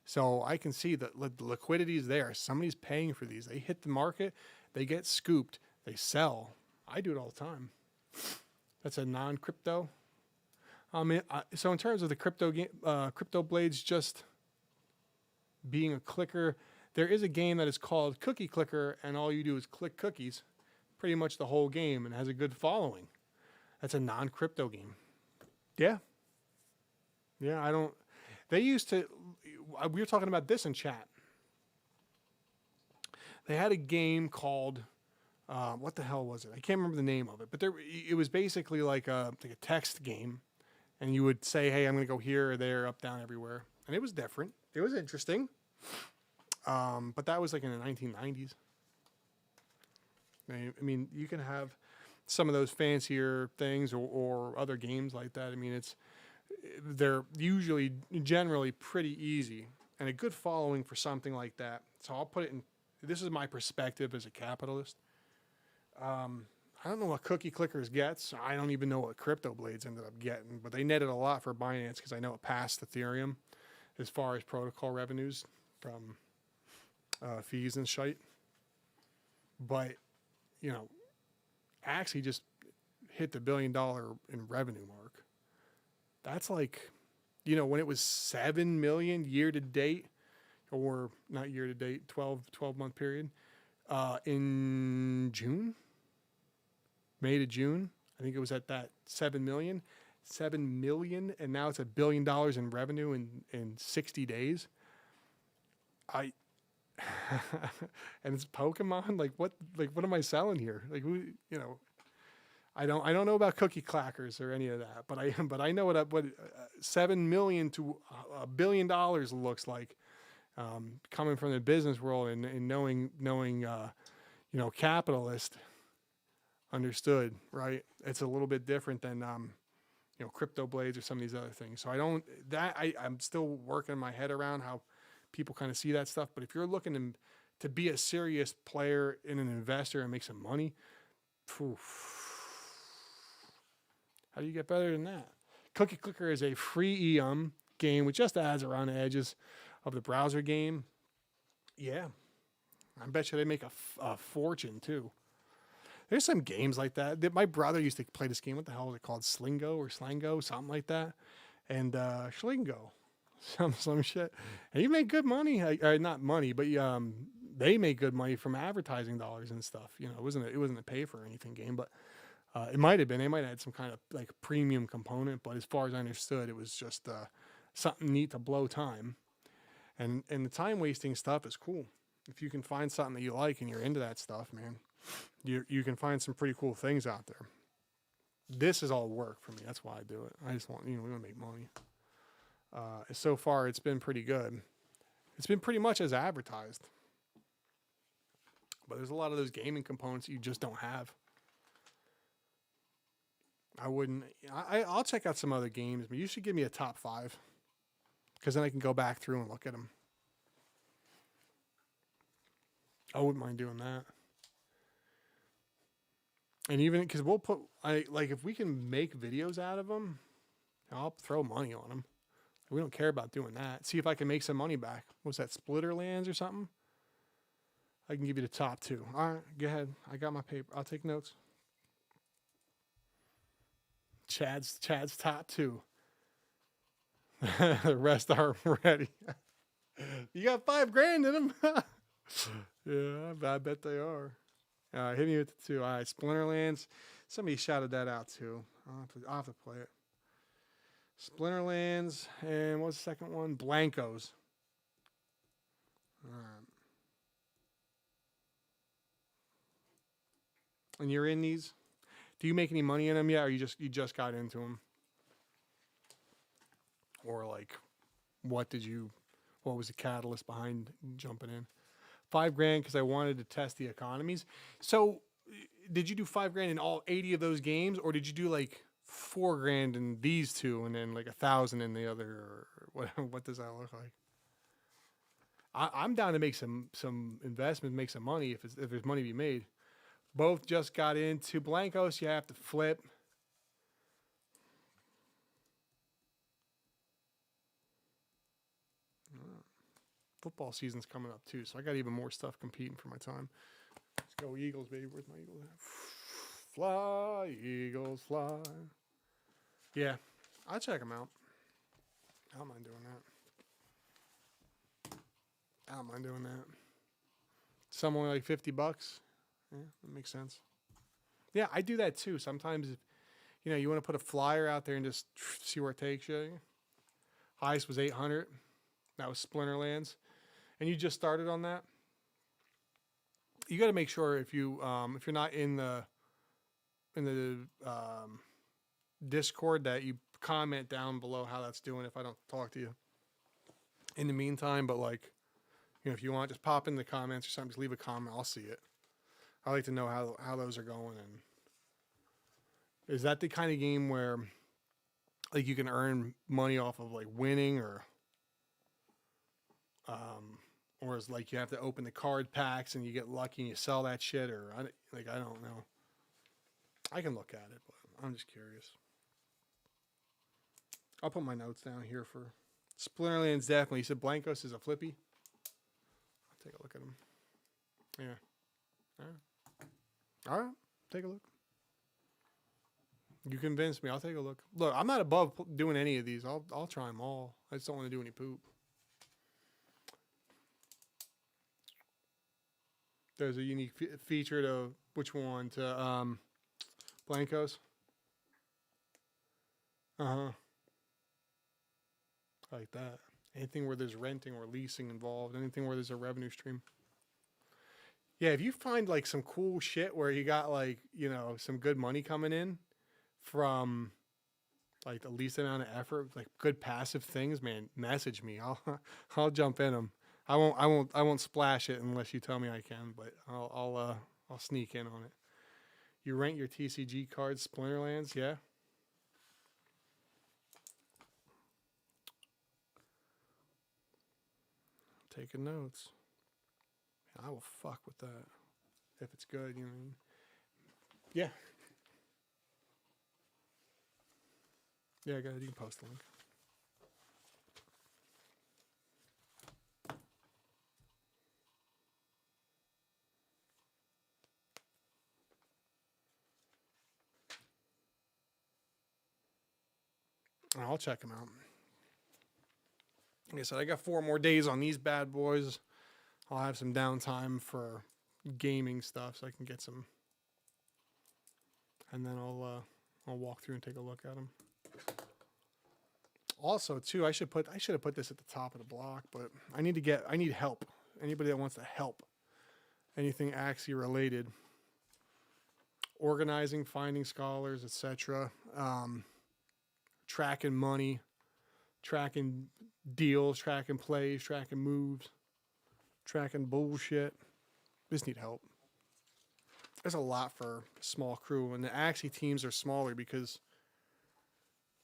So I can see that the liquidity is there. Somebody's paying for these. They hit the market, they get scooped, they sell. I do it all the time. That's a non-crypto. So in terms of the crypto blades just being a clicker, there is a game that is called Cookie Clicker, and all you do is click cookies, pretty much the whole game, and has a good following. That's a non-crypto game. Yeah. Yeah, they used to, we were talking about this in chat. They had a game called, what the hell was it? I can't remember the name of it, but it was basically like a text game. And you would say, hey, I'm going to go here or there, up, down, everywhere. And it was different. It was interesting. But that was like in the 1990s. I mean, you can have some of those fancier things or other games like that. I mean, they're usually generally pretty easy and a good following for something like that. So I'll put it in, this is my perspective as a capitalist. I don't know what Cookie Clickers gets. I don't even know what Crypto Blades ended up getting, but they netted a lot for Binance because I know it passed Ethereum as far as protocol revenues from fees and shite. But, Axie just hit the $1 billion in revenue mark. That's like, when it was 7 million year to date, or not year to date, 12-month period, in June. May to June, I think it was at that 7 million, and now it's $1 billion in revenue in 60 days. And it's Pokemon. Like what am I selling here? Like who? I don't know about cookie clackers or any of that, but I know what 7 million to $1 billion looks like, Coming from the business world and knowing capitalist understood, right? It's a little bit different than crypto blades or some of these other things. So I'm still working my head around how people kind of see that stuff. But if you're looking to be a serious player and an investor and make some money, phew, how do you get better than that? Cookie Clicker is a free game with just ads around the edges of the browser game. Yeah, I bet you they make a fortune too. There's some games like that. My brother used to play this game. What the hell was it called? Slingo or Slango, something like that. And Schlingo, some shit. And he made good money. Not money, but they made good money from advertising dollars and stuff. It wasn't a pay for anything game, but it might have been. They might have had some kind of like premium component. But as far as I understood, it was just something neat to blow time. And the time wasting stuff is cool. If you can find something that you like and you're into that stuff, man, you can find some pretty cool things out there. This is all work for me. That's why I do it. I just want, we want to make money. So far, it's been pretty good. It's been pretty much as advertised. But there's a lot of those gaming components you just don't have. I'll check out some other games, but you should give me a top 5. Because then I can go back through and look at them. I wouldn't mind doing that. And even because we'll put, if we can make videos out of them, I'll throw money on them. We don't care about doing that. See if I can make some money back. What's that, Splitterlands or something? I can give you the top 2. All right, go ahead. I got my paper. I'll take notes. Chad's top 2. The rest are ready. You got $5,000 in them. Yeah, I bet they are. Hit me with the 2. All right, Splinterlands. Somebody shouted that out too. I'll have to play it. Splinterlands, and what's the second one? Blankos. All right. And you're in these? Do you make any money in them yet, or you just got into them? Or what was the catalyst behind jumping in? $5,000 because I wanted to test the economies. So did you do $5,000 in all 80 of those games, or did you do $4,000 in these 2 and then $1,000 in the other? Or what does that look like? I'm down to make some investments, make some money if there's money to be made. Both just got into Blankos. You have to flip. Football season's coming up too, so I got even more stuff competing for my time. Let's go Eagles, baby. Where's my Eagles at? Fly, Eagles, fly. Yeah, I'll check them out. I don't mind doing that. Some only $50. Yeah, that makes sense. Yeah, I do that too. Sometimes, if, you want to put a flyer out there and just see where it takes you. Highest was 800. That was Splinterlands. And you just started on that. You got to make sure if you're not in the Discord that you comment down below how that's doing if I don't talk to you in the meantime. But if you want, just pop in the comments or something, just leave a comment. I'll see it. I like to know how those are going. And is that the kind of game where you can earn money off of winning, or is you have to open the card packs and you get lucky and you sell that shit, or I don't know. I can look at it, but I'm just curious. I'll put my notes down here for Splinterlands. Definitely. You said Blankos is a flippy. I'll take a look at him. Yeah. All right. Take a look. You convinced me. I'll take a look. Look, I'm not above doing any of these. I'll try them all. I just don't want to do any poop. There's a unique feature to which one? To Blankos. I like that. Anything where there's renting or leasing involved. Anything where there's a revenue stream. Yeah, if you find some cool shit where you got some good money coming in from the least amount of effort, good passive things, man, message me. I'll jump in them. I won't splash it unless you tell me I can, but I'll sneak in on it. You rent your TCG cards, Splinterlands, yeah. Taking notes. I will fuck with that if it's good. You know what I mean? Yeah. Yeah, go ahead. You can post the link. I'll check them out. Like I said, I got 4 more days on these bad boys. I'll have some downtime for gaming stuff, so I can get some, and then I'll walk through and take a look at them. Also, too, I should have put this at the top of the block, but I need help. Anybody that wants to help, anything Axie related, organizing, finding scholars, etc., tracking money, tracking deals, tracking plays, tracking moves, tracking bullshit. Just need help. There's a lot for a small crew, and the Axie teams are smaller because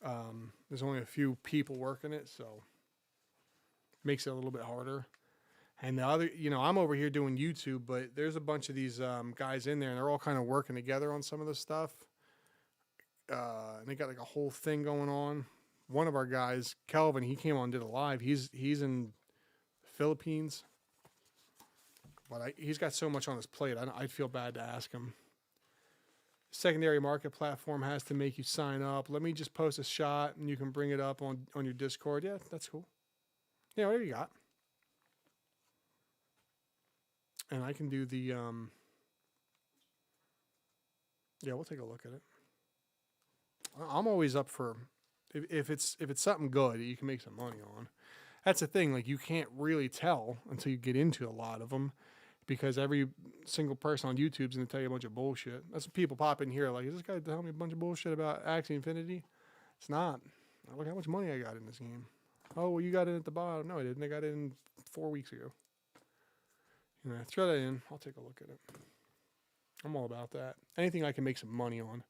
there's only a few people working it, so it makes it a little bit harder. And the other, I'm over here doing YouTube, but there's a bunch of these guys in there, and they're all kind of working together on some of this stuff. And they got like a whole thing going on. One of our guys, Kelvin, he came on and did a live. He's in the Philippines, but he's got so much on his plate. I'd feel bad to ask him. Secondary market platform has to make you sign up. Let me just post a shot, and you can bring it up on your Discord. Yeah, that's cool. Yeah, whatever you got. And I can do the, yeah, we'll take a look at it. I'm always up for, if it's something good that you can make some money on. That's the thing, like, you can't really tell until you get into a lot of them, because every single person on YouTube is going to tell you a bunch of bullshit. That's what people pop in here like, is this guy telling me a bunch of bullshit about Axie Infinity? It's not. Look how much money I got in this game. Oh, well, you got it at the bottom. No, I didn't. I got it in 4 weeks ago. Throw that in. I'll take a look at it. I'm all about that. Anything I can make some money on.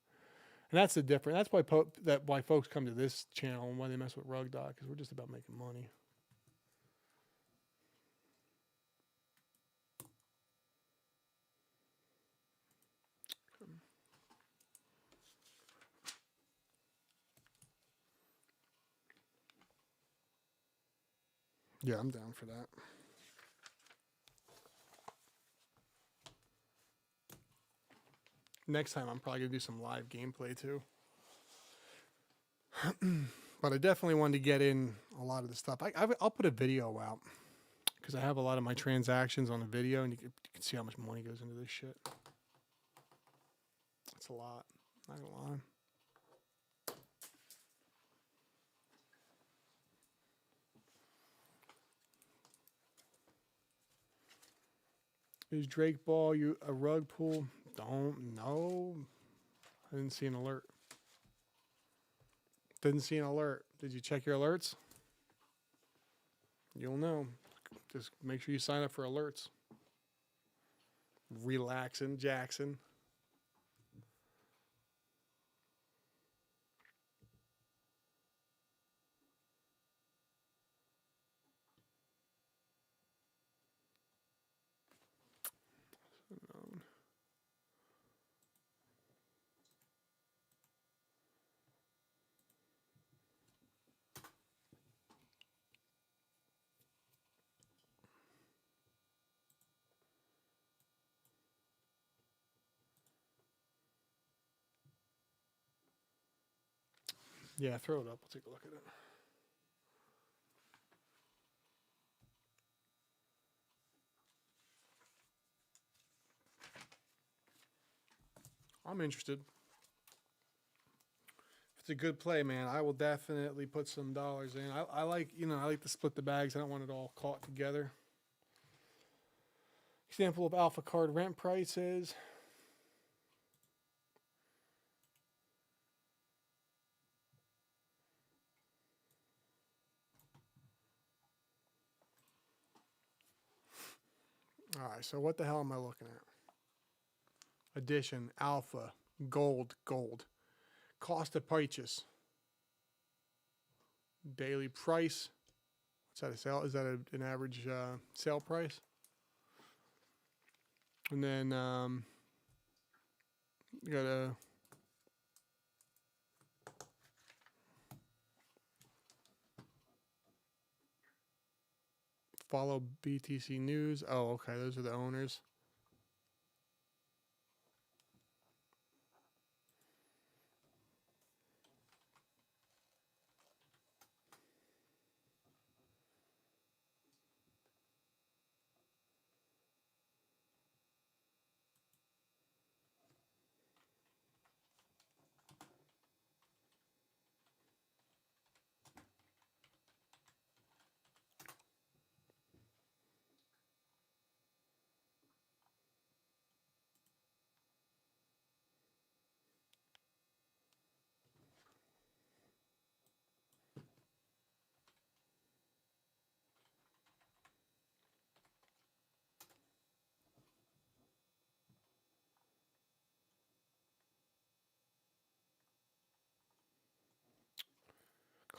And that's the difference. That's why folks come to this channel and why they mess with RugDoc, because we're just about making money. Yeah, I'm down for that. Next time, I'm probably going to do some live gameplay, too. But I definitely wanted to get in a lot of the stuff. I'll put a video out, because I have a lot of my transactions on a video, and you can see how much money goes into this shit. That's a lot. Not going to lie. Is Drake Ball a rug pull? Don't know. I didn't see an alert. Didn't see an alert. Did you check your alerts? You'll know. Just make sure you sign up for alerts. Relaxing, Jackson. Yeah, throw it up. We'll take a look at it. I'm interested. If it's a good play, man, I will definitely put some dollars in. I like to split the bags. I don't want it all caught together. Example of alpha card rent prices. All right, so what the hell am I looking at? Edition, alpha, gold. Cost of purchase. Daily price. What's that a sale? Is that an average sale price? And then you got to follow BTC News. Oh, okay. Those are the owners.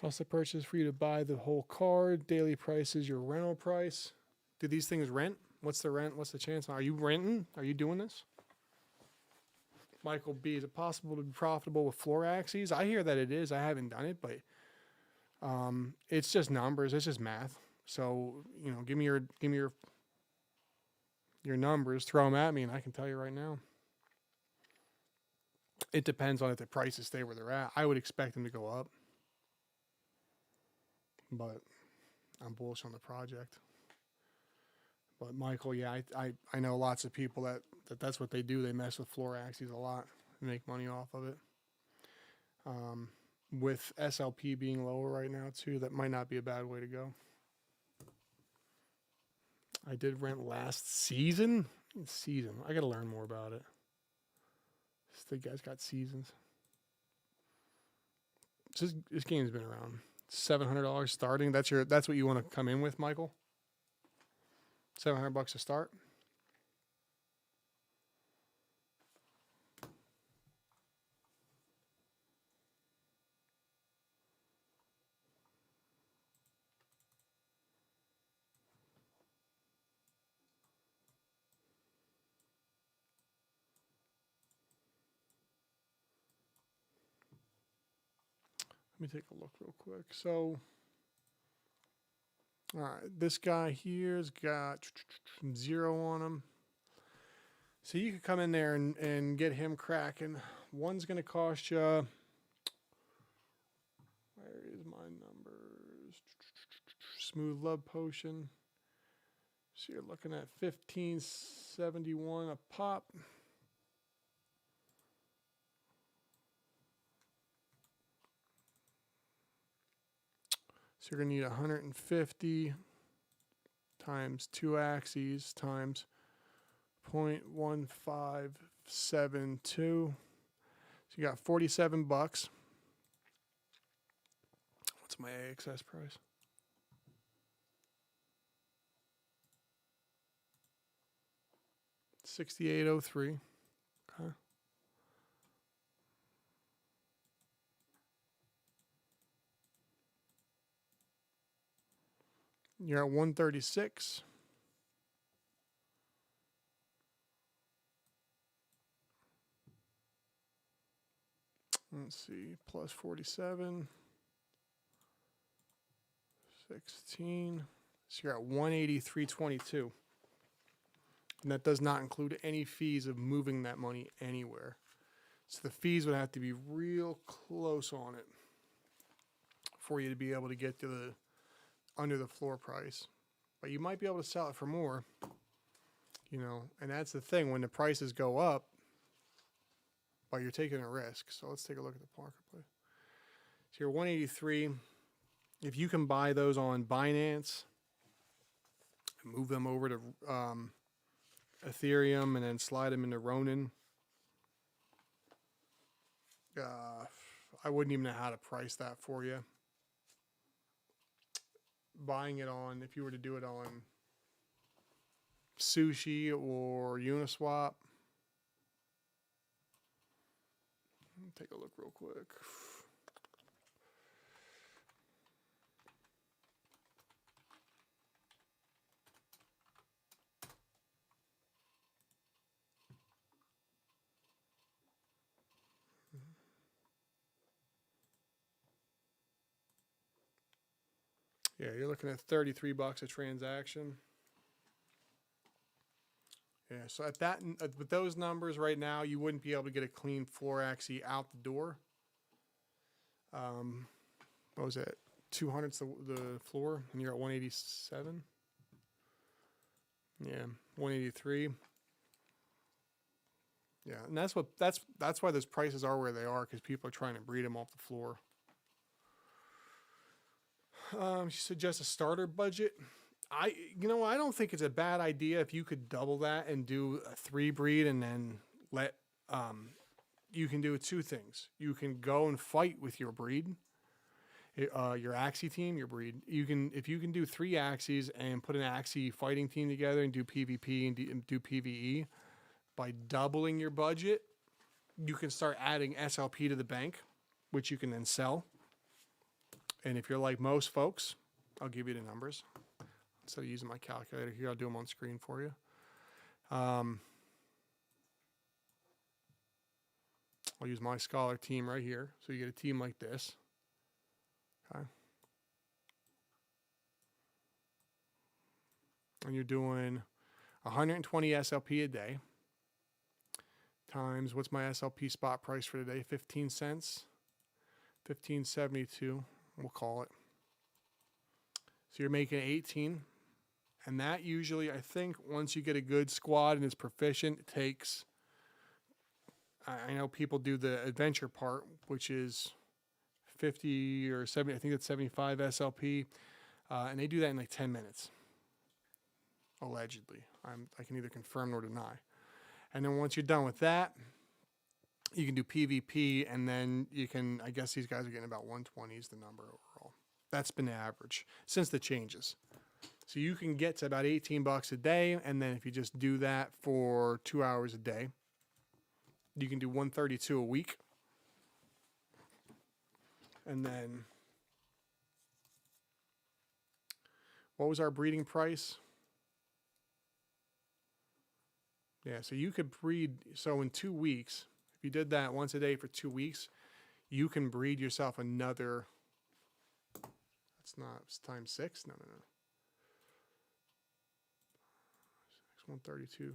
Cost of purchase for you to buy the whole card. Daily price is your rental price. Do these things rent? What's the rent? What's the chance? Are you renting? Are you doing this? Michael B, is it possible to be profitable with floor Axies? I hear that it is. I haven't done it, but it's just numbers. It's just math. So, you know, give me your numbers, throw them at me, and I can tell you right now. It depends on if the prices stay where they're at. I would expect them to go up, but I'm bullish on the project. But Michael, yeah, I know lots of people that's what they do. They mess with floor Axies a lot and make money off of it. With SLP being lower right now too, that might not be a bad way to go. I did rent last season. I got to learn more about it. The guy's got seasons. This game's been around. $700 starting. That's what you want to come in with, Michael. $700 to start. Let me take a look real quick. So, all right, this guy here's got 0 on him. So you could come in there and get him cracking. One's going to cost you, where is my numbers? Smooth Love Potion. So you're looking at $15.71 a pop. So you're going to need 150 times 2 Axies times 0.1572. So you got $47. What's my AXS price? $68.03. Okay. You're at 136. Let's see, plus 47. 16. So you're at 183.22. And that does not include any fees of moving that money anywhere. So the fees would have to be real close on it for you to be able to get to the under the floor price. But you might be able to sell it for more, you know, and that's the thing when the prices go up, but you're taking a risk. So let's take a look at the marketplace. So you're 183. If you can buy those on Binance and move them over to Ethereum and then slide them into Ronin, I wouldn't even know how to price that for you. Buying it on, if you were to do it on Sushi or Uniswap. Take a look real quick. Yeah, you're looking at $33 a transaction. Yeah, so at that, with those numbers right now, you wouldn't be able to get a clean floor Axie out the door. What was it? 200's the floor, and you're at 187. Yeah, 183. Yeah, and that's why those prices are where they are, because people are trying to breed them off the floor. She suggests a starter budget. I don't think it's a bad idea if you could double that and do a 3 breed, and then let you can do 2 things. You can go and fight with your breed, your Axie team, your breed. If you can do 3 Axies and put an Axie fighting team together and do PvP and do PvE, by doubling your budget, you can start adding SLP to the bank, which you can then sell. And if you're like most folks, I'll give you the numbers. Instead of using my calculator here, I'll do them on screen for you. I'll use my scholar team right here. So you get a team like this. Okay. And you're doing 120 SLP a day times, what's my SLP spot price for today? 15 cents. 15.72, we'll call it. So you're making 18. And that usually, I think, once you get a good squad and is proficient, it takes, I know people do the adventure part, which is 50 or 70, I think it's 75 SLP. And they do that in like 10 minutes, allegedly. I can neither confirm nor deny. And then once you're done with that, you can do PvP, and then you can, I guess these guys are getting about 120 is the number overall. That's been the average since the changes. So you can get to about $18 a day, and then if you just do that for 2 hours a day, you can do 132 a week. And then, what was our breeding price? Yeah, so you could breed, so in 2 weeks, if you did that once a day for 2 weeks, you can breed yourself another, that's not, it's times 6? No. 132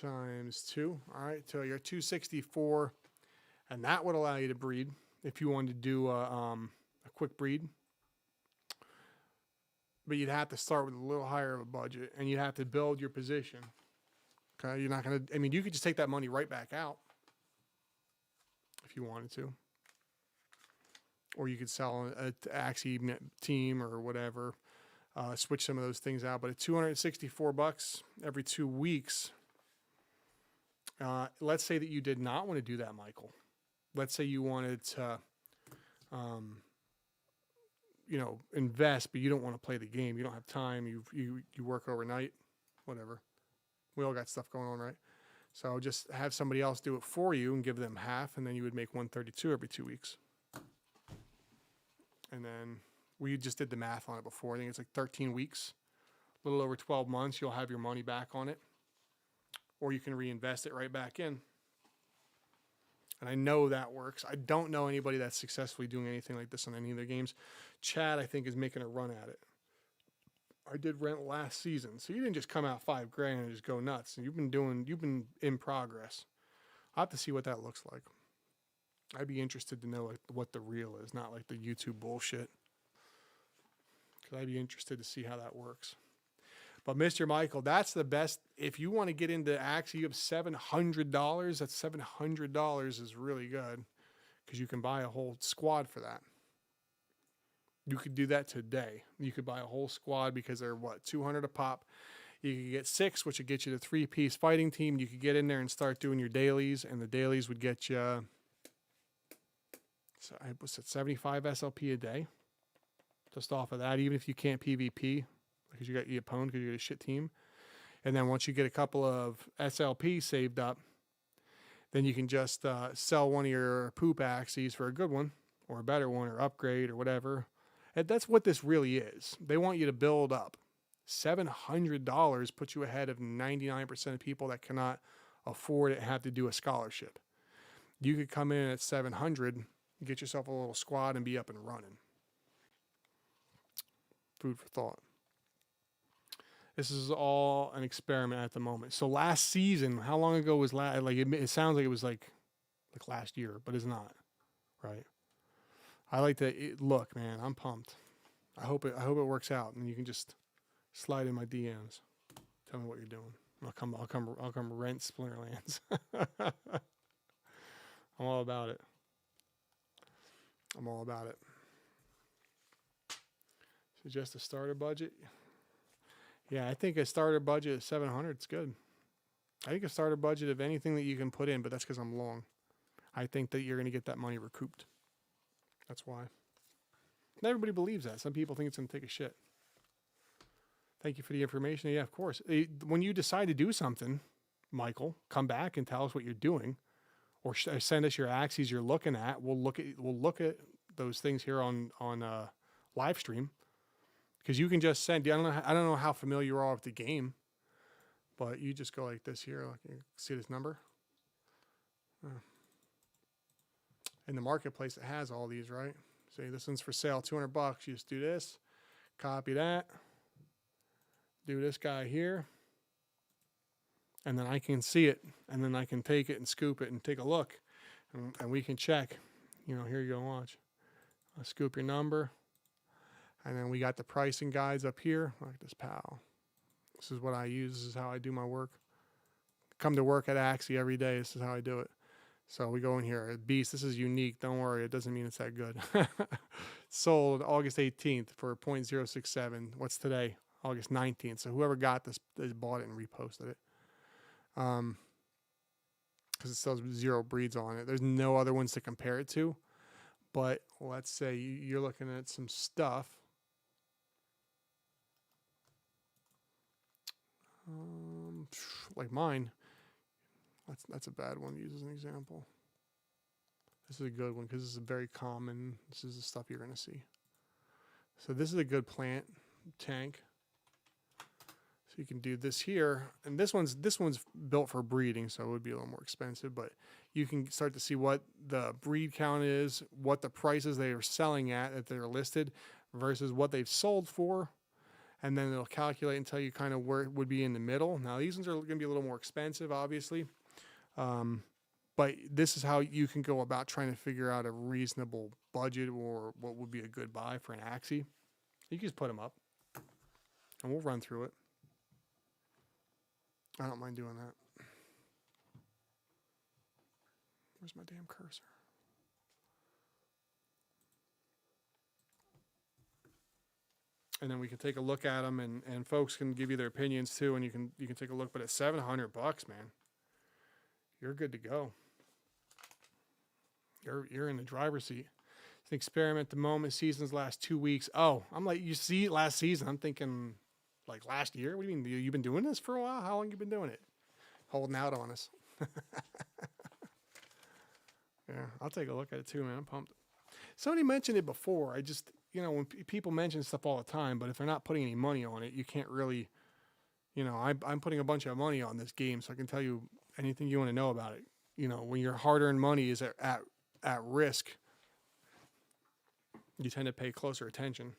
times 2. All right, so you're 264, and that would allow you to breed if you wanted to do a quick breed. But you'd have to start with a little higher of a budget, and you'd have to build your position. Okay, you're not going to, I mean, you could just take that money right back out if you wanted to. Or you could sell an Axie team or whatever, switch some of those things out. But at $264 every 2 weeks, let's say that you did not want to do that, Michael. Let's say you wanted to, invest, but you don't want to play the game. You don't have time. You work overnight, whatever. We all got stuff going on, right? So just have somebody else do it for you and give them half, and then you would make 132 every 2 weeks. And then we just did the math on it before. I think it's like 13 weeks, a little over 12 months. You'll have your money back on it, or you can reinvest it right back in. And I know that works. I don't know anybody that's successfully doing anything like this on any of their games. Chad, I think, is making a run at it. I did rent last season, so you didn't just come out $5,000 and just go nuts. You've been in progress. I'll have to see what that looks like. I'd be interested to know what the real is, not like the YouTube bullshit. Because I'd be interested to see how that works. But Mr. Michael, that's the best. If you want to get into Axie, you have $700. That's $700 is really good, because you can buy a whole squad for that. You could do that today. You could buy a whole squad because they're, $200 a pop. You could get 6, which would get you the 3-piece fighting team. You could get in there and start doing your dailies, and the dailies would get you, so I was at 75 SLP a day. Just off of that, even if you can't PvP, because you got your opponent, because you got a shit team. And then once you get a couple of SLP saved up, then you can just sell one of your poop Axies for a good one or a better one or upgrade or whatever. And that's what this really is. They want you to build up. $700 puts you ahead of 99% of people that cannot afford it and have to do a scholarship. You could come in at 700, get yourself a little squad and be up and running. Food for thought. This is all an experiment at the moment. So last season, how long ago was last? Like it sounds like it was like last year, but it's not, right? I like to look, man. I'm pumped. I hope it works out, and you can just slide in my DMs. Tell me what you're doing. I'll come rent Splinterlands. I'm all about it. I'm all about it. Suggest a starter budget. Yeah, I think a starter budget of 700 is good. I think a starter budget of anything that you can put in, but that's because I'm long. I think that you're going to get that money recouped. That's why. Not everybody believes that. Some people think it's going to take a shit. Thank you for the information. Yeah, of course. When you decide to do something, Michael, come back and tell us what you're doing, or send us your Axies you're looking at. We'll look at those things here on live stream, because you can just send. I don't know how familiar you are with the game, but you just go like this here. Like, you see this number. In the marketplace, it has all these, right? Say this one's for sale, $200. You just do this, copy that, do this guy here, and then I can see it, and then I can take it and scoop it and take a look, and we can check. You know, here you go, watch. I'll scoop your number, and then we got the pricing guides up here. Look at this, pal. This is what I use. This is how I do my work. Come to work at Axie every day. This is how I do it. So we go in here. Beast, this is unique. Don't worry. It doesn't mean it's that good. Sold August 18th for 0.067. What's today? August 19th. So whoever got this bought it and reposted it. Because it still has 0 breeds on it. There's no other ones to compare it to. But let's say you're looking at some stuff. Like mine. That's a bad one to use as an example. This is a good one because this is very common. This is the stuff you're going to see. So this is a good plant tank. So you can do this here, and this one's built for breeding, so it would be a little more expensive. But you can start to see what the breed count is, what the prices they are selling at that they're listed, versus what they've sold for. And then it'll calculate and tell you kind of where it would be in the middle. Now these ones are going to be a little more expensive, obviously. But this is how you can go about trying to figure out a reasonable budget or what would be a good buy for an Axie. You can just put them up, and we'll run through it. I don't mind doing that. Where's my damn cursor? And then we can take a look at them, and folks can give you their opinions too, and you can take a look. But at $700, man, you're good to go. You're in the driver's seat. It's an experiment at the moment. Seasons last 2 weeks. Oh, I'm like, you see last season. I'm thinking like last year. What do you mean? You've been doing this for a while? How long you been doing it? Holding out on us. Yeah, I'll take a look at it too, man. I'm pumped. Somebody mentioned it before. I just, when people mention stuff all the time, but if they're not putting any money on it, you can't really, I'm putting a bunch of money on this game, so I can tell you anything you want to know about it. When your hard-earned money is at risk, you tend to pay closer attention.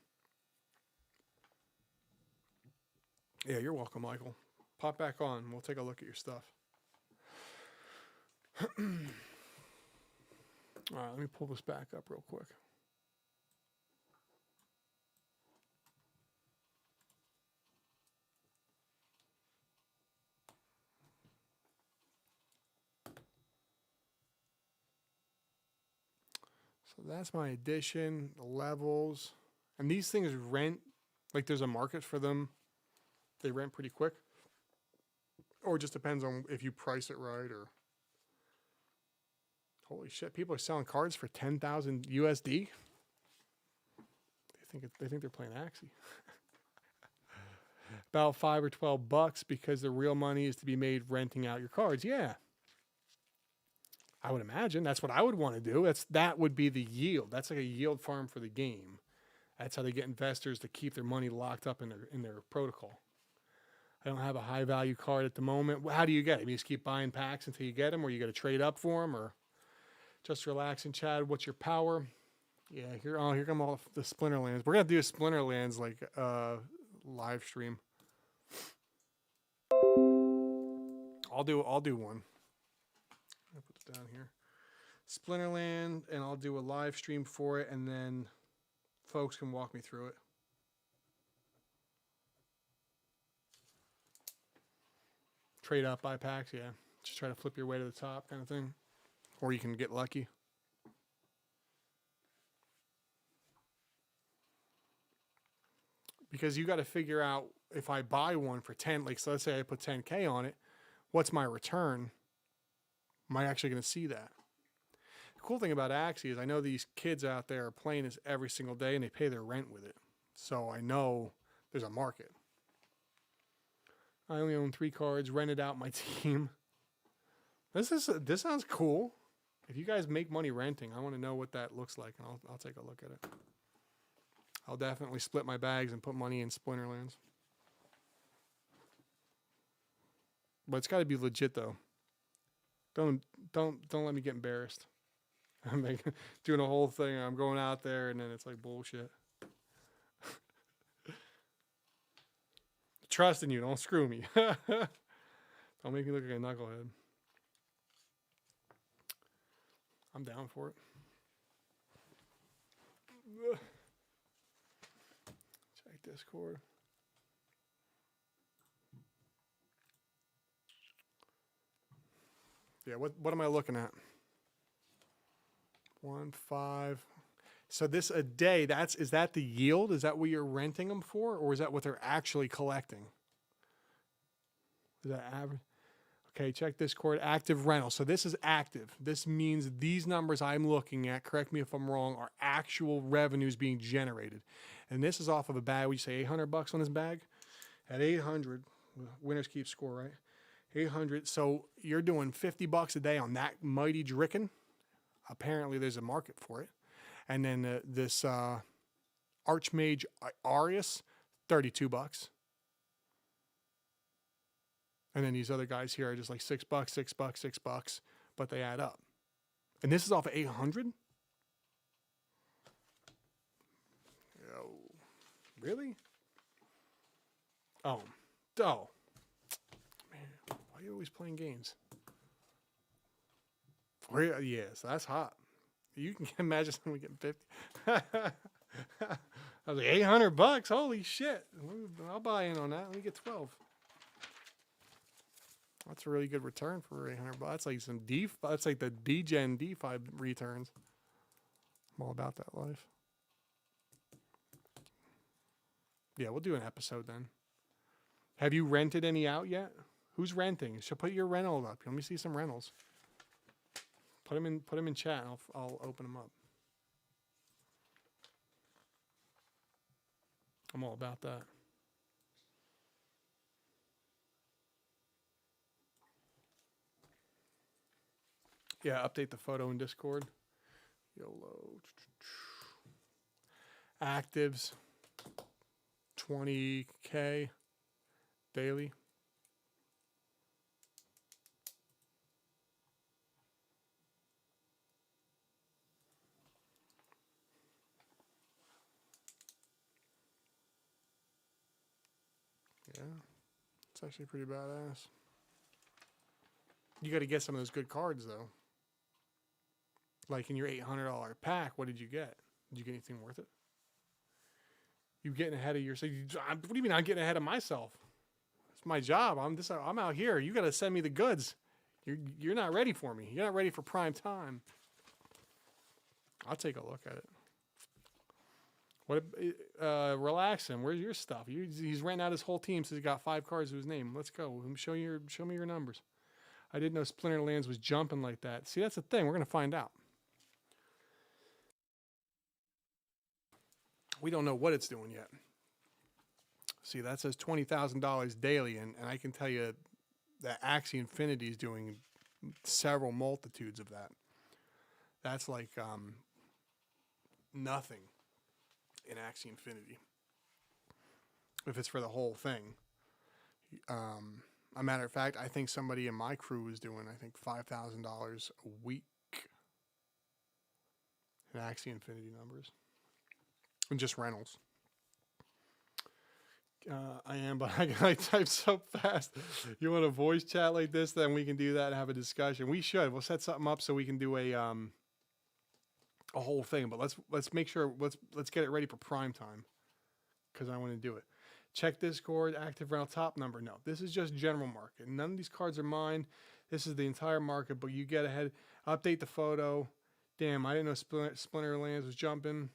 Yeah, you're welcome, Michael. Pop back on. We'll take a look at your stuff. All right, let me pull this back up real quick. So that's my addition, the levels. And these things rent, like there's a market for them. They rent pretty quick. Or it just depends on if you price it right or... Holy shit, people are selling cards for 10,000 USD? They think they're playing Axie. About $5 or $12 because the real money is to be made renting out your cards. Yeah. I would imagine that's what I would want to do. That would be the yield. That's like a yield farm for the game. That's how they get investors to keep their money locked up in their protocol. I don't have a high value card at the moment. How do you get it? You just keep buying packs until you get them, or you got to trade up for them, or just relax and chat. What's your power? Yeah, here come all the Splinterlands. We're gonna do a Splinterlands like live stream. I'll do one. I'll put it down here. Splinterland, and I'll do a live stream for it, and then folks can walk me through it. Trade up, buy packs, yeah. Just try to flip your way to the top kind of thing. Or you can get lucky. Because you got to figure out, if I buy one for 10, like, so let's say I put 10K on it, what's my return? Am I actually going to see that? The cool thing about Axie is I know these kids out there are playing this every single day and they pay their rent with it. So I know there's a market. I only own 3 cards, rented out my team. This sounds cool. If you guys make money renting, I want to know what that looks like, and I'll take a look at it. I'll definitely split my bags and put money in Splinterlands. But it's got to be legit though. Don't let me get embarrassed. I'm doing a whole thing. I'm going out there and then it's like bullshit. Trust in you. Don't screw me. Don't make me look like a knucklehead. I'm down for it. Check Discord. Yeah, what am I looking at? 1.5. So this a day, is that the yield? Is that what you're renting them for? Or is that what they're actually collecting? Is that average? Okay, check Discord. Active rental. So this is active. This means these numbers I'm looking at, correct me if I'm wrong, are actual revenues being generated. And this is off of a bag. We say $800 on this bag. At 800, winners keep score, right? 800. So you're doing $50 a day on that mighty Dricken. Apparently there's a market for it. And then this Archmage Arius, $32. And then these other guys here are just like $6, $6, $6, but they add up. And this is off of 800? Oh, really? Oh, man, why are you always playing games? Yes, that's hot. You can imagine someone getting 50. I was like, $800? Holy shit. I'll buy in on that. Let me get 12. That's a really good return for $800. That's like some DeFi. That's like the DGen DeFi returns. I'm all about that life. Yeah, we'll do an episode then. Have you rented any out yet? Who's renting? So put your rental up. Let me see some rentals. Put them in chat. And I'll open them up. I'm all about that. Yeah, update the photo in Discord. YOLO. Actives. 20K daily. Yeah, it's actually pretty badass. You got to get some of those good cards though. Like in your $800 pack, what did you get? Did you get anything worth it? You getting ahead of yourself? What do you mean I'm getting ahead of myself? It's my job. I'm out here. You got to send me the goods. You're not ready for me. You're not ready for prime time. I'll take a look at it. What? Relax him. Where's your stuff? He's renting out his whole team. Says he got 5 cards to his name. Let's go. Show me your numbers. I didn't know Splinterlands was jumping like that. See, that's the thing. We're gonna find out. We don't know what it's doing yet. See, that says $20,000 daily, and I can tell you that Axie Infinity is doing several multitudes of that. That's like nothing in Axie Infinity if it's for the whole thing. A matter of fact, I think somebody in my crew is doing, I think, $5,000 a week in Axie Infinity numbers. And just rentals. I am, but I type so fast. You want a voice chat like this? Then we can do that and have a discussion. We should. We'll set something up so we can do a whole thing. But let's make sure let's get it ready for prime time because I want to do it. Check Discord, active rental top number. No, this is just general market. None of these cards are mine. This is the entire market. But you get ahead. Update the photo. Damn, I didn't know Splinter Lands was jumping.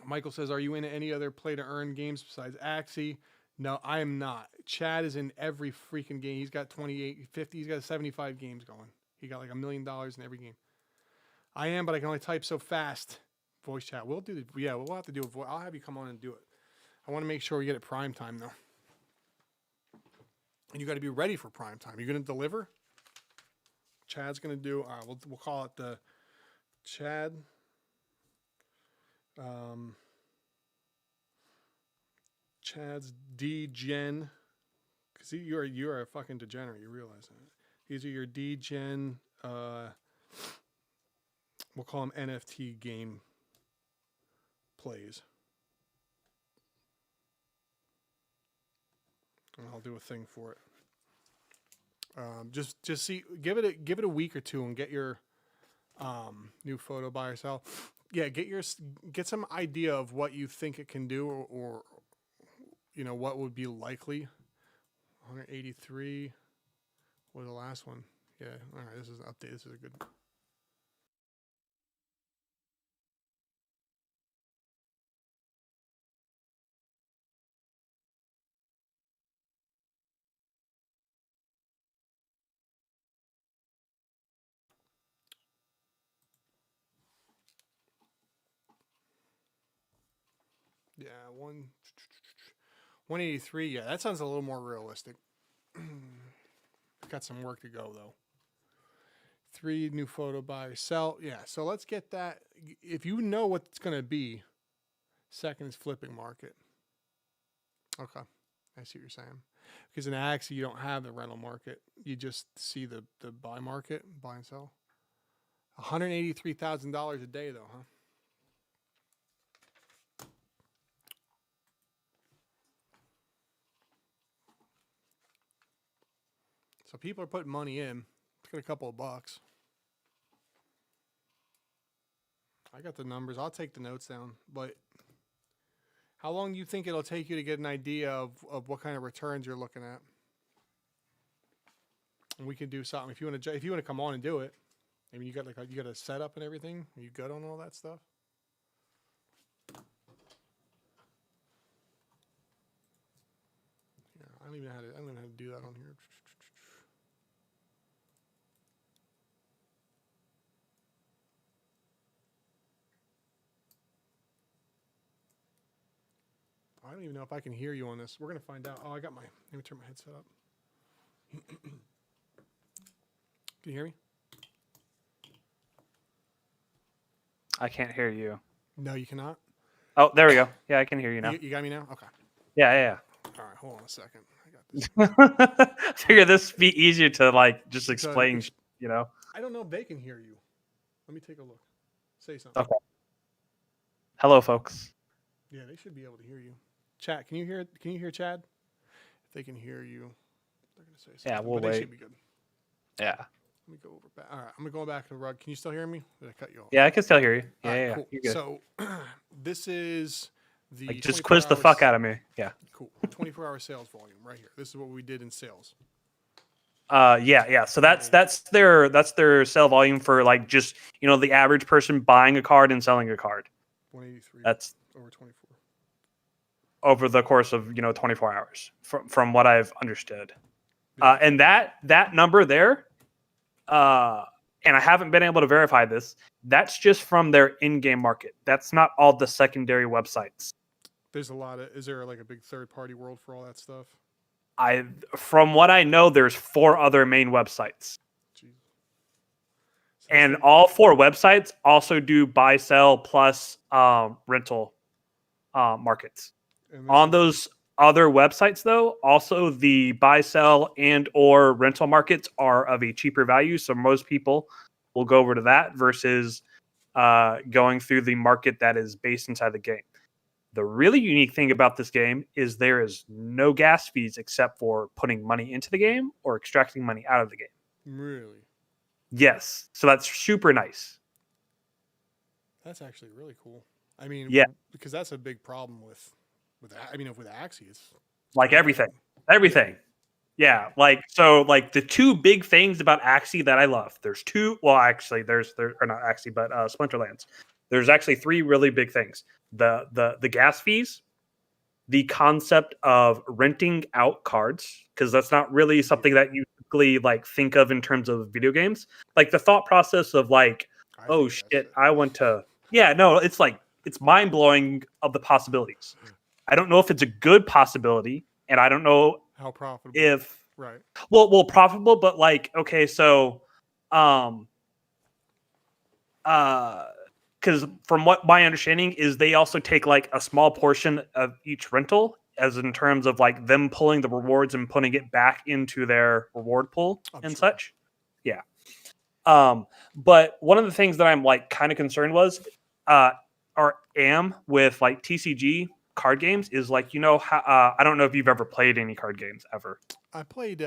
Michael says, are you in any other play to earn games besides Axie? No, I am not. Chad is in every freaking game. He's got 28, 50. He's got 75 games going. He got like $1 million in every game. I am, but I can only type so fast. Voice chat. We'll do we'll have to do a voice. I'll have you come on and do it. I want to make sure we get it prime time though. And you got to be ready for prime time. You're going to deliver? Chad's going to do, all right, we'll call it the Chad. Chad's D-Gen, because you're a fucking degenerate. You realize that. These are your D-Gen. We'll call them NFT game plays. And I'll do a thing for it. Just see, give it a week or two and get your new photo buy or sell. Yeah, get some idea of what you think it can do, or you know what would be likely. 183 was the last one. Yeah, all right. This is an update. This is a good. Yeah, 183. Yeah, that sounds a little more realistic. Got some work to go though. 3 new photo buy sell. Yeah, so let's get that. If you know what it's gonna be, second is flipping market. Okay, I see what you're saying. Because in Axie you don't have the rental market. You just see the buy market, buy and sell. $183,000 a day though, huh? So people are putting money in. Let's get a couple of bucks. I got the numbers. I'll take the notes down. But how long do you think it'll take you to get an idea of what kind of returns you're looking at? And we can do something if you want to come on and do it. I mean, you got a setup and everything. Are you good on all that stuff? Yeah, I don't even know how to do that on here. I don't even know if I can hear you on this. We're going to find out. Oh, let me turn my headset up. Can you hear me? I can't hear you. No, you cannot? Oh, there we go. Yeah, I can hear you now. You got me now? Okay. Yeah. All right, hold on a second. I got this. I figure this would be easier to just explain, I don't know if they can hear you. Let me take a look. Say something. Okay. Hello, folks. Yeah, they should be able to hear you. Chat, can you hear Chad? If they can hear you, they're going to say something. Yeah, we'll wait. They wait. should be good. Yeah. Let me go over back. All right, I'm going back to the rug. Can you still hear me? Did I cut you off? Yeah, I can still hear you. All right, Yeah. Cool. You're good. So this is the just quiz the fuck out of me. Yeah. Cool. 24-hour sales volume right here. This is what we did in sales. Yeah. So that's their sale volume for just the average person buying a card and selling a card. 183. That's over 24. Over the course of 24 hours, from what I've understood. And that number there, and I haven't been able to verify this. That's just from their in-game market. That's not all the secondary websites. There's a lot of. Is there like a big third-party world for all that stuff? From what I know, there's 4 other main websites. Jeez. And all 4 websites also do buy, sell, plus rental markets. On those other websites, though, also the buy, sell, and or rental markets are of a cheaper value. So most people will go over to that versus going through the market that is based inside the game. The really unique thing about this game is there is no gas fees except for putting money into the game or extracting money out of the game. Really? Yes. So that's super nice. That's actually really cool. I mean, yeah, because that's a big problem with Axie, it's like everything. Yeah, like the 2 big things about Axie that I love. There's 2. Well, actually, there are not Axie, but Splinterlands. There's actually 3 really big things: the gas fees, the concept of renting out cards, because that's not really something that you typically like think of in terms of video games. Like the thought process of like, oh shit, I want to. Yeah, no, it's like it's mind blowing of the possibilities. I don't know if it's a good possibility, and I don't know how profitable. If right, well, profitable, but like okay, so, because from what my understanding is, they also take like a small portion of each rental, as in terms of like them pulling the rewards and putting it back into their reward pool and such. Yeah. But one of the things that I'm like kind of concerned was, or am with like TCG card games is like, how, I don't know if you've ever played any card games ever. I played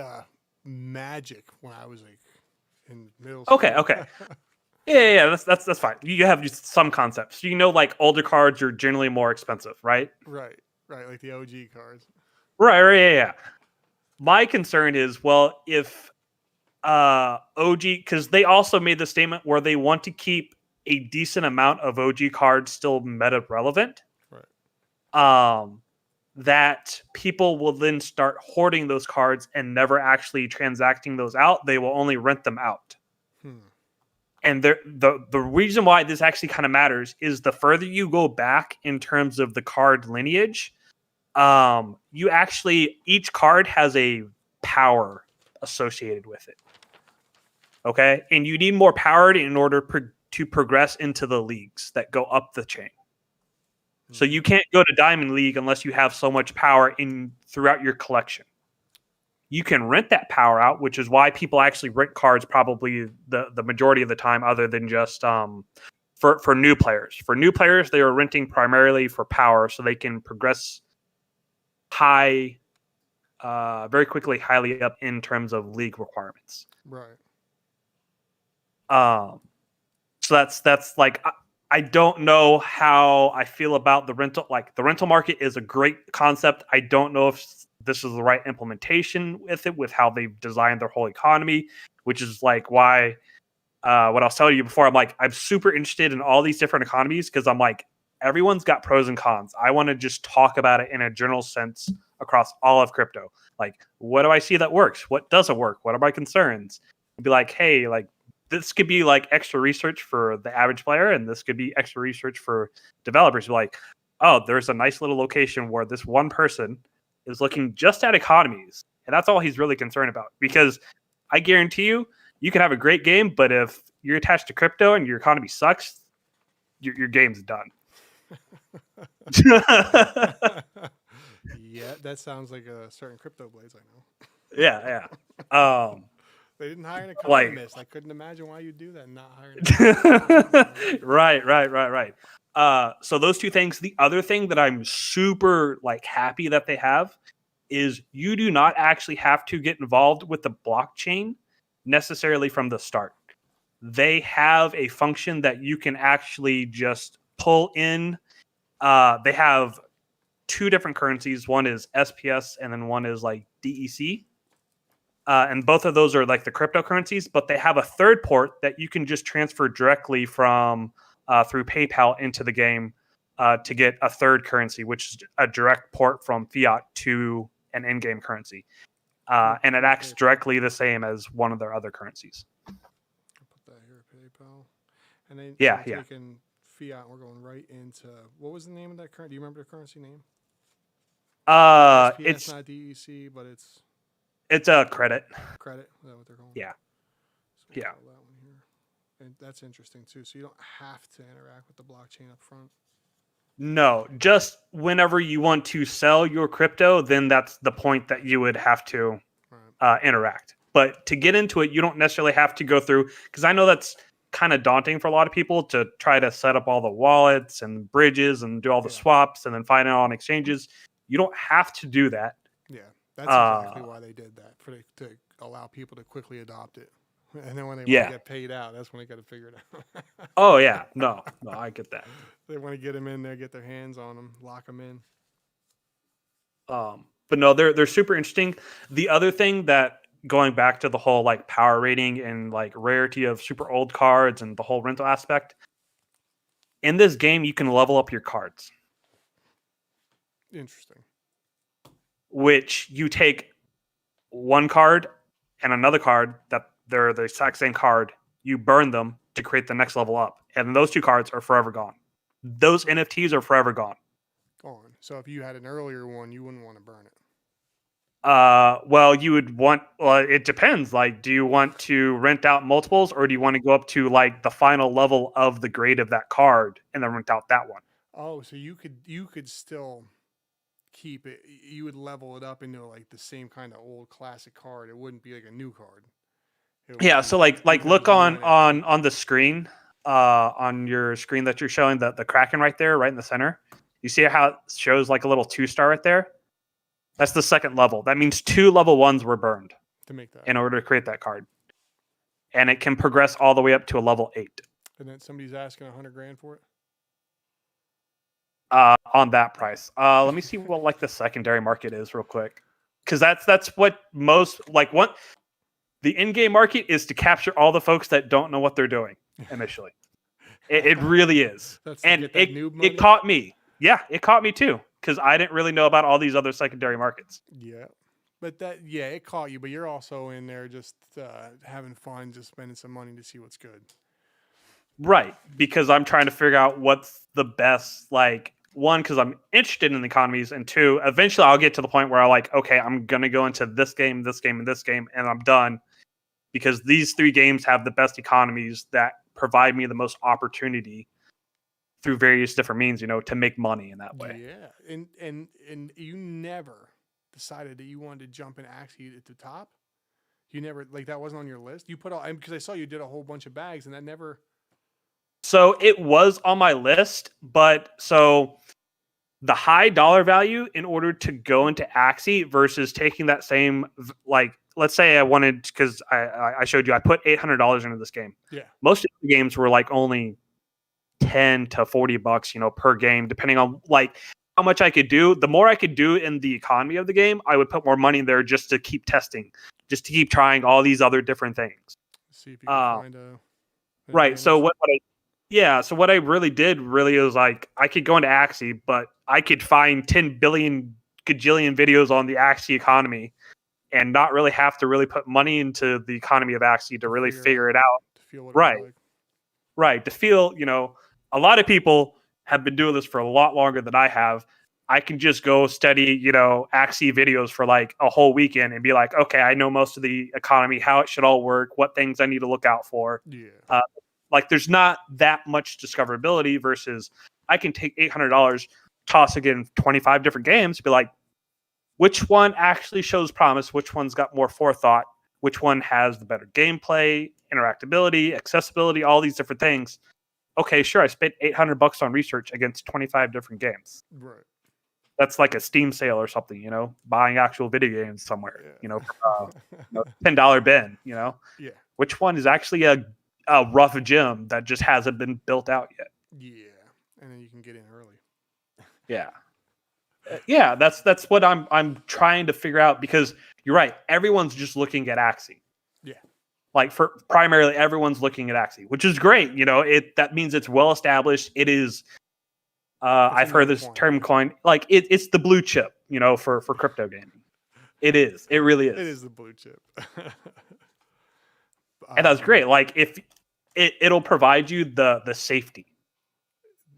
Magic when I was like in middle school. Okay. Yeah, that's fine. You have just some concepts. Like older cards are generally more expensive, right? Right, like the OG cards. Right, yeah. My concern is, well, if OG, because they also made the statement where they want to keep a decent amount of OG cards still meta relevant. Right. That people will then start hoarding those cards and never actually transacting those out. They will only rent them out. And the reason why this actually kind of matters is the further you go back in terms of the card lineage, you actually, each card has a power associated with it. Okay? And you need more power in order to progress into the leagues that go up the chain. So you can't go to Diamond League unless you have so much power throughout your collection. You can rent that power out, which is why people actually rent cards probably the majority of the time, other than just for new players. For new players, they are renting primarily for power, so they can progress very quickly, highly up in terms of league requirements. Right. So that's like, I don't know how I feel about the rental. Like the rental market is a great concept. I don't know if this is the right implementation with how they've designed their whole economy, which is like why what I was telling you before, I'm like, I'm super interested in all these different economies because I'm like, everyone's got pros and cons. I want to just talk about it in a general sense across all of crypto. Like, what do I see that works? What doesn't work? What are my concerns? And be like, hey, like, this could be like extra research for the average player, and this could be extra research for developers. Like, oh, there's a nice little location where this one person is looking just at economies, and that's all he's really concerned about. Because I guarantee you can have a great game, but if you're attached to crypto and your economy sucks, your game's done. Yeah, that sounds like a certain crypto blades I know. Yeah. They didn't hire an economist. I couldn't imagine why you'd do that and not hire an economist. Right. So those 2 things. The other thing that I'm super like happy that they have is you do not actually have to get involved with the blockchain necessarily from the start. They have a function that you can actually just pull in. They have 2 different currencies. One is SPS and then one is like DEC. And both of those are like the cryptocurrencies, but they have a third port that you can just transfer directly from through PayPal into the game to get a third currency, which is a direct port from fiat to an in-game currency. And it acts directly the same as one of their other currencies. I'll put that here, PayPal. And then yeah. taking fiat. We're going right into, what was the name of that currency? Do you remember the currency name? It's not DEC, but it's a credit. credit. Is that what they're calling? Yeah. So we'll Yeah. call that one here. And that's interesting too. So you don't have to interact with the blockchain up front. No, just whenever you want to sell your crypto, then that's the point that you would have to interact. But to get into it, you don't necessarily have to go through, because I know that's kind of daunting for a lot of people to try to set up all the wallets and bridges and do all the swaps and then find out on exchanges. You don't have to do that. Yeah, that's exactly why they did that, to allow people to quickly adopt it. And then when they want to get paid out, that's when they got to figure it out. Oh, yeah. No, I get that. They want to get them in there, get their hands on them, lock them in. But no, they're super interesting. The other thing that, going back to the whole like power rating and like rarity of super old cards and the whole rental aspect, in this game you can level up your cards. Interesting. Which you take one card and another card that they're the exact same card, you burn them to create the next level up, and those two cards are forever gone. Those NFTs are forever gone. Gone. So if you had an earlier one, you wouldn't want to burn it. Well, you would want. Well, it depends. Like, do you want to rent out multiples, or do you want to go up to like the final level of the grade of that card and then rent out that one? Oh, so you could still keep it. You would level it up into like the same kind of old classic card. It wouldn't be like a new card. Yeah. So like look on the screen, on your screen that you're showing, the Kraken right there, right in the center. You see how it shows like a little 2-star right there? That's the second level. That means 2 level 1s were burned to make that in order to create that card, and it can progress all the way up to a level 8. And then somebody's asking $100,000 for it. On that price. Let me see what like the secondary market is real quick, because that's what most like what the in-game market is, to capture all the folks that don't know what they're doing initially. It really is, and it caught me. Yeah, it caught me too, because I didn't really know about all these other secondary markets. Yeah, but it caught you. But you're also in there just having fun, just spending some money to see what's good. Right, because I'm trying to figure out what's the best, like, one, because I'm interested in the economies, and 2, eventually I'll get to the point where I'm like, okay, I'm going to go into this game, this game, and this game, and I'm done, because these 3 games have the best economies that provide me the most opportunity through various different means, to make money in that way. Yeah, and you never decided that you wanted to jump in Axie at the top? You never, like, that wasn't on your list? You put all, because I saw you did a whole bunch of bags, and that never... So it was on my list, but so the high dollar value in order to go into Axie versus taking that same, like, let's say I wanted, because I showed you, I put $800 into this game. Yeah. Most of the games were like only $10 to $40, per game, depending on like how much I could do. The more I could do in the economy of the game, I would put more money in there just to keep testing, just to keep trying all these other different things. See if you can find a... Right. So what I really did was like, I could go into Axie, but I could find 10 billion gajillion videos on the Axie economy and not really have to really put money into the economy of Axie to really figure it out. To feel what right. It's like. Right. To feel, a lot of people have been doing this for a lot longer than I have. I can just go study, Axie videos for like a whole weekend and be like, okay, I know most of the economy, how it should all work, what things I need to look out for. Yeah. Like, there's not that much discoverability versus I can take $800, toss it in 25 different games, be like, which one actually shows promise? Which one's got more forethought? Which one has the better gameplay, interactability, accessibility, all these different things? Okay, sure, I spent $800 on research against 25 different games. Right. That's like a Steam sale or something, buying actual video games somewhere, $10 bin, Yeah. Which one is actually a rough gym that just hasn't been built out yet? Yeah, and then you can get in early. Yeah. Yeah, that's what I'm trying to figure out, because you're right. Everyone's just looking at Axie. Yeah. Like, for primarily everyone's looking at Axie, which is great. That means it's well established. It is. I've heard this term coined, like it's the blue chip, for crypto gaming. It is. It really is. It is the blue chip. And that's great. Like, if it'll provide you the safety.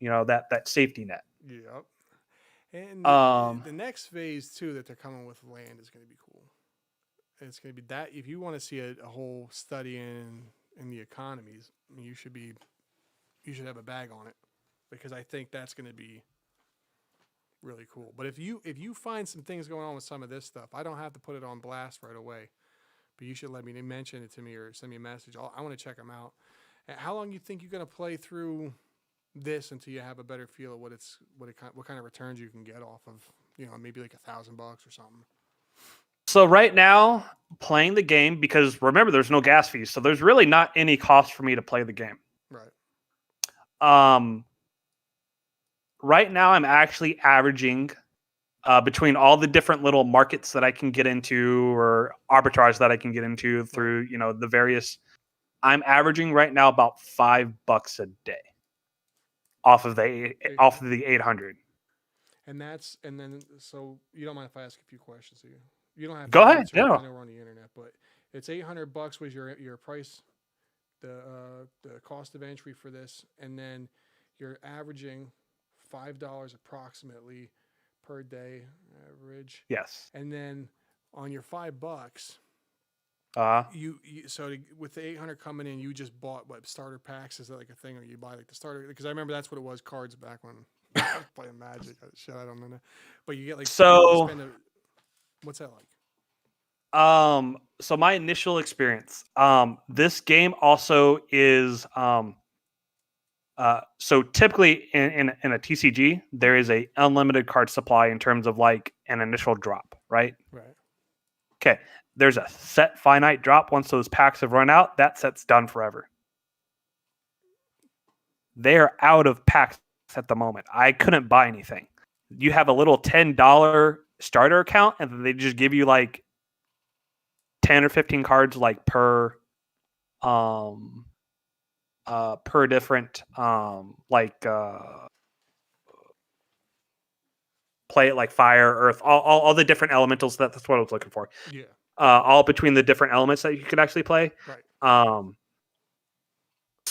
that safety net. Yep. And Um, the next phase too that they're coming with land is going to be cool. It's going to be that if you want to see a whole study in the economies, I mean, you should have a bag on it, because I think that's going to be really cool. But if you find some things going on with some of this stuff, I don't have to put it on blast right away, but you should let me mention it to me or send me a message. I want to check them out. And how long you think you're going to play through this until you have a better feel of what kind of returns you can get off of, maybe like $1,000 or something? so right now, playing the game, because remember, there's no gas fees, so there's really not any cost for me to play the game. Right. Right now, I'm actually averaging between all the different little markets that I can get into or arbitrage that I can get into through, the various. I'm averaging right now about $5 a day off of the 800. And then so you don't mind if I ask a few questions here? You don't have Go to ahead. answer. Yeah. I know we're on the internet, but it's $800 was your price, the cost of entry for this, and then you're averaging $5 approximately per day average. Yes. And then on your $5, you with the 800 coming in, you just bought what starter packs? Is that like a thing, or you buy like the starter? Because I remember that's what it was, cards back when I was playing Magic. Shit, I don't know. But you get like what's that like? So my initial experience, this game also is so typically in a TCG, there is a unlimited card supply in terms of like an initial drop, right? Right. Okay. There's a set finite drop. Once those packs have run out, that set's done forever. They're out of packs at the moment. I couldn't buy anything. You have a little $10 starter account, and then they just give you like 10 or 15 cards like per different play it like fire, earth, all the different elementals. That's what I was looking for. Yeah. All between the different elements that you could actually play. Right.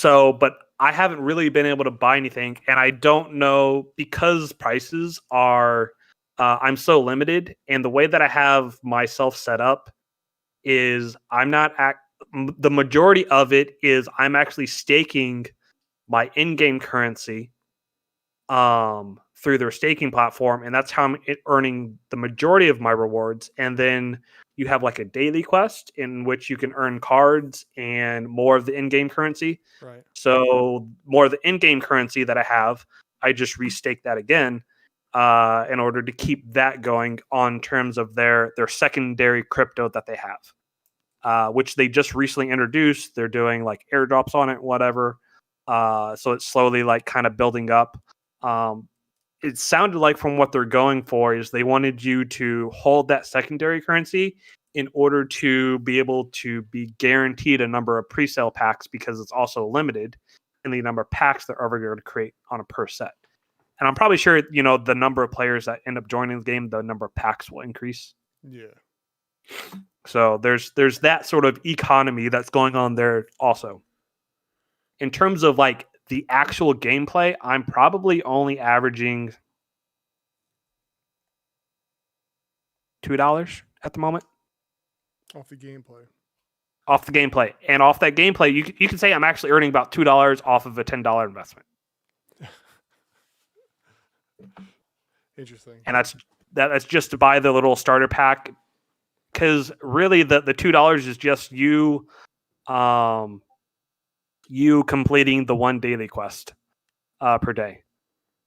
But I haven't really been able to buy anything, and I don't know, because prices are I'm so limited, and the way that I have myself set up is the majority of it is I'm actually staking my in-game currency through their staking platform, and that's how I'm earning the majority of my rewards. And then you have like a daily quest in which you can earn cards and more of the in-game currency. Right. So more of the in-game currency that I have, I just restake that again in order to keep that going on terms of their secondary crypto that they have, which they just recently introduced. They're doing like airdrops on it, whatever. So it's slowly like kind of building up. It sounded like from what they're going for is they wanted you to hold that secondary currency in order to be able to be guaranteed a number of pre-sale packs, because it's also limited in the number of packs they're ever going to create on a per set. And I'm probably sure, the number of players that end up joining the game, the number of packs will increase. Yeah. So there's that sort of economy that's going on there also. In terms of like the actual gameplay, I'm probably only averaging $2 at the moment. Off the gameplay. And off that gameplay, you can say I'm actually earning about $2 off of a $10 investment. Interesting. And that's just to buy the little starter pack, because really the $2 is just you completing the one daily quest per day.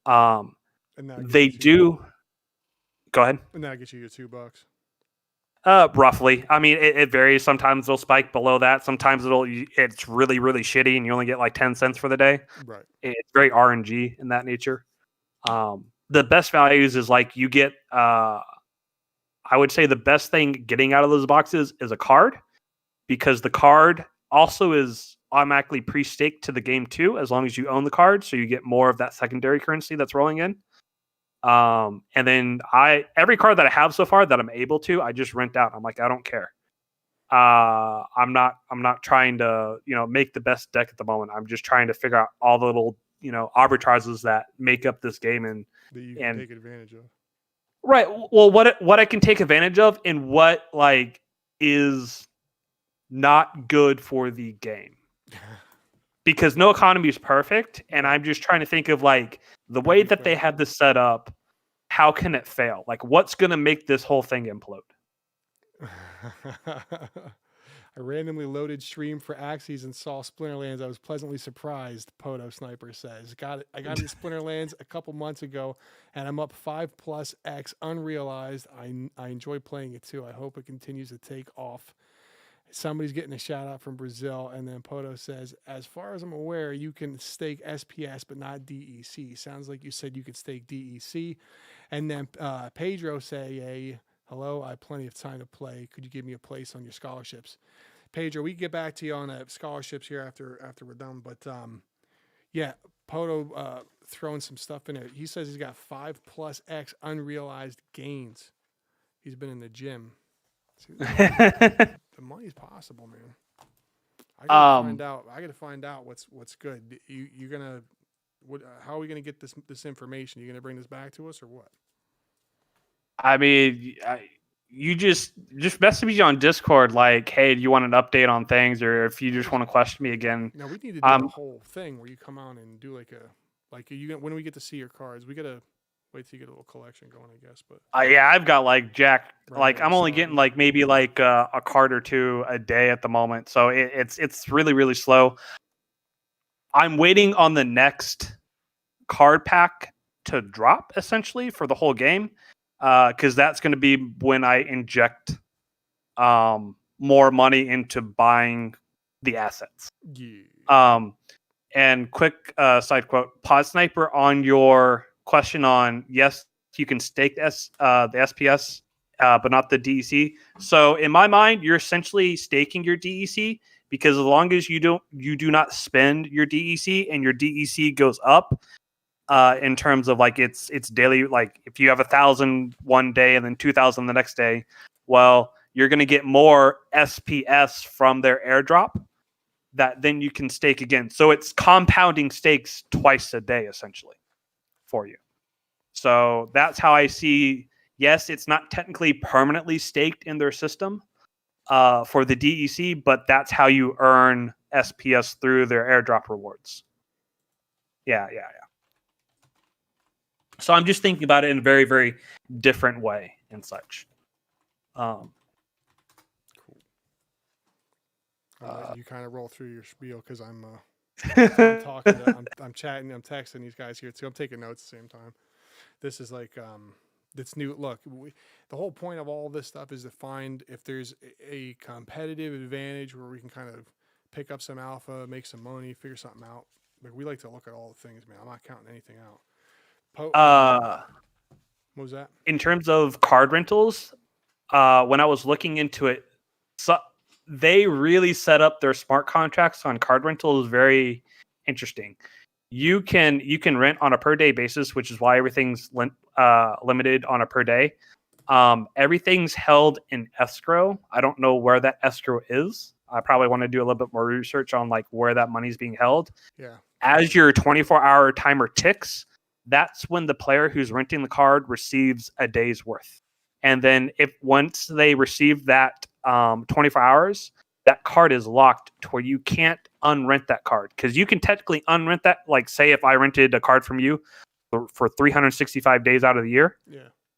They do. Go ahead. And that gets you your $2. Roughly. I mean, it varies. Sometimes they'll spike below that. Sometimes it's really, really shitty, and you only get like 10 cents for the day. Right. It's very RNG in that nature. The best values is like you get. I would say the best thing getting out of those boxes is a card, because the card also is automatically pre-staked to the game too, as long as you own the card, so you get more of that secondary currency that's rolling in. And then every card that I have so far that I'm able to, I just rent out. I'm like, I don't care. I'm not trying to, make the best deck at the moment. I'm just trying to figure out all the little arbitrages that make up this game and that you can take advantage of. Right. Well, what I can take advantage of and what like is not good for the game. Because no economy is perfect, and I'm just trying to think of like the way that they had this set up. How can it fail? Like, what's going to make this whole thing implode? I randomly loaded stream for Axies and saw Splinterlands. I was pleasantly surprised, Poto Sniper says. I got into Splinterlands a couple months ago, and I'm up 5+X unrealized. I enjoy playing it too. I hope it continues to take off. Somebody's getting a shout out from Brazil. And then Poto says, as far as I'm aware, you can stake SPS, but not DEC. Sounds like you said you could stake DEC. And then Pedro say, hello, I have plenty of time to play. Could you give me a place on your scholarships? Pedro, we can get back to you on scholarships here after we're done. But yeah, Poto throwing some stuff in there. He says he's got 5+X unrealized gains. He's been in the gym. See, the money's possible, man. I gotta find out what's good. You're gonna how are we gonna get this information? You gonna bring this back to us or what? I mean, you just message me on Discord like, hey, do you want an update on things, or if you just want to question me again? No, we need to do a whole thing where you come out and do when we get to see your cards. We gotta wait till you get a little collection going, I guess. But yeah, I've got like Jack. Like I'm only getting like maybe like a card or two a day at the moment, so it's really really slow. I'm waiting on the next card pack to drop essentially for the whole game, because that's going to be when I inject more money into buying the assets. Yeah. And quick side quote: Pod Sniper, on your question on yes, you can stake the SPS, but not the DEC. So in my mind, you're essentially staking your DEC, because as long as you do not spend your DEC and your DEC goes up in terms of like its daily, like if you have 1,000 one day and then 2,000 the next day, well, you're going to get more SPS from their airdrop that then you can stake again. So it's compounding stakes twice a day essentially for you. So that's how I see. Yes, it's not technically permanently staked in their system for the DEC, but that's how you earn SPS through their airdrop rewards. Yeah. So I'm just thinking about it in a very, very different way and such. Cool. You kind of roll through your spiel because I'm talking. I'm chatting. I'm texting these guys here too. I'm taking notes at the same time. This is like that's new. Look, the whole point of all this stuff is to find if there's a competitive advantage where we can kind of pick up some alpha, make some money, figure something out. Like we like to look at all the things, man. I'm not counting anything out. What was that? In terms of card rentals, when I was looking into it, so they really set up their smart contracts on card rentals very interesting. You can rent on a per day basis, which is why everything's limited on a per day. Everything's held in escrow. I don't know where that escrow is. I probably want to do a little bit more research on like where that money's being held. Yeah. As your 24-hour timer ticks, that's when the player who's renting the card receives a day's worth. And then once they receive that 24 hours, that card is locked to where you can't unrent that card, because you can technically unrent that. Like say if I rented a card from you for 365 days out of the year,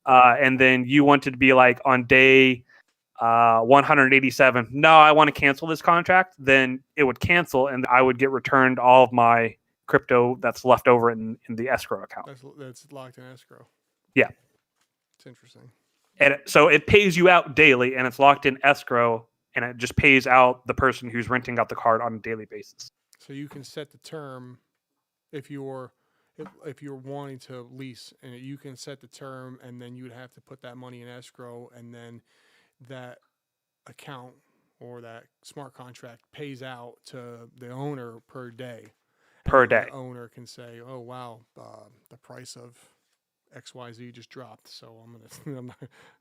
and then you wanted to be like on day 187, no, I want to cancel this contract, then it would cancel and I would get returned all of my crypto that's left over in the escrow account. That's locked in escrow. Yeah. It's interesting. And so it pays you out daily and it's locked in escrow, and it just pays out the person who's renting out the card on a daily basis. So you can set the term if you're wanting to lease, and you can set the term, and then you would have to put that money in escrow, and then that account or that smart contract pays out to the owner per day. Per day. The owner can say, "Oh wow, the price of XYZ just dropped, so I'm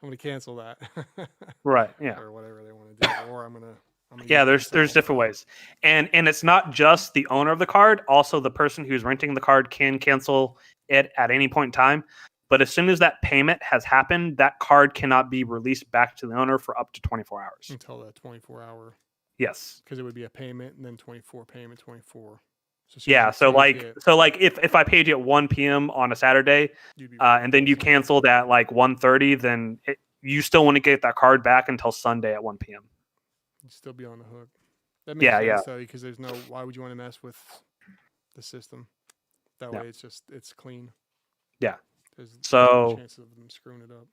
gonna cancel that." Right. Yeah. Or whatever they want to do, or I'm gonna Yeah, there's different ways, and it's not just the owner of the card. Also, the person who's renting the card can cancel it at any point in time. But as soon as that payment has happened, that card cannot be released back to the owner for up to 24 hours. Until that 24-hour. Yes. Because it would be a payment and then 24 payment, 24. Yeah. So like if I paid you at 1 p.m. on a Saturday, and then you canceled at like 1:30, then you still want to get that card back until Sunday at 1 p.m. You'd still be on the hook. That makes sense though, because there's no. Why would you want to mess with the system? That way, it's clean. Yeah. There's no chance of them screwing it up.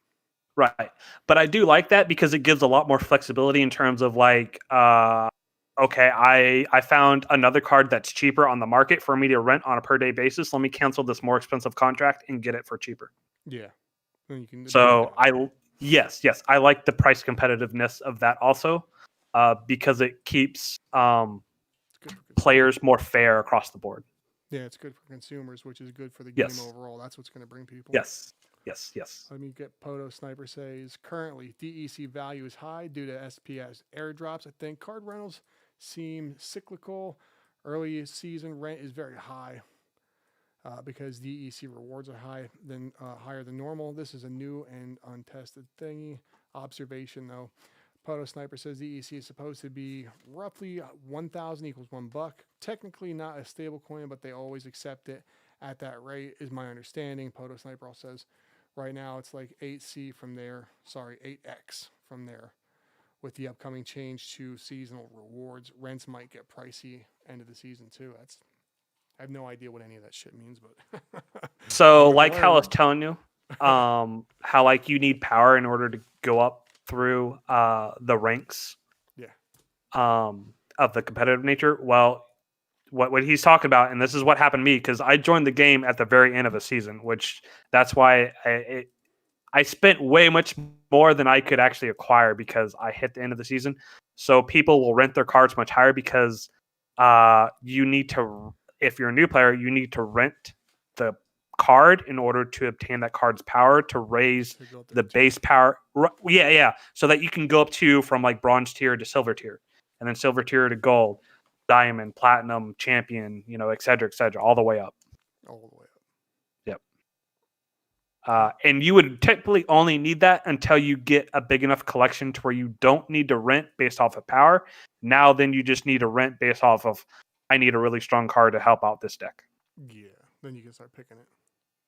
Right. But I do like that because it gives a lot more flexibility in terms of like, okay, I found another card that's cheaper on the market for me to rent on a per day basis. Let me cancel this more expensive contract and get it for cheaper. Yeah. Then you can. So yes, I like the price competitiveness of that also, because it keeps players more fair across the board. Yeah, it's good for consumers, which is good for the game overall. That's what's going to bring people. Yes. Let me get Poto Sniper says, currently DEC value is high due to SPS airdrops. I think card rentals seem cyclical. Early season rent is very high because DEC rewards are higher than normal. This is a new and untested thingy. Observation though. Poto Sniper says DEC is supposed to be roughly 1,000 equals $1. Technically not a stable coin, but they always accept it at that rate, is my understanding. Poto Sniper also says right now it's like 8x from there. With the upcoming change to seasonal rewards, rents might get pricey end of the season too. I have no idea what any of that shit means, but so like how I was telling you, how like you need power in order to go up through the ranks of the competitive nature. Well, what he's talking about, and this is what happened to me, because I joined the game at the very end of a season, which that's why I spent way much more than I could actually acquire because I hit the end of the season. So people will rent their cards much higher because you need to, if you're a new player, you need to rent the card in order to obtain that card's power to raise the base power. So that you can go up from like bronze tier to silver tier, and then silver tier to gold, diamond, platinum, champion, et cetera, all the way up. Yep. And you would typically only need that until you get a big enough collection to where you don't need to rent based off of power. Now, then you just need to rent based off of, I need a really strong card to help out this deck. Yeah. Then you can start picking it.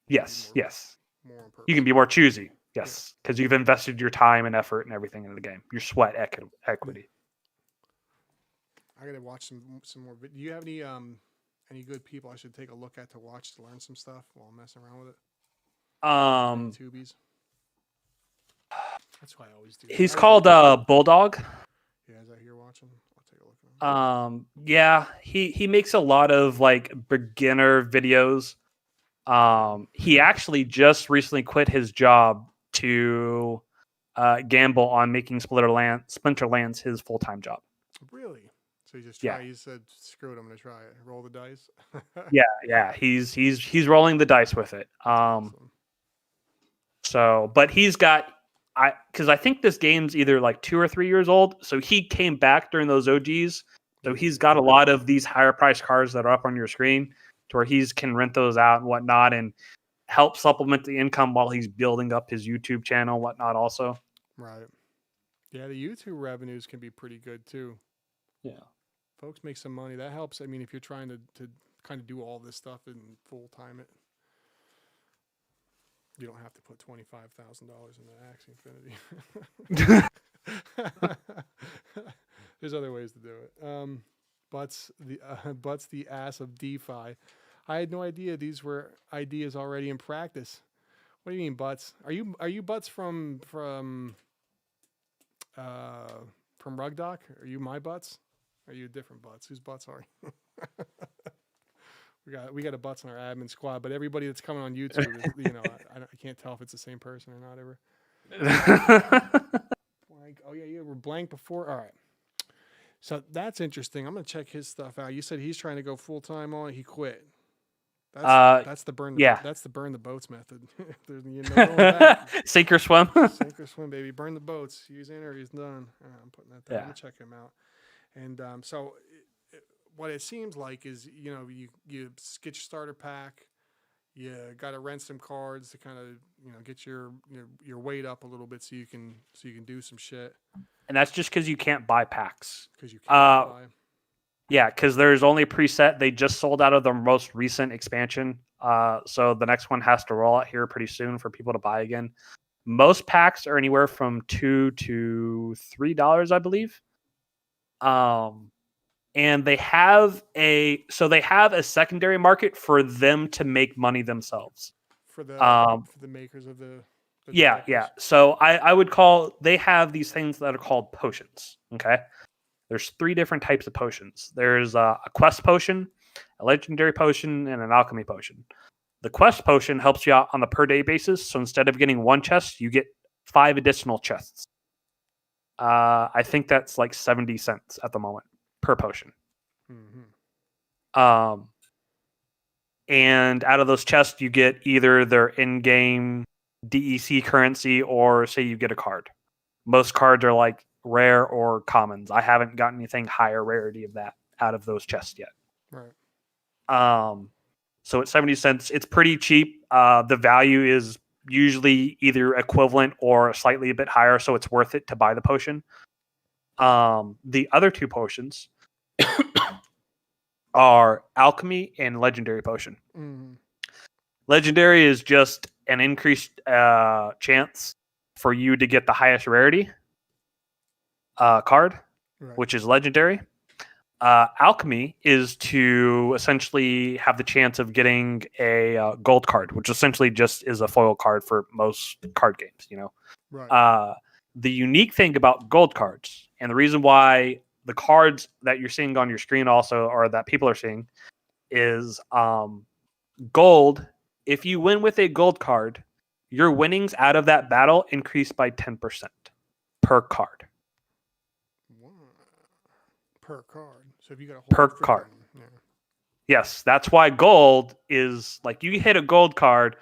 Yes. More on purpose. You can be more choosy. Yes. Because you've invested your time and effort and everything into the game. Your sweat equity. I gotta watch some more. Do you have any good people I should take a look at to watch to learn some stuff while I'm messing around with it? Tubies. That's what I always do. He's called Bulldog. Yeah, is that here watching? I'll take a look at him. Yeah, he makes a lot of like beginner videos. He actually just recently quit his job to gamble on making Splinter Lands his full-time job. Really? So he said, "Screw it, I'm gonna try it. Roll the dice." yeah. He's rolling the dice with it. Awesome. So, but he's got because I think this game's either like 2 or 3 years old. So he came back during those OGs. So he's got a lot of these higher priced cards that are up on your screen to where he can rent those out and whatnot and help supplement the income while he's building up his YouTube channel and whatnot also. Right. Yeah, the YouTube revenues can be pretty good too. Yeah. Folks make some money. That helps. I mean, if you're trying to kind of do all this stuff and full time it, you don't have to put $25,000 into Axie Infinity. There's other ways to do it. Butts the ass of DeFi. I had no idea these were ideas already in practice. What do you mean, Butts? Are you Butts from RugDoc? Are you my Butts? Are you different Butts? Whose Butts are you? We got a Butts on our admin squad, but everybody that's coming on YouTube, I can't tell if it's the same person or not ever. Blank. Oh yeah, you were blank before. All right. So that's interesting. I'm gonna check his stuff out. You said he's trying to go full time on it. He quit. That's the burn. That's the burn the boats method. There's sink or swim. Sink or swim, baby. Burn the boats. He's in or he's done. I'm putting that down. I'm gonna check him out. And so what it seems like is, you get your starter pack. You got to rent some cards to kind of, get your weight up a little bit so you can do some shit And that's just because you can't buy packs. because you can't buy. Yeah, because there's only a preset. They just sold out of the most recent expansion. So the next one has to roll out here pretty soon for people to buy again. Most packs are anywhere from $2 to $3, I believe. And they have a secondary market for them to make money themselves. For the makers of the yeah. developers. So I would call, they have these things that are called potions. Okay. There's 3 different types of potions. There's a quest potion, a legendary potion, and an alchemy potion. The quest potion helps you out on the per day basis. So instead of getting 1 chest, you get 5 additional chests. I think that's like 70 cents at the moment per potion. Mm-hmm. And out of those chests, you get either their in-game DEC currency or say you get a card. Most cards are like rare or commons. I haven't gotten anything higher rarity of that out of those chests yet. Right. So at 70 cents, it's pretty cheap. The value is usually either equivalent or slightly a bit higher, so it's worth it to buy the potion. The other 2 potions are alchemy and legendary potion. Mm-hmm. Legendary is just an increased chance for you to get the highest rarity card, Right. which is legendary. Alchemy is to essentially have the chance of getting a gold card, which essentially just is a foil card for most card games, Right. The unique thing about gold cards, and the reason why the cards that you're seeing on your screen also, or that people are seeing, is gold. If you win with a gold card, your winnings out of that battle increase by 10% per card. Per card. So if you got a whole per card. Yeah. Yes, that's why gold is like, you hit a gold card.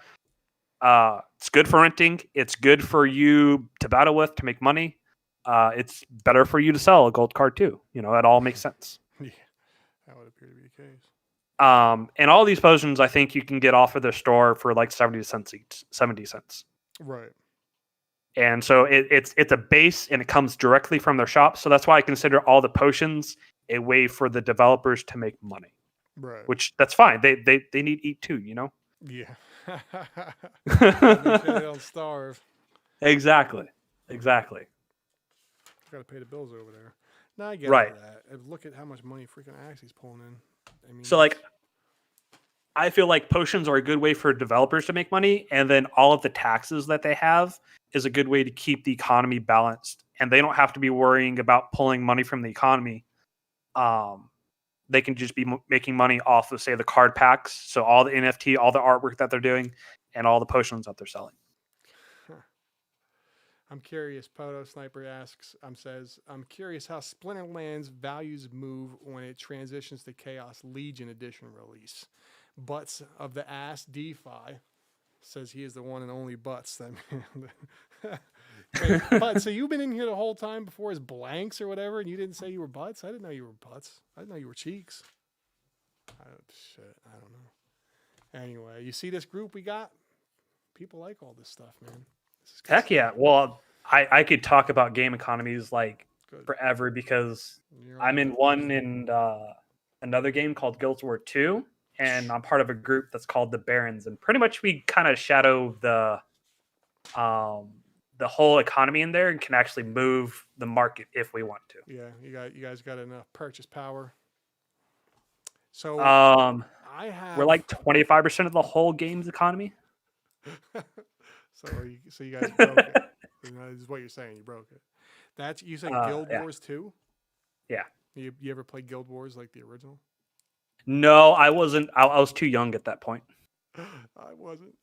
It's good for renting. It's good for you to battle with to make money. It's better for you to sell a gold card too. It all makes sense. Yeah, that would appear to be the case. And all these potions, I think you can get off of their store for like 70 cents each. 70 cents. Right. And so it's a base, and it comes directly from their shop. So that's why I consider all the potions a way for the developers to make money. Right. Which, that's fine. They need to eat too, Yeah. Make sure they don't starve. Exactly. Got to pay the bills over there. No, I get Right. all that. And look at how much money freaking Axie's pulling in. I mean, So like, I feel like potions are a good way for developers to make money, and then all of the taxes that they have is a good way to keep the economy balanced, and they don't have to be worrying about pulling money from the economy. They can just be making money off of, say, the card packs, so all the NFT, all the artwork that they're doing, and all the potions that they're selling. I'm curious. Poto Sniper says, I'm curious how Splinterland's values move when it transitions to Chaos Legion Edition release. Butts of the Ass DeFi says he is the one and only Butts. Wait, Butts, so you've been in here the whole time before his blanks or whatever, and you didn't say you were Butts? I didn't know you were Butts. I didn't know you were Cheeks. I don't know. Anyway, you see this group we got? People like all this stuff, man. Heck yeah. Well, I could talk about game economies like forever, because I'm in one and another game called Guild Wars 2, and I'm part of a group that's called the Barons, and pretty much we kind of shadow the whole economy in there and can actually move the market if we want to. Yeah, you guys got enough purchase power. So we're like 25% of the whole game's economy. So you guys broke it. This is what you're saying. You broke it. You said Guild Wars 2? Yeah. You ever played Guild Wars like the original? No, I wasn't. I was too young at that point. I wasn't.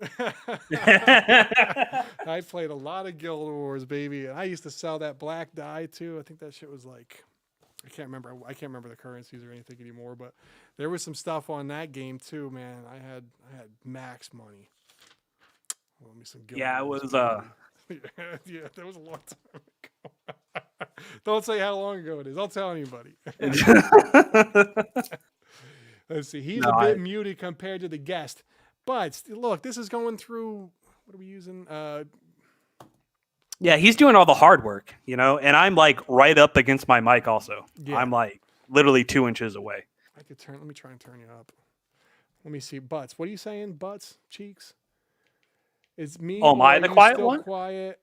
I played a lot of Guild Wars, baby. And I used to sell that black dye too. I think that shit was like, I can't remember the currencies or anything anymore, but there was some stuff on that game too, man. I had max money. Let me some Guild Wars, it was yeah, that was a long time ago. Don't say how long ago it is. I'll tell anybody. Let's see. He's a bit muted compared to the guest. But look, this is going through. What are we using? Yeah, he's doing all the hard work, and I'm like right up against my mic also. Yeah. I'm like literally 2 inches away. Let me try and turn you up. Let me see. Butts. What are you saying? Butts? Cheeks? It's me. Oh, am I the quiet still one? Quiet.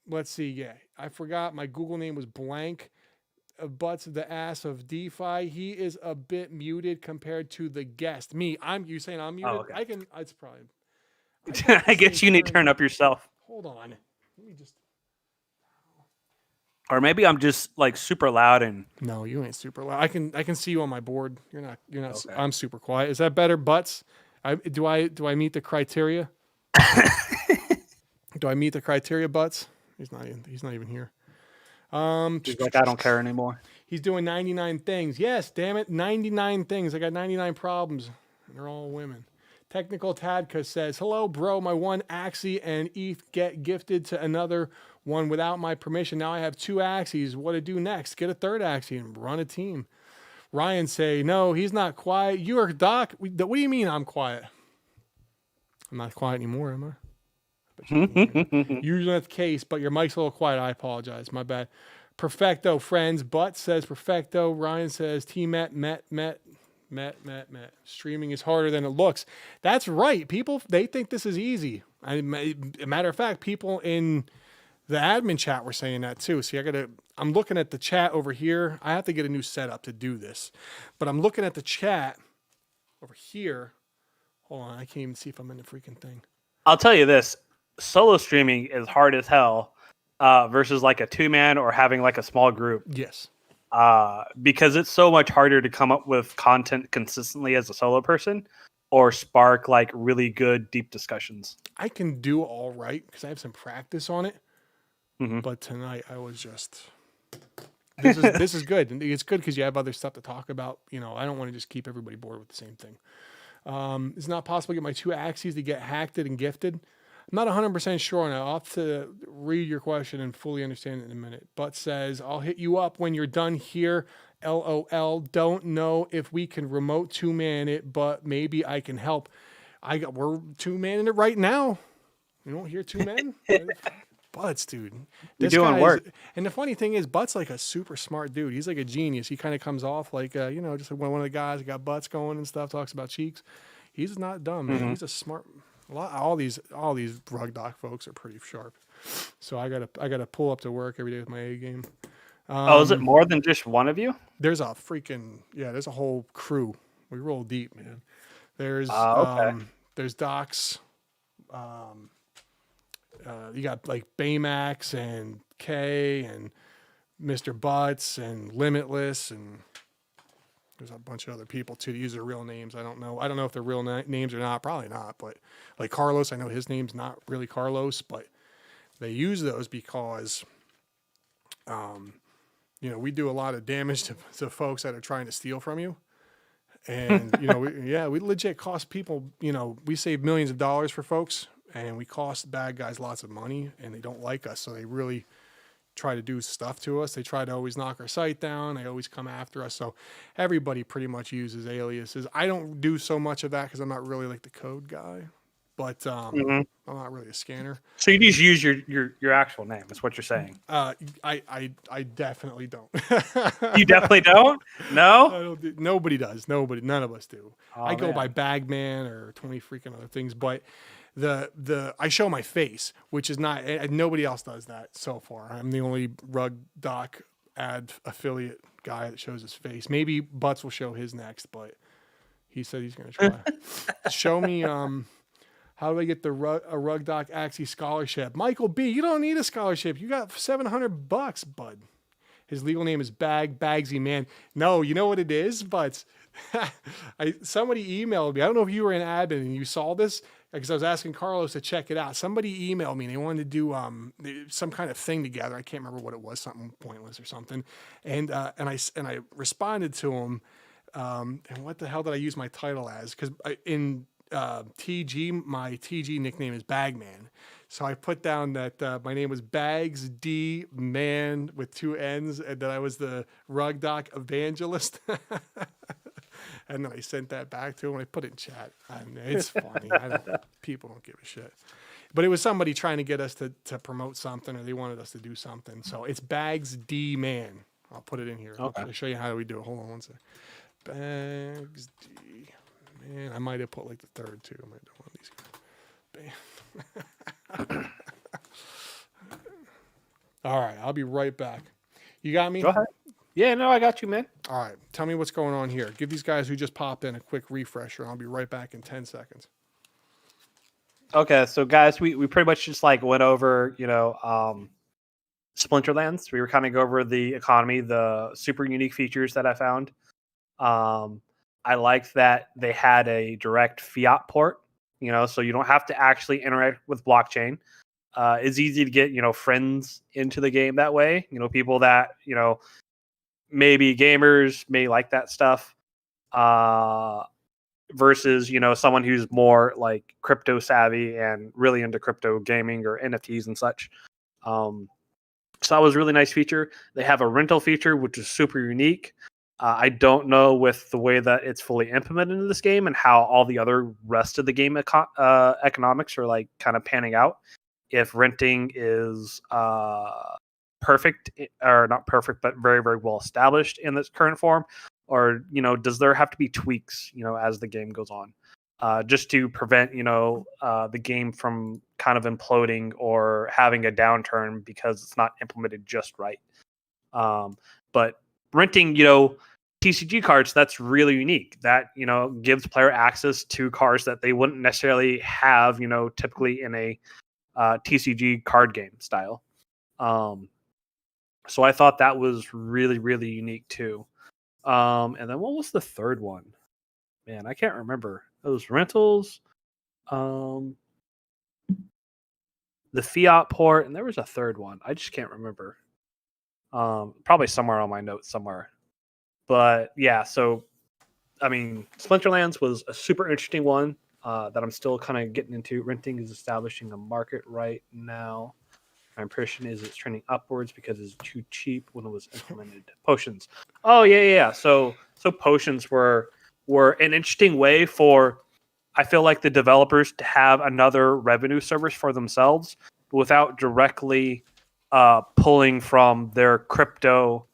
Let's see. Yeah. I forgot my Google name was blank. Butts the ass of DeFi. He is a bit muted compared to the guest. Me. You saying I'm muted? Oh, okay. It's probably. I guess you need to turn up yourself. Hold on. Let me just. Or maybe I'm just like super loud and. No, you ain't super loud. I can see you on my board. You're not. Okay. I'm super quiet. Is that better, Butts? Do I meet the criteria? Do I meet the criteria, Butts? He's not even here. He's like, I don't care anymore. He's doing 99 things. Yes, damn it, 99 things. I got 99 problems, and they're all women. Technical Tadka says, hello, bro. My one Axie and ETH get gifted to another one without my permission. Now I have 2 Axies. What to do next? Get a 3rd Axie and run a team. Ryan say, no, he's not quiet. You are Doc. What do you mean I'm quiet? I'm not quiet anymore, am I? Usually not the case, but your mic's a little quiet. I apologize. My bad. Perfecto, friends. Butt says perfecto. Ryan says T-Met, met. Streaming is harder than it looks. That's right. People, they think this is easy. A matter of fact, people in the admin chat were saying that too. See, I'm looking at the chat over here. I have to get a new setup to do this, but I'm looking at the chat over here. Hold on. I can't even see if I'm in the freaking thing. I'll tell you this. Solo streaming is hard as hell versus like a 2-man or having like a small group. Yes. Because it's so much harder to come up with content consistently as a solo person or spark like really good deep discussions. I can do all right because I have some practice on it. Mm-hmm. But tonight I was just this is good. And it's good because you have other stuff to talk about. I don't want to just keep everybody bored with the same thing. It's not possible to get my 2 Axies to get hacked and gifted. I'm not 100% sure, and I'll have to read your question and fully understand it in a minute. But says, I'll hit you up when you're done here. LOL. Don't know if we can remote 2-man it, but maybe I can help. We're 2-manning it right now. You don't hear 2 men? Butts, dude. You're doing work. And the funny thing is, Butts like a super smart dude. He's like a genius. He kind of comes off like, just like one of the guys that got butts going and stuff, talks about cheeks. He's not dumb, man. Mm-hmm. He's a smart. All these RugDoc folks are pretty sharp. So I gotta pull up to work every day with my A game. Is it more than just one of you? There's a whole crew. We roll deep, man. There's Docs. You got like Baymax and K and Mr. Butts and Limitless, and there's a bunch of other people too that use their real names. I don't know if they're real names or not. Probably not. But like Carlos, I know his name's not really Carlos, but they use those because, we do a lot of damage to folks that are trying to steal from you. And, we legit cost people, we save millions of dollars for folks, and we cost bad guys lots of money, and they don't like us. So they really try to do stuff to us. They try to always knock our site down. They always come after us. So everybody pretty much uses aliases. I don't do so much of that because I'm not really like the code guy, but I'm not really a scanner. So you just use your actual name. That's what you're saying. I definitely don't. You definitely don't? No? I don't nobody does. None of us do. I go by Bagman or 20 freaking other things, but I show my face, which is not, nobody else does that so far. I'm the only RugDoc ad affiliate guy that shows his face. Maybe Butts will show his next, but he said he's going to try. Show me, how do I get a RugDoc Axie scholarship? Michael B, you don't need a scholarship. You got $700, bud. His legal name is Bagsy Man. No, you know what it is, but somebody emailed me. I don't know if you were an admin and you saw this, because I was asking Carlos to check it out. Somebody emailed me and they wanted to do some kind of thing together. I can't remember what it was, something pointless or something. And I responded to him. And what the hell did I use my title as? Because in TG, my TG nickname is Bagman. So I put down that my name was Bags D Man with 2 N's, and that I was the RugDoc evangelist. And then I sent that back to him. I put it in chat. I mean, it's funny. People don't give a shit. But it was somebody trying to get us to promote something, or they wanted us to do something. So it's Bags D Man. I'll put it in here. Okay. I'll show you how we do it. Hold on one second. Bags D Man. I might have put like the third too. I might have one of these guys. Bam. All right, I'll be right back. You got me? Go ahead. Yeah, no, I got you, man. All right, tell me what's going on here. Give these guys who just popped in a quick refresher. I'll be right back in 10 seconds. Okay, so guys, we pretty much just like went over, Splinterlands. We were kind of go over the economy, the super unique features that I found. I liked that they had a direct fiat port, so you don't have to actually interact with blockchain. It's easy to get, friends into the game that way. People that, maybe gamers may like that stuff. Versus, someone who's more like crypto savvy and really into crypto gaming or NFTs and such. So that was a really nice feature. They have a rental feature, which is super unique. I don't know with the way that it's fully implemented into this game and how all the other rest of the game economics are like kind of panning out. If renting is perfect, or not perfect, but very, very well established in this current form, or does there have to be tweaks as the game goes on, just to prevent the game from kind of imploding or having a downturn because it's not implemented just right. But renting TCG cards, that's really unique. That gives player access to cards that they wouldn't necessarily have typically in a TCG card game style. So I thought that was really, really unique too. And then what was the third one? Man, I can't remember. Those rentals, the fiat port, and there was a third one. I just can't remember. Probably somewhere on my notes somewhere. But yeah, so I mean, Splinterlands was a super interesting one that I'm still kind of getting into. Renting is establishing a market right now. My impression is it's trending upwards because it's too cheap when it was implemented. Potions. Oh yeah. So potions were an interesting way for, I feel like, the developers to have another revenue service for themselves without directly pulling from their crypto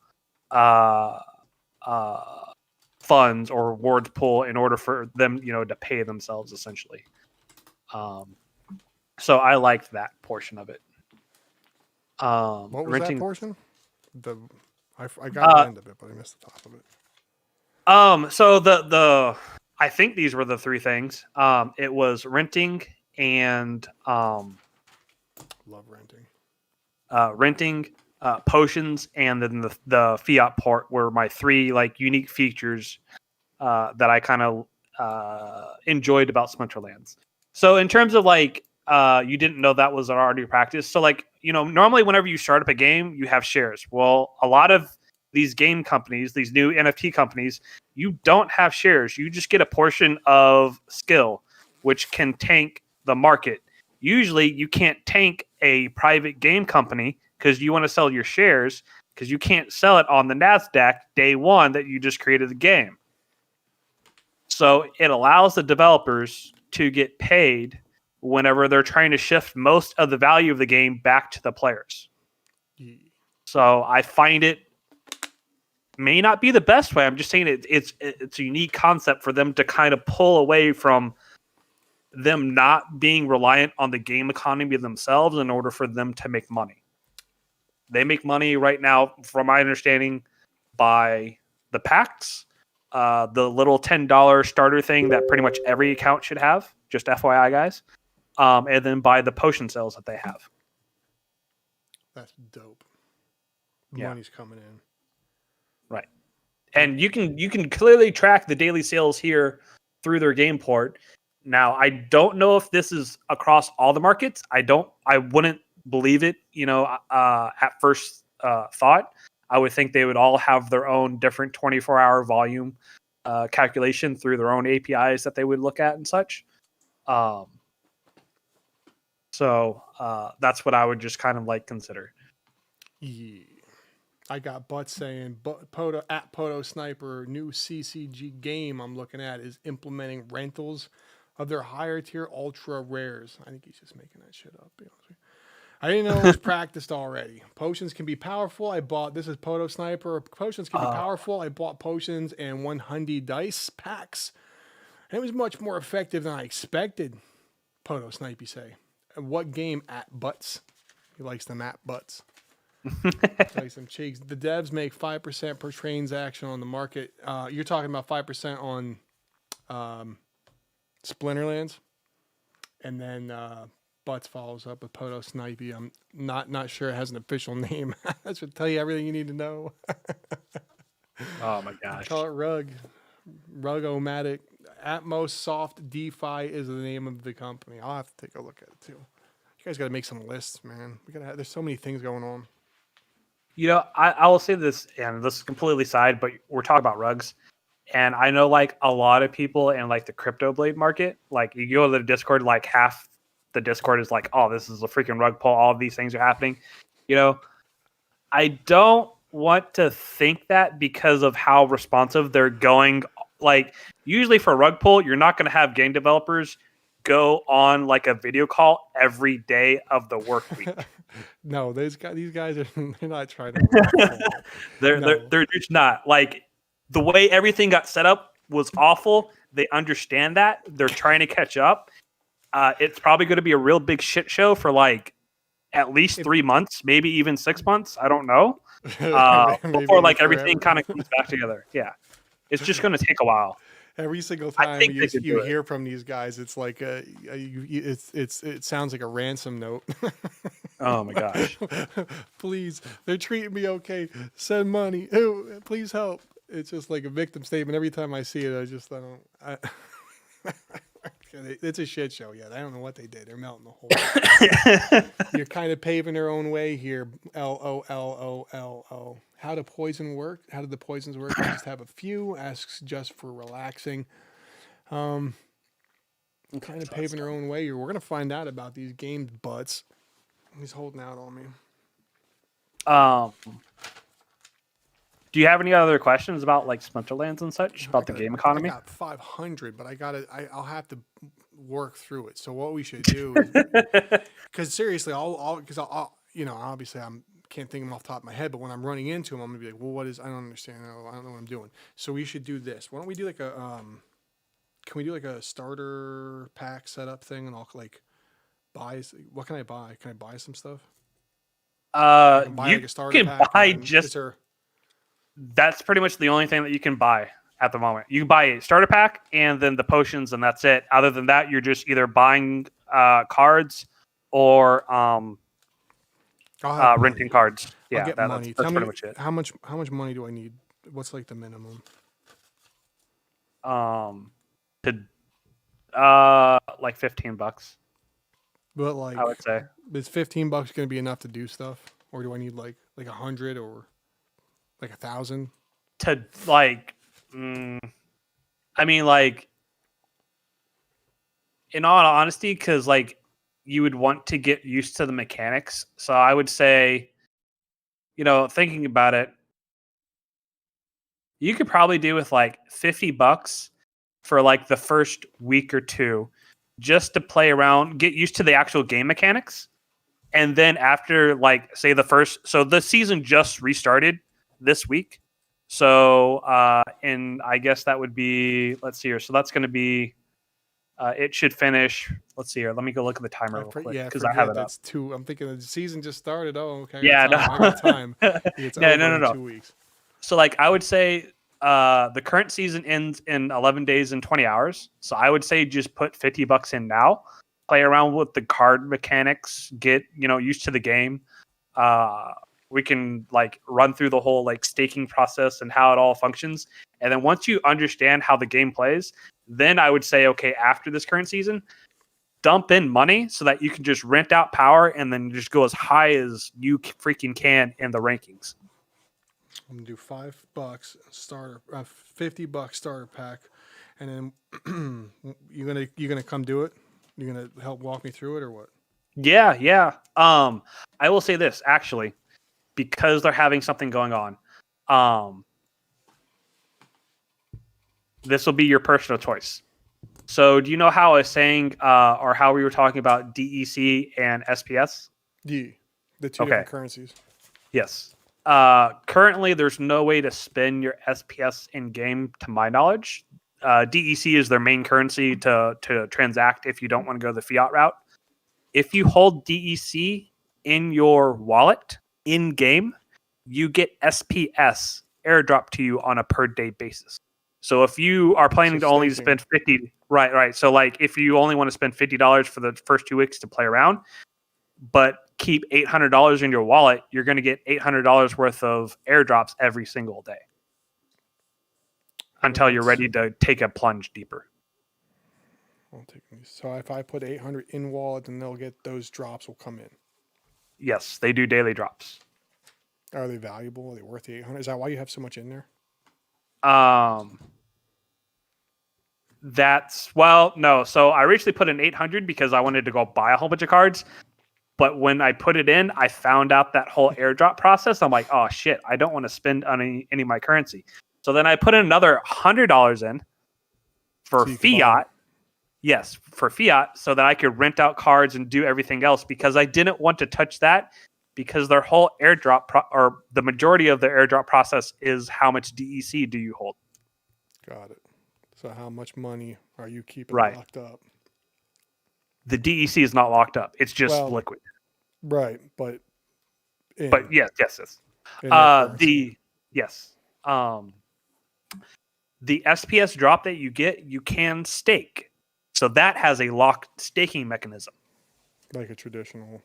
funds or rewards pool in order for them to pay themselves essentially. So I liked that portion of it. What was renting, that portion? I got the end of it, but I missed the top of it. So the I think these were the three things. It was renting and love renting. Renting, potions, and then the fiat port were my three like unique features that I kind of enjoyed about Splinterlands. So in terms of like you didn't know that was an already practice. So like normally whenever you start up a game, you have shares. Well, a lot of these game companies, these new NFT companies, you don't have shares. You just get a portion of skill, which can tank the market. Usually you can't tank a private game company because you want to sell your shares because you can't sell it on the NASDAQ day one that you just created the game. So it allows the developers to get paid whenever they're trying to shift most of the value of the game back to the players. Yeah. So I find it may not be the best way. I'm just saying it's a unique concept for them to kind of pull away from them not being reliant on the game economy themselves in order for them to make money. They make money right now, from my understanding, by the packs, the little $10 starter thing that pretty much every account should have, just FYI, guys, and then by the potion sales that they have. That's dope. Yeah. Money's coming in. Right. And you can clearly track the daily sales here through their game port. Now, I don't know if this is across all the markets. I wouldn't believe it, at first thought. I would think they would all have their own different 24-hour volume calculation through their own APIs that they would look at and such. So that's what I would just kind of like consider. Yeah. I got butts saying, Poto Sniper, new CCG game I'm looking at is implementing rentals of their higher tier ultra rares. I think he's just making that shit up. Be honest with you. I didn't know it was practiced already. Potions can be powerful. This is Poto Sniper. Potions can be powerful. I bought potions and 100 dice packs. And it was much more effective than I expected. Poto Snipe, say. What game at butts? He likes them at butts. Like some cheeks. The devs make 5% per transaction on the market. You're talking about 5% on Splinterlands, and then Butts follows up with Poto Snipey. I'm not sure it has an official name. That should tell you everything you need to know. Oh my gosh! Call it Rug-O-Matic. Atmos Soft DeFi is the name of the company. I'll have to take a look at it too. You guys got to make some lists, man. There's so many things going on. You know, I will say this, and this is completely side, but we're talking about rugs. And I know like a lot of people in like the crypto blade market, like you go to the Discord, like half the Discord is like, oh, this is a freaking rug pull. All of these things are happening. You know, I don't want to think that because of how responsive they're going. Like usually for rug pull, you're not going to have game developers go on like a video call every day of the work week. No, these guys are they're not trying to. They're just not. Like the way everything got set up was awful. They understand that. They're trying to catch up. It's probably going to be a real big shit show for like at least 3 months, maybe even 6 months. I don't know. Before like everything kind of comes back together. Yeah, it's just going to take a while. Every single time you hear from these guys, it's like it sounds like a ransom note. Oh my gosh! Please, they're treating me okay. Send money. Oh, please help. It's just like a victim statement. Every time I see it, it's a shit show. Yeah, I don't know what they did. They're melting the whole. You're kind of paving their own way here. LOLOLO. How do poison work? How did the poisons work? I just have a few. Asks just for relaxing. Kind of paving their own way here. We're gonna find out about these game butts. He's holding out on me. Do you have any other questions about like Splinterlands and such about the game economy? I got 500, but I'll have to work through it. So what we should do, because seriously, obviously can't think of them off the top of my head, but when I'm running into them, I'm gonna be like, well, I don't understand. I don't know what I'm doing. So we should do this. Why don't we do like can we do like a starter pack setup thing, and I'll like buy? What can I buy? Can I buy some stuff? You can buy just. That's pretty much the only thing that you can buy at the moment. You buy a starter pack and then the potions, and that's it. Other than that, you're just either buying cards or renting cards. Yeah, I'll get money. That's pretty much it. How much money do I need? What's like the minimum? Like $15. But like, I would say, is $15 going to be enough to do stuff, or do I need like 100 or like 1,000? To like, I mean, like, in all honesty, because like you would want to get used to the mechanics. So I would say, thinking about it, you could probably do with like $50 for like the first week or two, just to play around, get used to the actual game mechanics. And then after like, say so the season just restarted this week. So, and I guess that would be, let's see here. So that's going to be, it should finish. Let's see here. Let me go look at the timer real quick because I have it up. I'm thinking the season just started. Oh, okay. Yeah, I got time. It's over in 2 weeks. So like I would say the current season ends in 11 days and 20 hours. So I would say just put $50 in now, play around with the card mechanics, get, used to the game. We can like run through the whole like staking process and how it all functions. And then once you understand how the game plays, then I would say, okay, after this current season, dump in money so that you can just rent out power and then just go as high as you freaking can in the rankings. I'm gonna do $5 starter, $50 starter pack, and then you're gonna come do it. You're gonna help walk me through it or what? Yeah, yeah. I will say this actually, because they're having something going on. This will be your personal choice. So, do you know how I was saying, or how we were talking about DEC and SPS? Yeah, the two Okay. different currencies. Yes. Currently, there's no way to spend your SPS in game, to my knowledge. DEC is their main currency to transact if you don't want to go the fiat route. If you hold DEC in your wallet in game, you get SPS airdrop to you on a per day basis. So if you are planning to only staking. spend 50, right. So like if you only want to spend $50 for the first 2 weeks to play around, but keep $800 in your wallet, you're going to get $800 worth of airdrops every single day until you're ready to take a plunge deeper. I'll take these. So if I put 800 in wallet, then they'll get those drops will come in. Yes, they do daily drops. Are they valuable? Are they worth the 800? Is that why you have so much in there? No. So I originally put in 800 because I wanted to go buy a whole bunch of cards. But when I put it in, I found out that whole airdrop process. I'm like, oh shit, I don't want to spend any of my currency. So then I put in another $100 in for fiat. Yes, for fiat, so that I could rent out cards and do everything else because I didn't want to touch that because their whole airdrop or the majority of their airdrop process is how much DEC do you hold. Got it. So how much money are you keeping locked up? The DEC is not locked up. It's just liquid. Right, but yes. The SPS drop that you get, you can stake. So that has a locked staking mechanism. Like a traditional.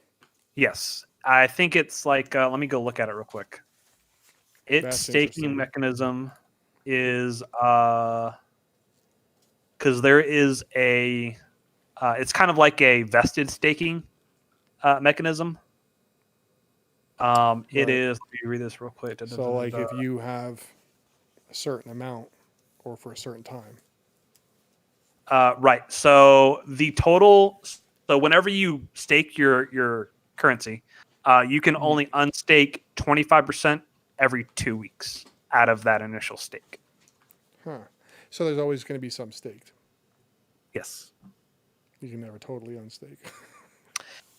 Yes. I think it's like, let me go look at it real quick. Its staking mechanism is, because there is it's kind of like a vested staking mechanism. It is, let me read this real quick. So like if you have a certain amount or for a certain time. Right. So the total. So whenever you stake your currency, you can only unstake 25% every 2 weeks out of that initial stake. Huh. So there's always going to be some staked. Yes. You can never totally unstake.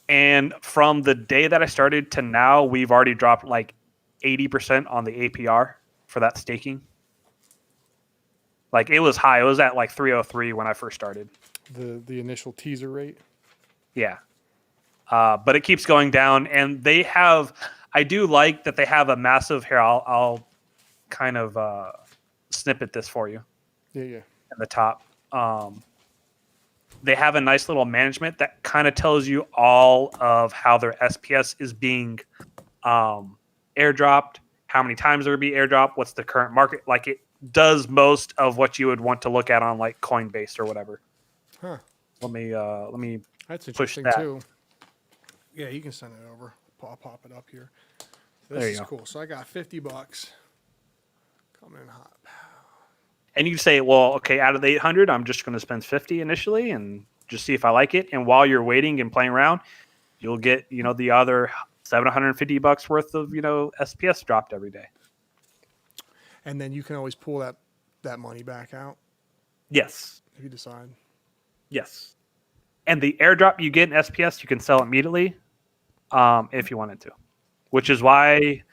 And from the day that I started to now, we've already dropped like 80% on the APR for that staking. Like it was high. It was at like 303 when I first started. The initial teaser rate? Yeah. But it keeps going down, and they have. I do like that they have a massive. Here, I'll kind of snippet this for you. Yeah. At the top, they have a nice little management that kind of tells you all of how their SPS is being airdropped, how many times there will be airdropped, what's the current market. Like it does most of what you would want to look at on like Coinbase or whatever. Huh. Let me That's push interesting that. Too. Yeah, you can send it over. I'll pop it up here. This is cool. So I got $50 coming in hot. And you say, well, okay, out of the 800, I'm just going to spend 50 initially and just see if I like it. And while you're waiting and playing around, you'll get, the other $750 worth of, SPS dropped every day. And then you can always pull that money back out. Yes. If you decide. Yes. And the airdrop you get in SPS, you can sell immediately if you wanted to, which is why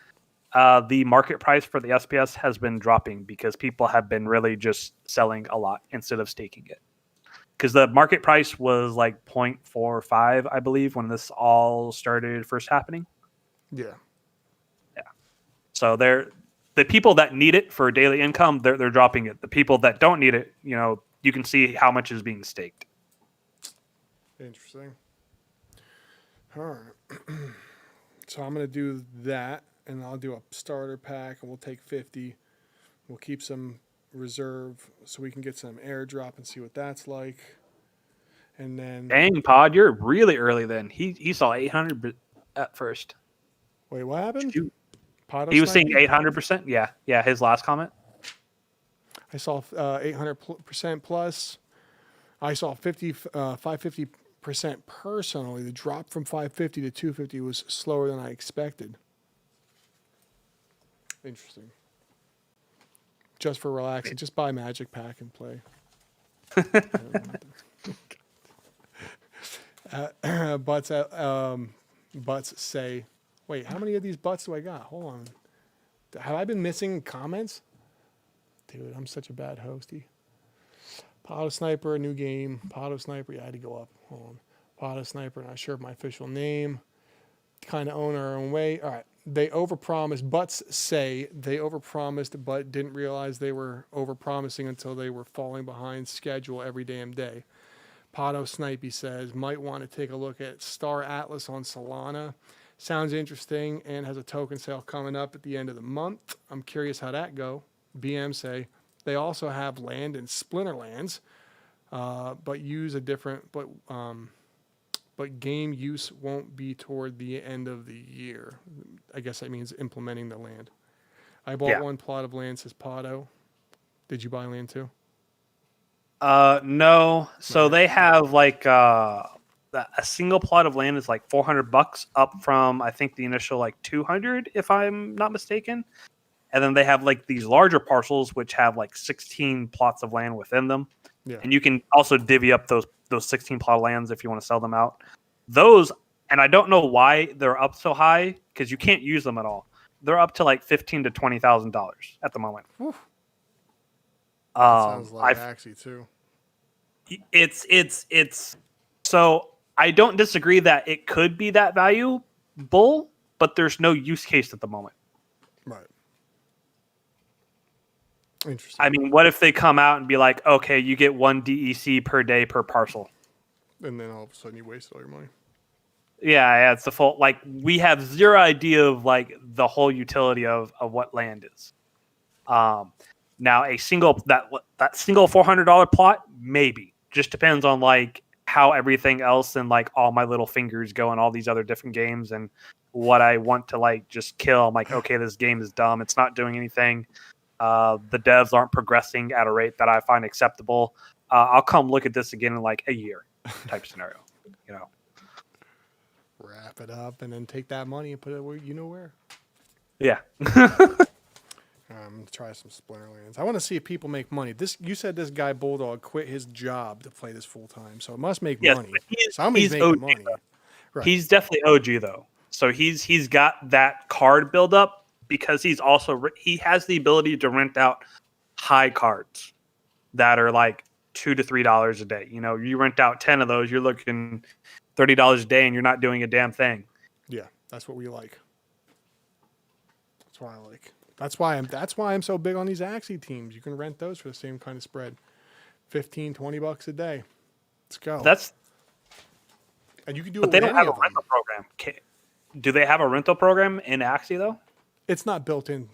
the market price for the SPS has been dropping because people have been really just selling a lot instead of staking it. Because the market price was like 0.45, I believe, when this all started first happening. Yeah. Yeah. So the people that need it for daily income, they're dropping it. The people that don't need it, you can see how much is being staked. Interesting. All right. So I'm going to do that, and I'll do a starter pack, and we'll take 50. We'll keep some reserve so we can get some airdrop and see what that's like. And then... Dang, Pod, you're really early then. He saw 800 at first. Wait, what happened? He was saying 800%? Yeah, his last comment. I saw 800% plus. I saw 550% 8% personally. The drop from 550 to 250 was slower than I expected. Interesting. Just for relaxing, just buy Magic Pack and play. Butts say, wait, how many of these butts do I got? Hold on. Have I been missing comments? Dude, I'm such a bad hosty. Potato Sniper, new game. Potato Sniper, yeah, I had to go up. Hold on. Potato Sniper, not sure of my official name. Kind of own our own way. All right. They overpromised. Butts say they overpromised, but didn't realize they were overpromising until they were falling behind schedule every damn day. Pato Snipey says, might want to take a look at Star Atlas on Solana. Sounds interesting and has a token sale coming up at the end of the month. I'm curious how that go. BM say, they also have land in Splinterlands, but use a different, but game use won't be toward the end of the year. I guess that means implementing the land. I bought one plot of land, says Pato. Did you buy land too? No. So they have like a single plot of land is like $400 up from I think the initial like 200 if I'm not mistaken. And then they have like these larger parcels which have like 16 plots of land within them. Yeah. And you can also divvy up those 16 plot of lands if you want to sell them out. Those, and I don't know why they're up so high because you can't use them at all. They're up to like $15,000 to $20,000 at the moment. Sounds like Axie too. It's so I don't disagree that it could be that valuable, but there's no use case at the moment. Right. Interesting. I mean, what if they come out and be like, okay, you get 1 DEC per day per parcel, and then all of a sudden you wasted all your money. Yeah, it's the full. Like we have zero idea of like the whole utility of what land is. Now a single that single $400 plot maybe just depends on like how everything else and like all my little fingers go in all these other different games and what I want to like just kill. I'm like, okay, this game is dumb. It's not doing anything. The devs aren't progressing at a rate that I find acceptable. I'll come look at this again in like a year type scenario, you know. Wrap it up and then take that money and put it where you know where. Yeah. Try some Splinterlands. I want to see if people make money. You said this guy Bulldog quit his job to play this full time, so it must make money. Somebody's making OG, money. Right. He's definitely OG though. So he's got that card build up because he has the ability to rent out high cards that are like $2 to $3 a day. You know, you rent out 10 of those, you're looking $30 a day, and you're not doing a damn thing. Yeah, that's what we like. That's why I like. That's why I'm so big on these Axie teams. You can rent those for the same kind of spread, $15-$20 a day. Let's go. And you can do. But they don't have a rental program. Do they have a rental program in Axie though? It's not built in.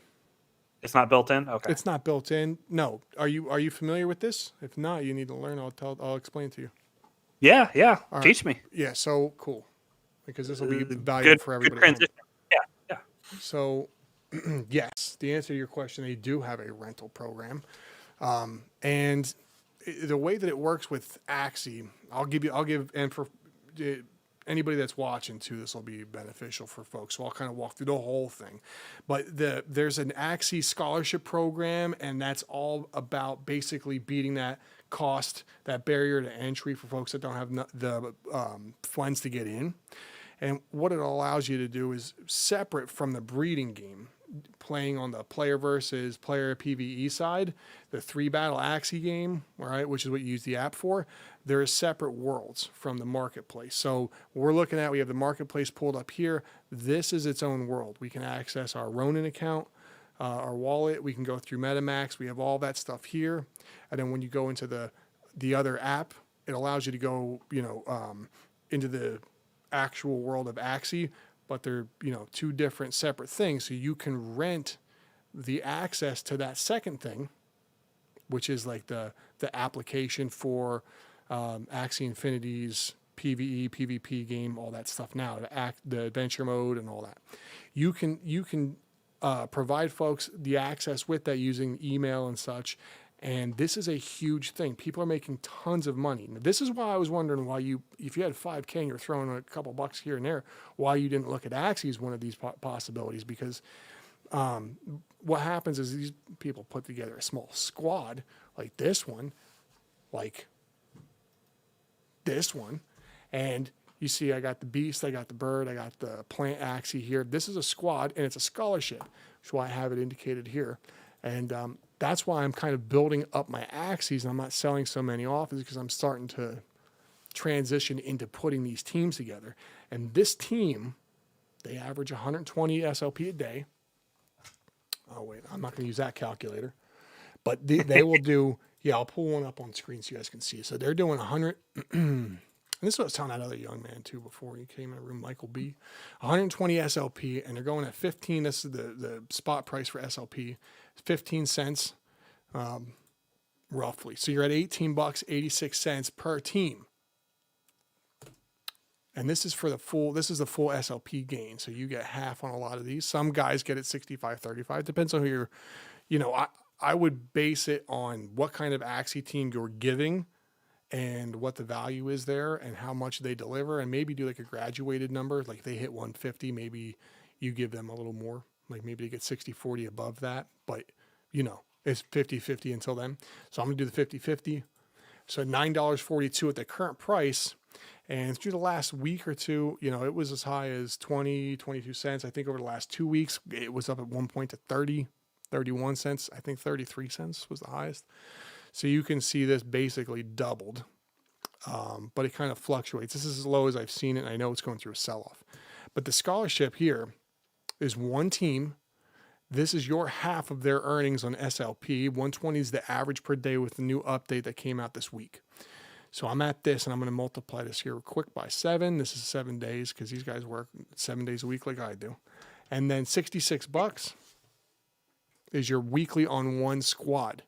It's not built in. Okay. It's not built in. No. Are you familiar with this? If not, you need to learn. I'll explain to you. Yeah. Right. Teach me. Yeah. So cool, because this will be valuable for everybody. Good transition. Yeah. So, yes, the answer to your question, they do have a rental program, and the way that it works with Axie, and for anybody that's watching too, this will be beneficial for folks. So I'll kind of walk through the whole thing. But there's an Axie scholarship program, and that's all about basically beating that cost, that barrier to entry for folks that don't have the funds to get in. And what it allows you to do is separate from the breeding game, playing on the player versus player PvE side, the 3-battle Axie game, right, which is what you use the app for. There are separate worlds from the marketplace. So we're looking at, we have the marketplace pulled up here. This is its own world. We can access our Ronin account, our wallet. We can go through MetaMask. We have all that stuff here. And then when you go into the other app, it allows you to go, into the actual world of Axie, but they're, two different separate things. So you can rent the access to that second thing, which is like the application for Axie Infinity's PvE, PvP game, all that stuff now, the adventure mode and all that. You can provide folks the access with that using email and such, And this is a huge thing. People are making tons of money. Now, this is why I was wondering why if you had 5K and you're throwing a couple bucks here and there, why you didn't look at Axie as one of these possibilities. Because what happens is these people put together a small squad like this one, and you see I got the beast, I got the bird, I got the plant Axie here. This is a squad, and it's a scholarship, which is why I have it indicated here. And that's why I'm kind of building up my Axies, and I'm not selling so many off, is because I'm starting to transition into putting these teams together. And this team, they average 120 SLP a day. Oh, wait, I'm not going to use that calculator. But they will do, yeah, I'll pull one up on screen so you guys can see. So they're doing 100, and this is what I was telling that other young man too before he came in the room, Michael B. 120 SLP, and they're going at 15. This is the spot price for SLP, 15 cents, roughly. So you're at $18.86 per team. And this is for the full SLP gain. So you get half on a lot of these. Some guys get it 65-35. Depends on who you're, I would base it on what kind of Axie team you're giving and what the value is there and how much they deliver, and maybe do like a graduated number. Like they hit 150, maybe you give them a little more. Like maybe they get 60-40 above that, but it's 50-50 until then. So I'm gonna do the 50-50. So $9.42 at the current price. And through the last week or two, it was as high as 20, 22 cents. I think over the last 2 weeks, it was up at one point to 30, 31 cents. I think 33 cents was the highest. So you can see this basically doubled, but it kind of fluctuates. This is as low as I've seen it, and I know it's going through a sell-off. But the scholarship here is one team. This is your half of their earnings on SLP. 120 is the average per day with the new update that came out this week. So I'm at this, and I'm going to multiply this here quick by 7. This is 7 days because these guys work 7 days a week like I do. And then $66 is your weekly on one squad.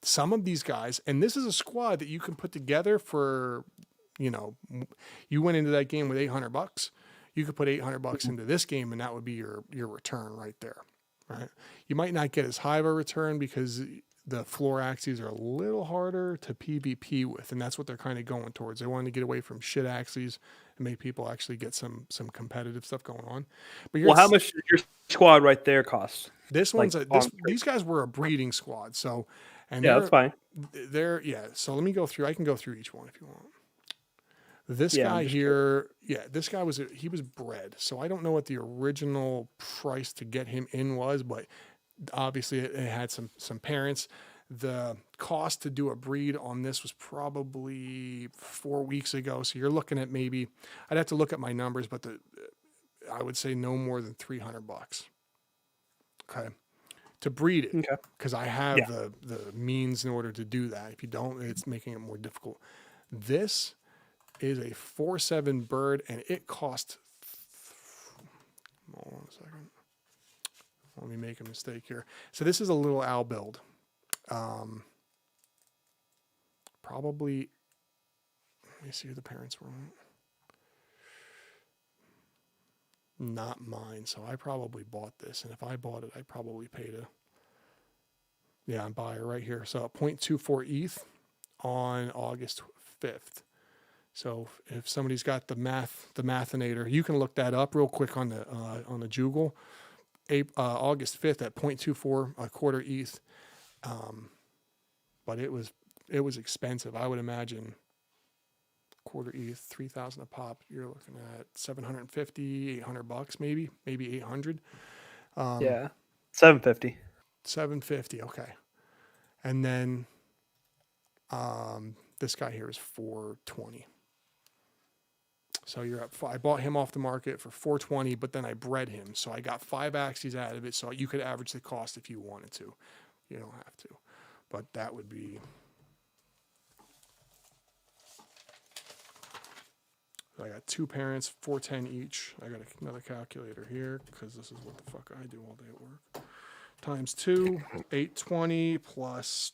Some of these guys, and this is a squad that you can put together for, you went into that game with $800. You could put $800 into this game, and that would be your return right there, right? You might not get as high of a return because the floor Axies are a little harder to PvP with, and that's what they're kind of going towards. They want to get away from shit Axies and make people actually get some competitive stuff going on. But how much does your squad right there cost? This one's these guys were a breeding squad, so. And that's fine. So let me go through. I can go through each one if you want. This guy here, this guy was bred. So I don't know what the original price to get him in was, but obviously it had some parents. The cost to do a breed on this was probably 4 weeks ago. So you're looking at maybe, I'd have to look at my numbers, but I would say no more than $300. Okay. To breed it, because I have the means in order to do that. If you don't, it's making it more difficult. This is a 4.7 bird, and it cost. Hold on a second. Let me make a mistake here. So this is a little owl build. Probably. Let me see who the parents were. Not mine, so I probably bought this, and if I bought it, I probably paid I'm buyer right here. So 0.24 ETH on August 5th. So if somebody's got the Mathinator, you can look that up real quick on the Joogle. August 5th at 0.24 a quarter ETH. But it was expensive. I would imagine quarter ETH, 3,000 a pop. You're looking at $750, $800, maybe 800. 750. 750. Okay. And then, this guy here is 420. So you're at, I bought him off the market for 420, but then I bred him. So I got 5 Axies out of it. So you could average the cost if you wanted to. You don't have to, but that would be. I got 2 parents, 410 each. I got another calculator here because this is what the fuck I do all day at work. Times 2, 820 plus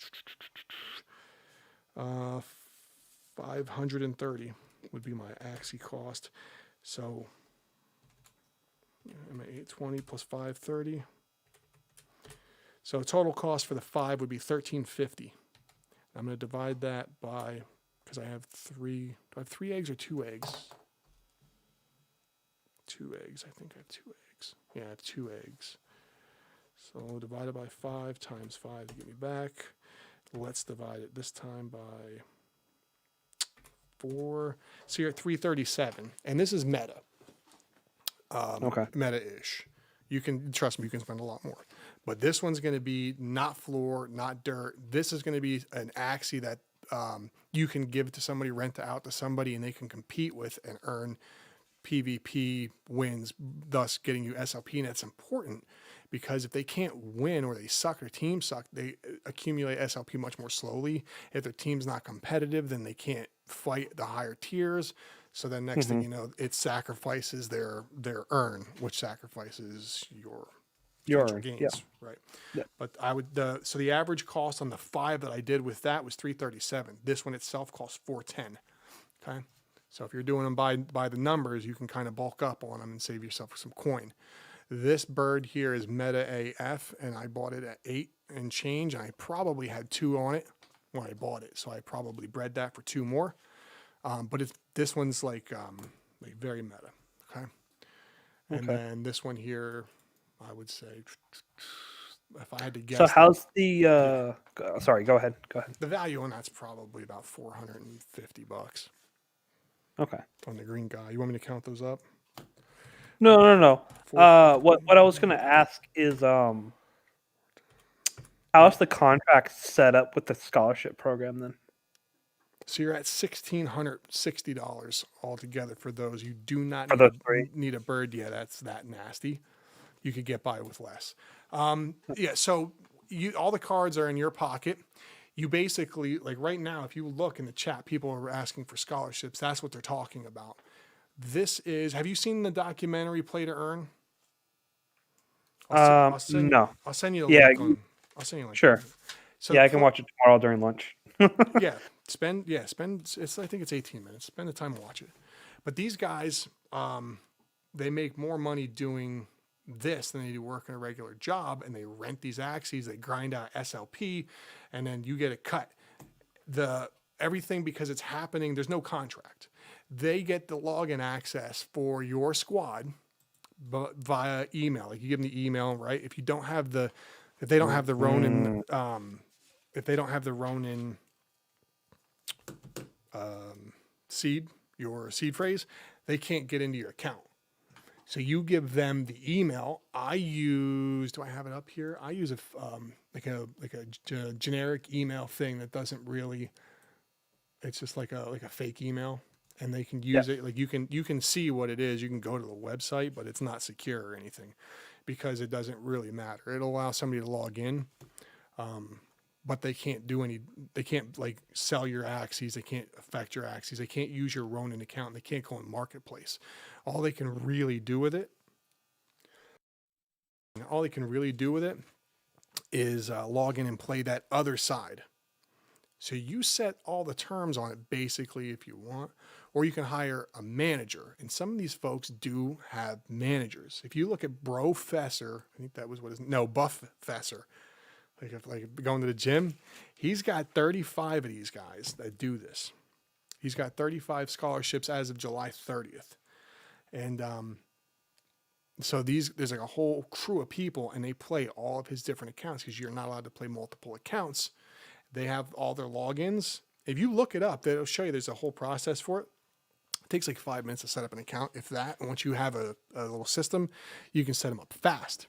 530 would be my Axie cost. So I'm at 820 plus 530. So total cost for the 5 would be $13.50. I'm going to divide that by, because I have 3. Do I have 3 eggs or 2 eggs? 2 eggs. I think I have 2 eggs. Yeah, I have 2 eggs. So divide it by 5 times 5 to get me back. Let's divide it this time by 4. So you're at 337. And this is meta. Okay. Meta-ish. You can, trust me, you can spend a lot more. But this one's going to be not floor, not dirt. This is going to be an Axie that you can give to somebody, rent out to somebody, and they can compete with and earn PvP wins, thus getting you SLP. And that's important because if they can't win or they suck or teams suck, they accumulate SLP much more slowly. If their team's not competitive, then they can't fight the higher tiers. So then next thing you know, it sacrifices their earn, which sacrifices your future gains, yeah. right? Yeah. But I would so the average cost on the 5 that I did with that was 337. This one itself costs 410. Okay, so if you're doing them by the numbers, you can kind of bulk up on them and save yourself some coin. This bird here is Meta AF, and I bought it at 8 and change. And I probably had 2 on it when I bought it, so I probably bred that for 2 more. But this one's like very meta, okay? And then this one here, I would say, if I had to guess. So how's the? Sorry, go ahead. The value on that's probably about $450. Okay. On the green guy, you want me to count those up? No. What I was gonna ask is how's the contract set up with the scholarship program then? So you're at $1,660 altogether for those. You do not need a bird. Yeah, that's that nasty. You could get by with less. Yeah, so all the cards are in your pocket. You basically, like right now, if you look in the chat, people are asking for scholarships. That's what they're talking about. This is, have you seen the documentary Play to Earn? No. I'll send you a Yeah, link. I'll send you a link. sure. So I can watch it tomorrow during lunch. spend it's I think it's 18 minutes. Spend the time and watch it. But these guys, they make more money doing this than they do working a regular job, and they rent these Axies, they grind out SLP, and then you get a cut. Everything, because it's happening, there's no contract. They get the login access for your squad, but via email. Like you give them the email, right? If they don't have the Ronin, seed, your seed phrase, they can't get into your account. So you give them the email. Do I have it up here? I use a generic email thing that doesn't really, it's just like a fake email, and they can use it. Like you can see what it is. You can go to the website, but it's not secure or anything because it doesn't really matter. It'll allow somebody to log in. But they can't like sell your Axies. They can't affect your Axies. They can't use your Ronin account. They can't go in marketplace. All they can really do with it is log in and play that other side. So you set all the terms on it basically if you want, or you can hire a manager. And some of these folks do have managers. If you look at Buffesser, I think that was Buffesser. Like going to the gym, he's got 35 of these guys that do this. He's got 35 scholarships as of July 30th. And so there's like a whole crew of people, and they play all of his different accounts because you're not allowed to play multiple accounts. They have all their logins. If you look it up, they'll show you there's a whole process for it. It takes like 5 minutes to set up an account, if that. And once you have a little system, you can set them up fast.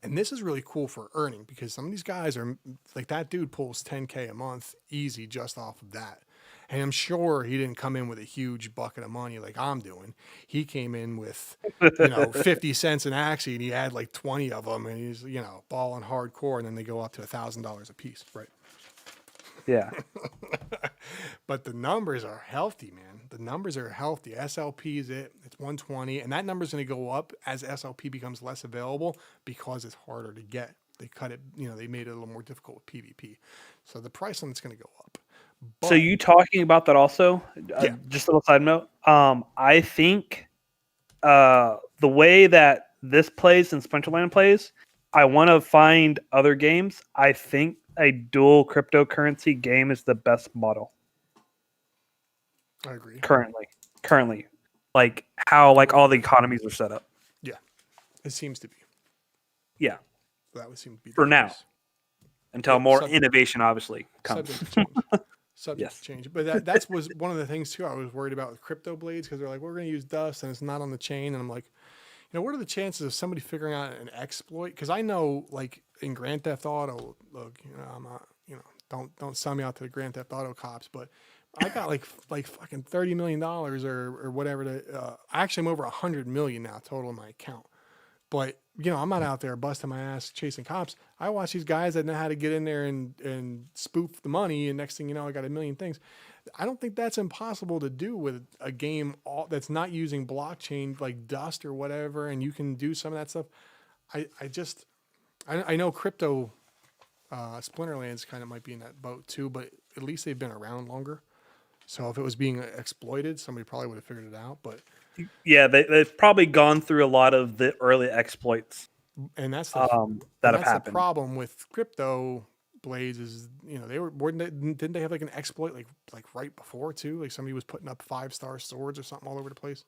And this is really cool for earning because some of these guys are like, that dude pulls 10K a month easy just off of that. And I'm sure he didn't come in with a huge bucket of money like I'm doing. He came in with, 50 cents an Axie, and he had like 20 of them, and he's, balling hardcore, and then they go up to $1,000 a piece, right? Yeah. But the numbers are healthy, man. The numbers are healthy. SLP is it's 120, and that number is going to go up as SLP becomes less available because it's harder to get. They cut it, they made it a little more difficult with PvP. So the price on it's going to go up. But, so you talking about that also? Yeah. Just a little side note. I think the way that this plays and Splinterland plays, I want to find other games. I think a dual cryptocurrency game is the best model I agree. currently, like how like all the economies are set up. Yeah, it seems to be. Yeah, That would seem to be the for case. now, until Yep, more innovation obviously comes. Subject to change. Subject Yes. to change. But that was one of the things too I was worried about with crypto blades, because they're like, we're going to use dust and it's not on the chain. And I'm like, what are the chances of somebody figuring out an exploit? Because I know, like in Grand Theft Auto, look, I'm not, don't sell me out to the Grand Theft Auto cops, but I got like fucking $30 million or whatever. Actually, I'm over 100 million now total in my account. But I'm not out there busting my ass chasing cops. I watch these guys that know how to get in there and spoof the money, and next thing you know, I got a million things. I don't think that's impossible to do with a game that's not using blockchain like Dust or whatever, and you can do some of that stuff. I know crypto Splinterlands kind of might be in that boat too, but at least they've been around longer. So if it was being exploited, somebody probably would have figured it out. But Yeah, they've probably gone through a lot of the early exploits and that's that have that's happened. the problem with crypto blades is didn't they have like an exploit like right before too, like somebody was putting up 5-star swords or something all over the place.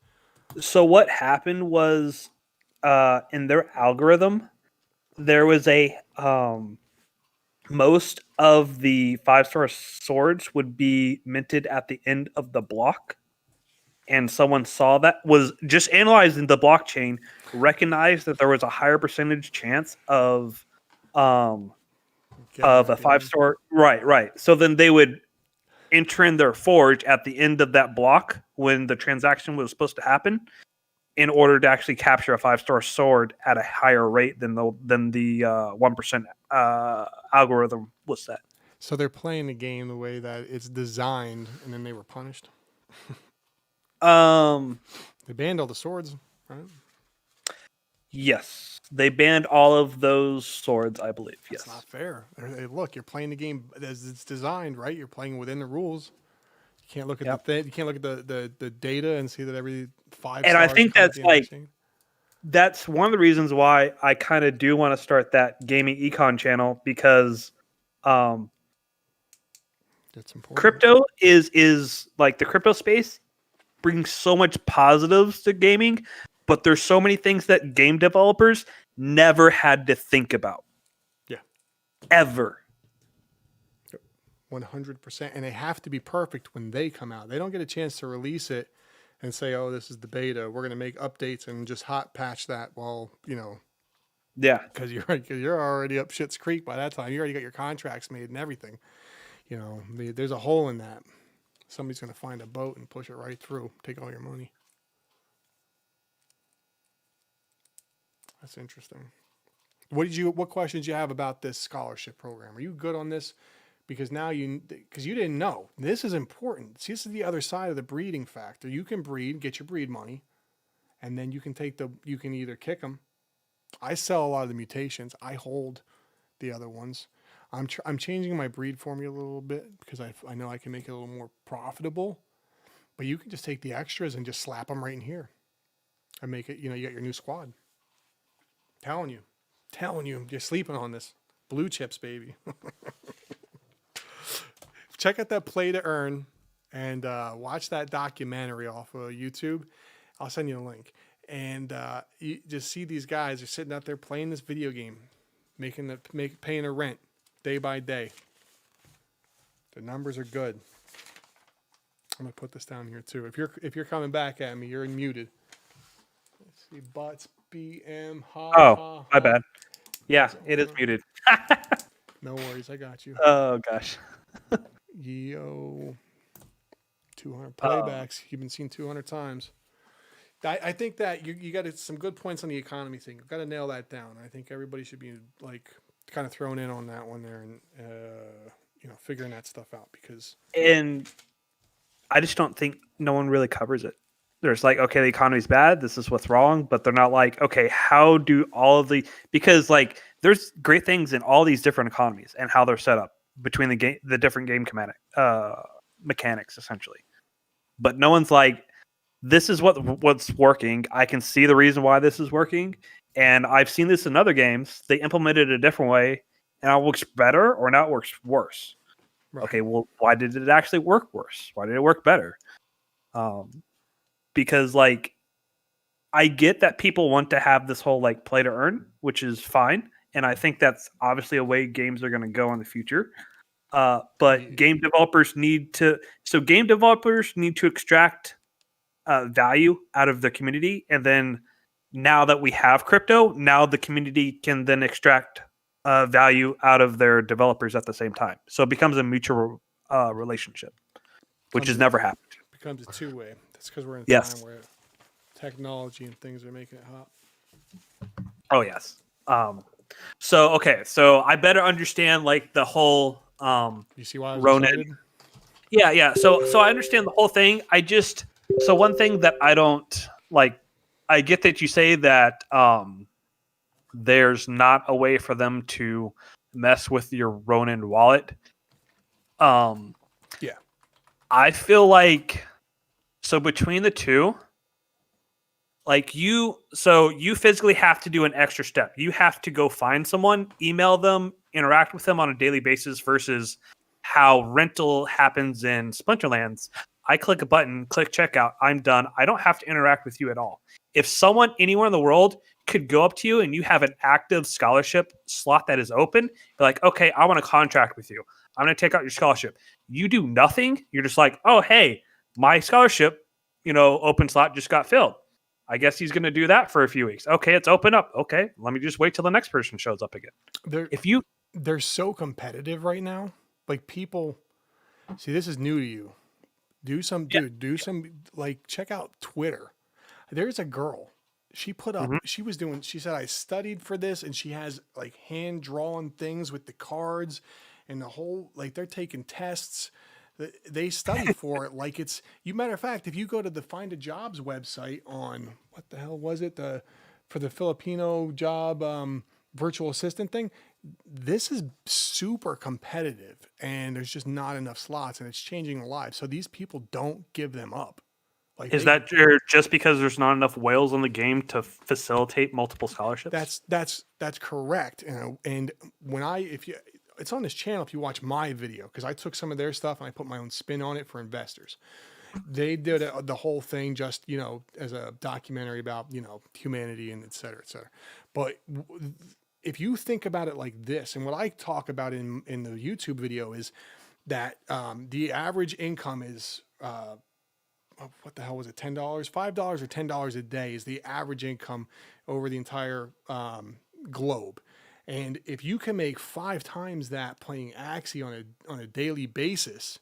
So what happened was in their algorithm there was a most of the 5-star swords would be minted at the end of the block, and someone saw that, was just analyzing the blockchain, recognized that there was a higher percentage chance of a 5-star. Right. So then they would enter in their forge at the end of that block when the transaction was supposed to happen, in order to actually capture a 5-star sword at a higher rate than the 1% algorithm was set. So they're playing the game the way that it's designed, and then they were punished. They banned all the swords, right? Yes, they banned all of those swords, I believe. That's yes. not fair. Look, you're playing the game as it's designed, right? You're playing within the rules. You can't look at you can't look at the data and see that every 5 And stars I think that's that's one of the reasons why I kind of do want to start that gaming econ channel, because that's important. Crypto is like, the crypto space brings so much positives to gaming, but there's so many things that game developers never had to think about. Yeah. Ever. 100%. And they have to be perfect when they come out. They don't get a chance to release it and say, oh, this is the beta. We're going to make updates and just hot patch that. Well, Yeah. because you're already up shit's creek by that time. You already got your contracts made and everything. There's a hole in that. Somebody's going to find a boat and push it right through, take all your money. That's interesting. What questions do you have about this scholarship program? Are you good on this? Because now because you didn't know. This is important. See, this is the other side of the breeding factor. You can breed, get your breed money, and then you can you can either kick them. I sell a lot of the mutations. I hold the other ones. I'm changing my breed formula a little bit because I know I can make it a little more profitable. But you can just take the extras and just slap them right in here and make it, you got your new squad. Telling you, you're sleeping on this. Blue chips, baby. Check out that Play to Earn and watch that documentary off of YouTube. I'll send you a link. And you just see these guys are sitting out there playing this video game, paying a rent day by day. The numbers are good. I'm gonna put this down here too. If you're coming back at me, you're muted. Let's see, Butts BM. My bad. Yeah, it is muted. No worries, I got you. Oh gosh. Yo, 200 playbacks. You've been seen 200 times. I think that you got some good points on the economy thing. You've got to nail that down. I think everybody should be like kind of thrown in on that one there and figuring that stuff out, because. And I just don't think no one really covers it. There's like, okay, the economy's bad, this is what's wrong, but they're not like, okay, how do all of because like there's great things in all these different economies and how they're set up between the different game mechanics essentially. But no one's like, this is what's working. I can see the reason why this is working, and I've seen this in other games. They implemented it a different way, now it works better or now it works worse. Right. Okay, well, why did it actually work worse? Why did it work better? Because like I get that people want to have this whole like play to earn, which is fine, and I think that's obviously a way games are going to go in the future. But game developers need to extract value out of the community, and then now that we have crypto, now the community can then extract value out of their developers at the same time. So it becomes a mutual relationship, which has never happened. Becomes a two-way. That's because we're in a Yes. time where technology and things are making it hot. Oh yes. So I better understand like the whole You see why I was Ronin. excited? Yeah. So I understand the whole thing. So one thing that I don't like, I get that you say that there's not a way for them to mess with your Ronin wallet. Yeah. I feel like so between the two, like you physically have to do an extra step. You have to go find someone, email them, interact with them on a daily basis versus how rental happens in Splinterlands. I click a button, click checkout, I'm done. I don't have to interact with you at all. If someone anywhere in the world could go up to you and you have an active scholarship slot that is open, you're like, okay, I want to contract with you. I'm going to take out your scholarship. You do nothing. You're just like, oh, hey, my scholarship, open slot just got filled. I guess he's going to do that for a few weeks. Okay, it's open up. Okay, let me just wait till the next person shows up again. They're so competitive right now. Like people, see, this is new to you. Do some check out Twitter. There's a girl. She put up. Mm-hmm. She said I studied for this, and she has like hand drawn things with the cards, and the whole like they're taking tests. They study for it like it's you. Matter of fact, if you go to the Find a Jobs website on what the hell was it for the Filipino job virtual assistant thing, this is super competitive and there's just not enough slots and it's changing lives. So these people don't give them up. Like Is that just because there's not enough whales in the game to facilitate multiple scholarships? That's correct. And when it's on this channel if you watch my video because I took some of their stuff and I put my own spin on it for investors. They did the whole thing just as a documentary about humanity and et cetera, et cetera. But if you think about it like this, and what I talk about in the YouTube video is that the average income is what the hell was it? $10, $5 or $10 a day is the average income over the entire globe. And if you can make 5 times that playing Axie on a daily basis,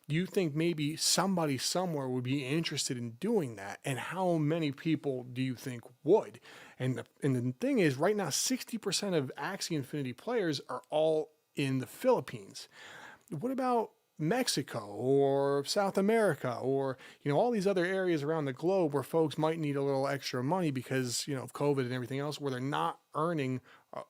you think maybe somebody somewhere would be interested in doing that. And how many people do you think would? And the thing is, right now, 60% of Axie Infinity players are all in the Philippines. What about Mexico or South America or all these other areas around the globe where folks might need a little extra money because of COVID and everything else, where they're not earning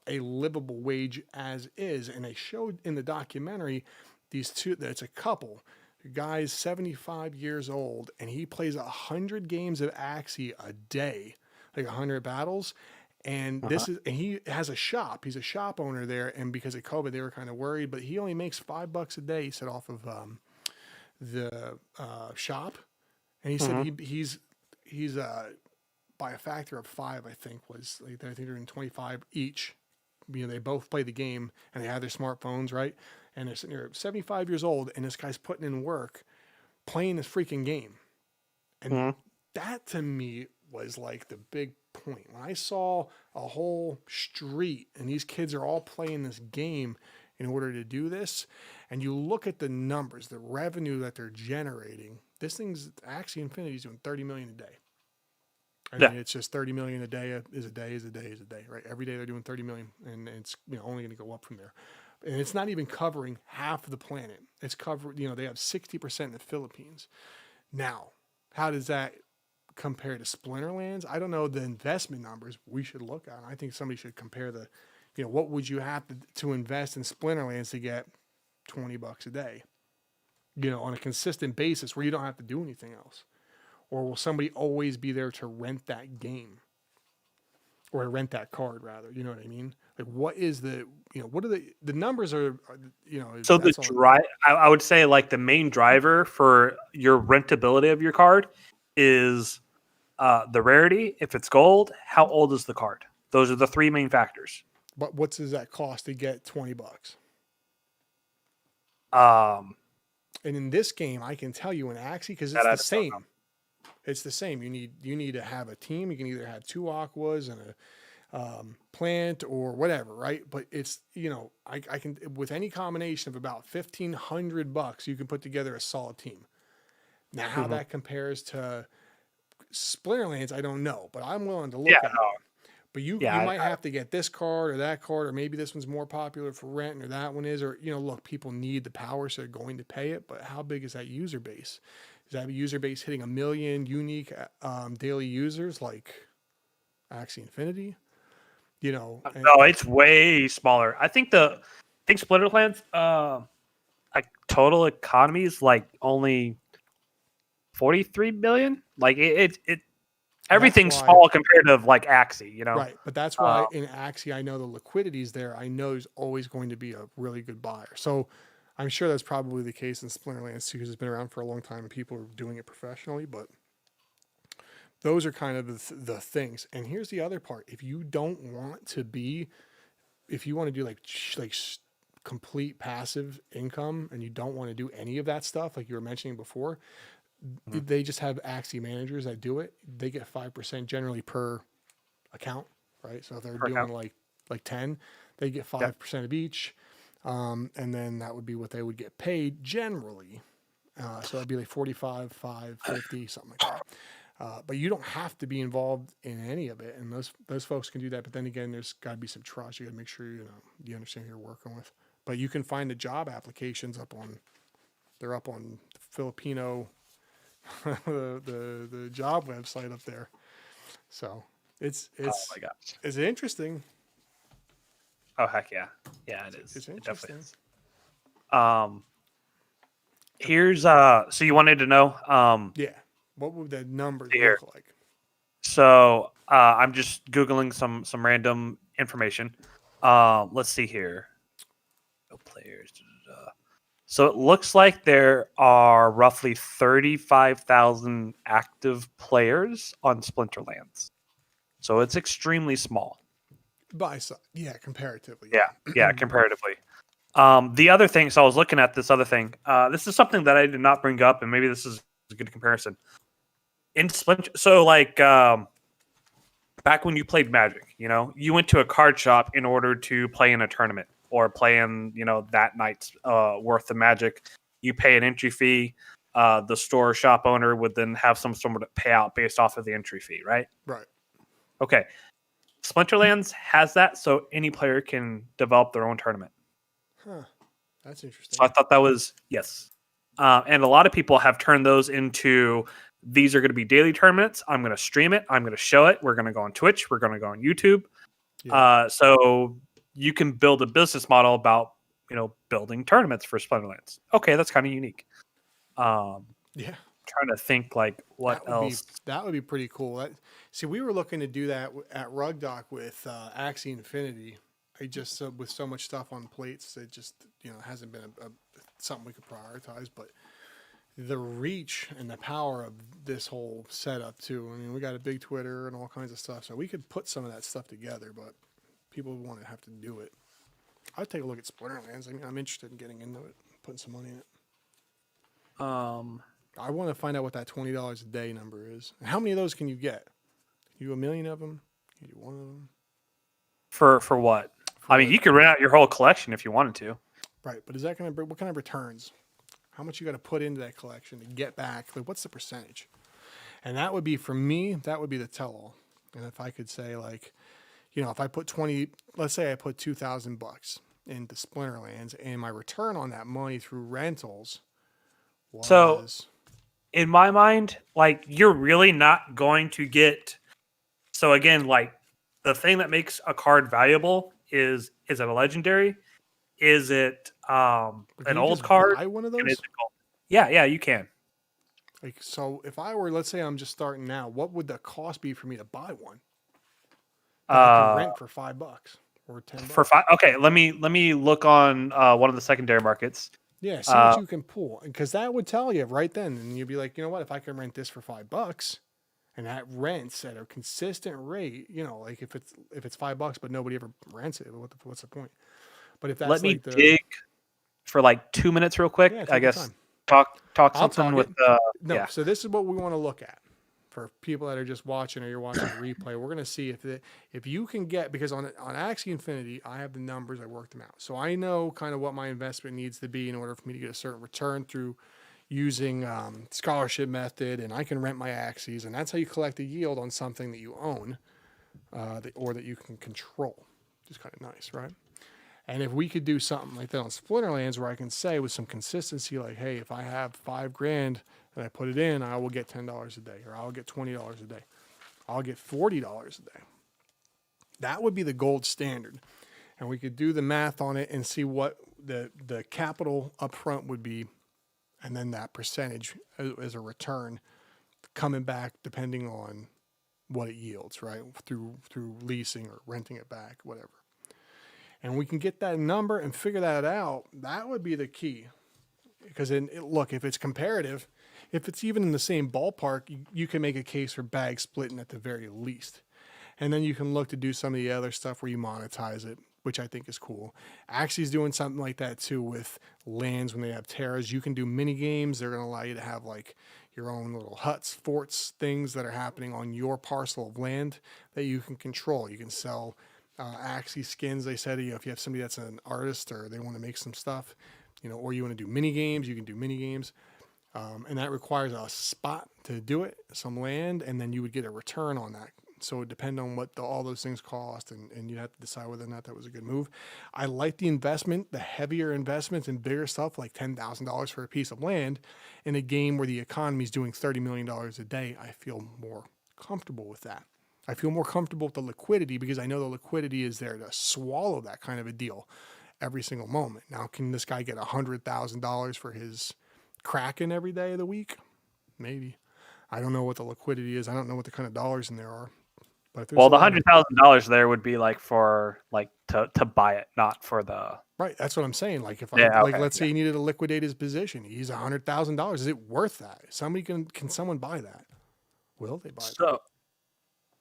a livable wage as is? And they showed in the documentary that's a couple. The guy's 75 years old and he plays 100 games of Axie a day, like 100 battles. And and he has a shop. He's a shop owner there. And because of COVID, they were kind of worried, but he only makes $5 a day, he said, off of the shop. And he said he's by a factor of 5, I think was like, I think they're in 25 each. They both play the game and they have their smartphones, right? And they're sitting there 75 years old and this guy's putting in work playing this freaking game. And that to me was like the big point. When I saw a whole street and these kids are all playing this game in order to do this, and you look at the numbers, the revenue that they're generating, this thing's Axie Infinity is doing 30 million a day. I mean, it's just 30 million a day is a day, right? Every day they're doing 30 million and it's only going to go up from there. And it's not even covering half of the planet. It's covered, they have 60% in the Philippines. Now, how does that compare to Splinterlands? I don't know the investment numbers we should look at. I think somebody should compare what would you have to invest in Splinterlands to get $20 a day, on a consistent basis where you don't have to do anything else? Or will somebody always be there to rent that game? or rent that card rather. You know what I mean? Like, what is the, what are the numbers are So the that's all. drive, I would say like the main driver for your rentability of your card is the rarity. If it's gold, how old is the card? Those are the three main factors. But what does that cost to get $20? Um, And in this game, I can tell you in Axie, because it's that I the just don't know. same. It's the same. You need to have a team. You can either have two aquas and a plant or whatever, right? But it's I can, with any combination of about $1,500, you can put together a solid team. Now, how that compares to Splinterlands, I don't know, but I'm willing to look at it. But you might have to get this card or that card, or maybe this one's more popular for rent, or that one is, or look, people need the power, so they're going to pay it. But how big is that user base? Is that user base hitting 1 million unique daily users like Axie Infinity? No, it's way smaller. I think Splinterlands, like total economy is like only 43 billion. Like it everything's small compared to like Axie, Right, but that's why in Axie, I know the liquidity's there. I know there's always going to be a really good buyer. So I'm sure that's probably the case in Splinterlands too, because it's been around for a long time and people are doing it professionally. But those are kind of the things. And here's the other part: if you don't want to be, if you want to do like complete passive income, and you don't want to do any of that stuff, like you were mentioning before, they just have Axie managers that do it. They get 5% generally per account, right? So if they're doing like 10, they get 5% of each. And then that would be what they would get paid generally. So that'd be like 45, 5, 50, something like that. But you don't have to be involved in any of it. And those folks can do that. But then again, there's got to be some trust. You got to make sure, you understand who you're working with. But you can find the job applications they're up on Filipino, the job website up there. So it's oh my gosh, it's interesting. Oh heck yeah, it is. It's interesting. Here's so you wanted to know what would the numbers look like? So I'm just googling some random information. Let's see here. No players. So it looks like there are roughly 35,000 active players on Splinterlands. So it's extremely small. Comparatively. Yeah, comparatively. The other thing, so I was looking at this other thing. This is something that I did not bring up, and maybe this is a good comparison. In Splinter, so like back when you played Magic, you went to a card shop in order to play in a tournament or play in, that night's worth of Magic. You pay an entry fee. The store shop owner would then have some sort of payout based off of the entry fee, right? Right. Okay. Splinterlands has that, so any player can develop their own tournament. Huh. That's interesting. So I thought that was, yes. And a lot of people have turned those into, these are going to be daily tournaments. I'm going to stream it. I'm going to show it. We're going to go on Twitch. We're going to go on YouTube. Yeah. So you can build a business model about, building tournaments for Splinterlands. Okay, that's kind of unique. Trying to think like what else. That would be pretty cool. See, we were looking to do that at RugDoc with Axie Infinity. Just with so much stuff on plates, it just hasn't been something we could prioritize. But the reach and the power of this whole setup too. I mean, we got a big Twitter and all kinds of stuff, so we could put some of that stuff together. But people want to have to do it. I'd take a look at Splinterlands. I mean, I'm interested in getting into it, putting some money in it. I want to find out what that $20 a day number is. And how many of those can you get? Can you do 1 million of them? Can you do one of them? For what? I mean, you could rent out your whole collection if you wanted to. Right, but is that going to bring, what kind of returns? How much you got to put into that collection to get back? Like, what's the percentage? And that would be, for me, that would be the tell-all. And if I could say, like, if I put let's say I put $2,000 into Splinterlands, and my return on that money through rentals was... So, in my mind, like, you're really not going to get... So, again, like, the thing that makes a card valuable is it a legendary? Is it an old card? Buy one of those? Yeah, you can. Like, so if I were, let's say I'm just starting now, what would the cost be for me to buy one? that I can rent for $5 or $10 for five. Okay, let me look on one of the secondary markets. Yeah, see what you can pull, because that would tell you right then, and you'd be like, you know what, if I can rent this for $5, and that rents at a consistent rate, like if it's $5, but nobody ever rents it, what's the point? But if that's Let me dig for like 2 minutes real quick. Yeah, I take your guess time. talk something with no. So this is what we want to look at for people that are just watching, or you're watching the replay. We're gonna see if you can get, because on Axie Infinity, I have the numbers, I worked them out, so I know kind of what my investment needs to be in order for me to get a certain return through using scholarship method, and I can rent my Axies, and that's how you collect a yield on something that you own, or that you can control, which is kind of nice, right? And if we could do something like that on Splinterlands, where I can say with some consistency, like, hey, if I have $5,000 and I put it in, I will get $10 a day, or I'll get $20 a day, I'll get $40 a day. That would be the gold standard. And we could do the math on it and see what the capital up front would be, and then that percentage as a return coming back depending on what it yields, right? Through leasing or renting it back, whatever. And we can get that number and figure that out. That would be the key. Because look, if it's comparative, if it's even in the same ballpark, you can make a case for bag splitting at the very least. And then you can look to do some of the other stuff where you monetize it, which I think is cool. Axie's doing something like that too with lands when they have terras. You can do mini games. They're going to allow you to have like your own little huts, forts, things that are happening on your parcel of land that you can control. You can sell Axie skins. They said, if you have somebody that's an artist or they want to make some stuff, or you want to do mini games, you can do mini games. And that requires a spot to do it, some land, and then you would get a return on that. So it would depend on what all those things cost, and you have to decide whether or not that was a good move. I like the investment, the heavier investments and bigger stuff like $10,000 for a piece of land in a game where the economy is doing $30 million a day. I feel more comfortable with that. I feel more comfortable with the liquidity because I know the liquidity is there to swallow that kind of a deal every single moment. Now, can this guy get $100,000 for his Kraken every day of the week? Maybe. I don't know what the liquidity is. I don't know what the kind of dollars in there are. But well, the $100,000 there would be like for like to buy it, not for the right. That's what I'm saying. Like if let's say he needed to liquidate his position, he's $100,000. Is it worth that? Can someone buy that? Will they buy that? So,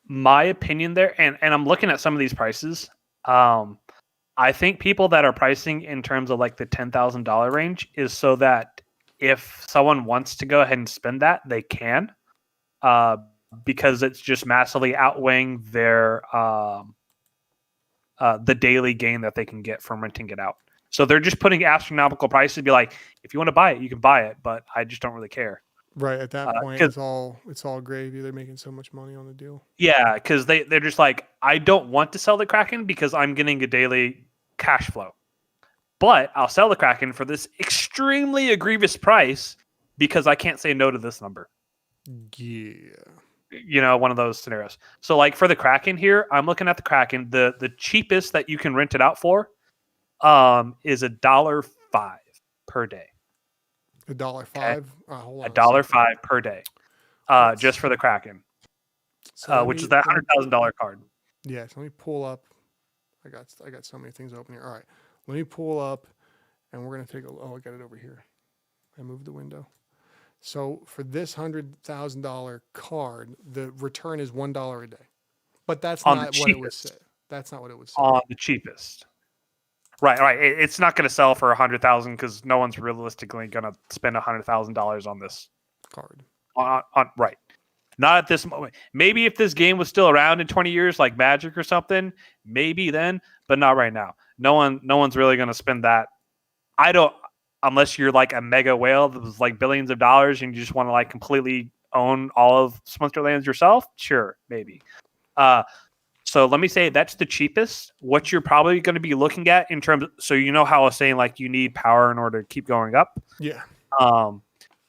my opinion there, and I'm looking at some of these prices. I think people that are pricing in terms of like the $10,000 range is so that if someone wants to go ahead and spend that, they can. Because it's just massively outweighing their the daily gain that they can get from renting it out. So they're just putting astronomical prices to be like, if you want to buy it, you can buy it, but I just don't really care. Right at that point, it's all gravy. They're making so much money on the deal. Yeah, because they're just like, I don't want to sell the Kraken because I'm getting a daily cash flow, but I'll sell the Kraken for this extremely egregious price because I can't say no to this number. Yeah. One of those scenarios. So like for the Kraken here, I'm looking at the Kraken. The cheapest that you can rent it out for is $1.05 per day. $1.05? Okay. Hold on. $1.05 per day. Just for the Kraken. Which is that $100,000 card. Yeah, so let me pull up. I got so many things open here. All right. Let me pull up and we're gonna take I got it over here. I moved the window. So for this $100,000 card, the return is $1 a day, but that's not what it would say. That's not what it would say. On the cheapest, right? It's not going to sell for $100,000 because no one's realistically going to spend $100,000 on this card. On right, not at this moment. Maybe if this game was still around in 20 years, like Magic or something, maybe then, but not right now. No one's really going to spend that. Unless you're like a mega whale that was like billions of dollars and you just want to like completely own all of Splinterlands yourself, sure, maybe. So let me say that's the cheapest. What you're probably going to be looking at in terms of, so how I was saying like you need power in order to keep going up. Yeah.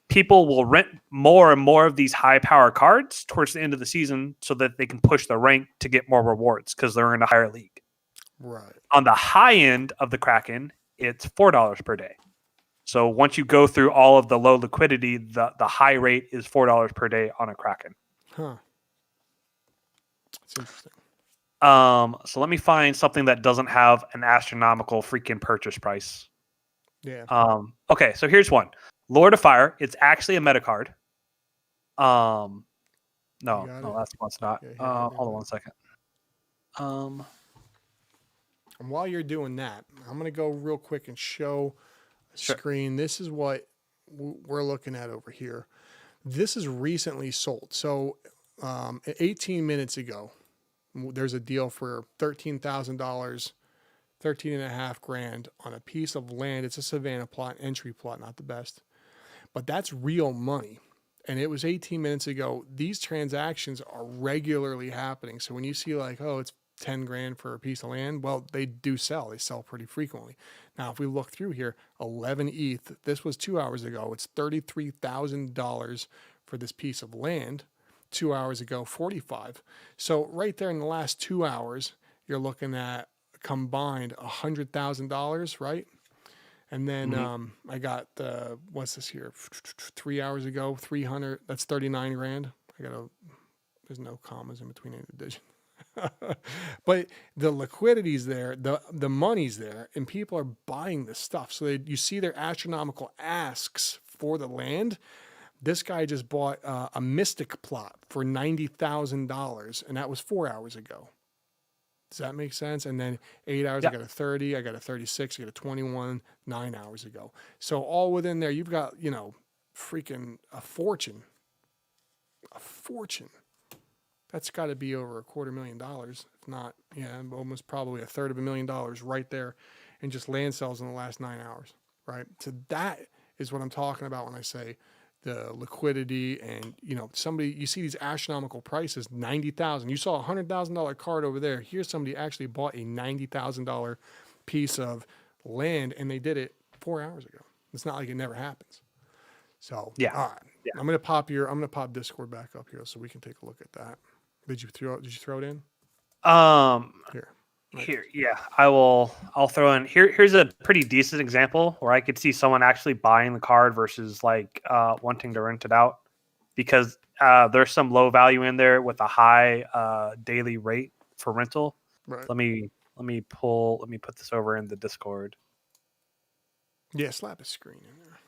People will rent more and more of these high power cards towards the end of the season so that they can push the rank to get more rewards because they're in a higher league. Right. On the high end of the Kraken, it's $4 per day. So once you go through all of the low liquidity, the high rate is $4 per day on a Kraken. Huh. That's interesting. So let me find something that doesn't have an astronomical freaking purchase price. Yeah. Okay, so here's one. Lord of Fire. It's actually a meta card. No, that's not. Yeah, here, let me Hold on look. 1 second. And while you're doing that, I'm going to go real quick and show a Sure. screen. This is what we're looking at over here. This is recently sold. So 18 minutes ago, there's a deal for $13,000, 13.5 grand on a piece of land. It's a Savannah plot, entry plot, not the best, but that's real money. And it was 18 minutes ago. These transactions are regularly happening. So when you see like, oh, it's 10 grand for a piece of land, well, they do sell. They sell pretty frequently. Now, if we look through here, 11 ETH, this was 2 hours ago. It's $33,000 for this piece of land. 2 hours ago, 45. So right there in the last 2 hours, you're looking at combined $100,000, right? And then I got the, what's this here? 3 hours ago, 300. That's 39 grand. There's no commas in between any of the digits. But the liquidity's there, the money's there, and people are buying this stuff. So you see their astronomical asks for the land. This guy just bought a Mystic plot for $90,000, and that was 4 hours ago. Does that make sense? And then 8 hours, I got a 30, I got a 36, I got a 21, 9 hours ago. So all within there, you've got, freaking a fortune. A fortune. That's got to be over $250,000, if not, almost probably $350,000 right there in just land sales in the last 9 hours, right? So that is what I'm talking about when I say the liquidity and, you see these astronomical prices, $90,000. You saw a $100,000 card over there. Here's somebody actually bought a $90,000 piece of land, and they did it 4 hours ago. It's not like it never happens. So, Yeah. all right. Yeah. I'm going to pop Discord back up here so we can take a look at that. Did you throw it in? Here. Right. Here, yeah, I'll throw in here's a pretty decent example where I could see someone actually buying the card versus like wanting to rent it out, because there's some low value in there with a high daily rate for rental. Right. Let me put this over in the Discord. Yeah, slap a screen in there.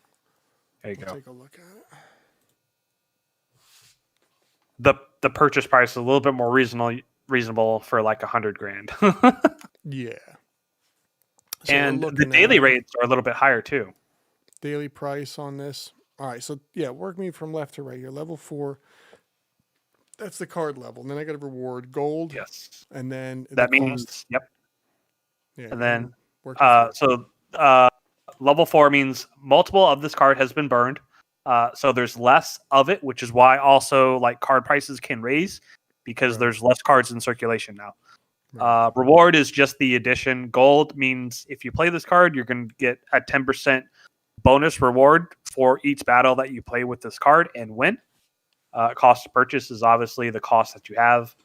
There you go. Take a look at it. The purchase price is a little bit more reasonable for like 100 grand. Yeah. So and the daily rates are a little bit higher too. Daily price on this. All right. So yeah, work me from left to right here. Level 4. That's the card level. And then I got a reward gold. Yes. And then that means cost. Yep. Yeah. And then level 4 means multiple of this card has been burned. So there's less of it, which is why also like card prices can raise because there's less cards in circulation now. Right. Reward is just the addition. Gold means if you play this card, you're going to get a 10% bonus reward for each battle that you play with this card and win. Cost to purchase is obviously the cost that you have.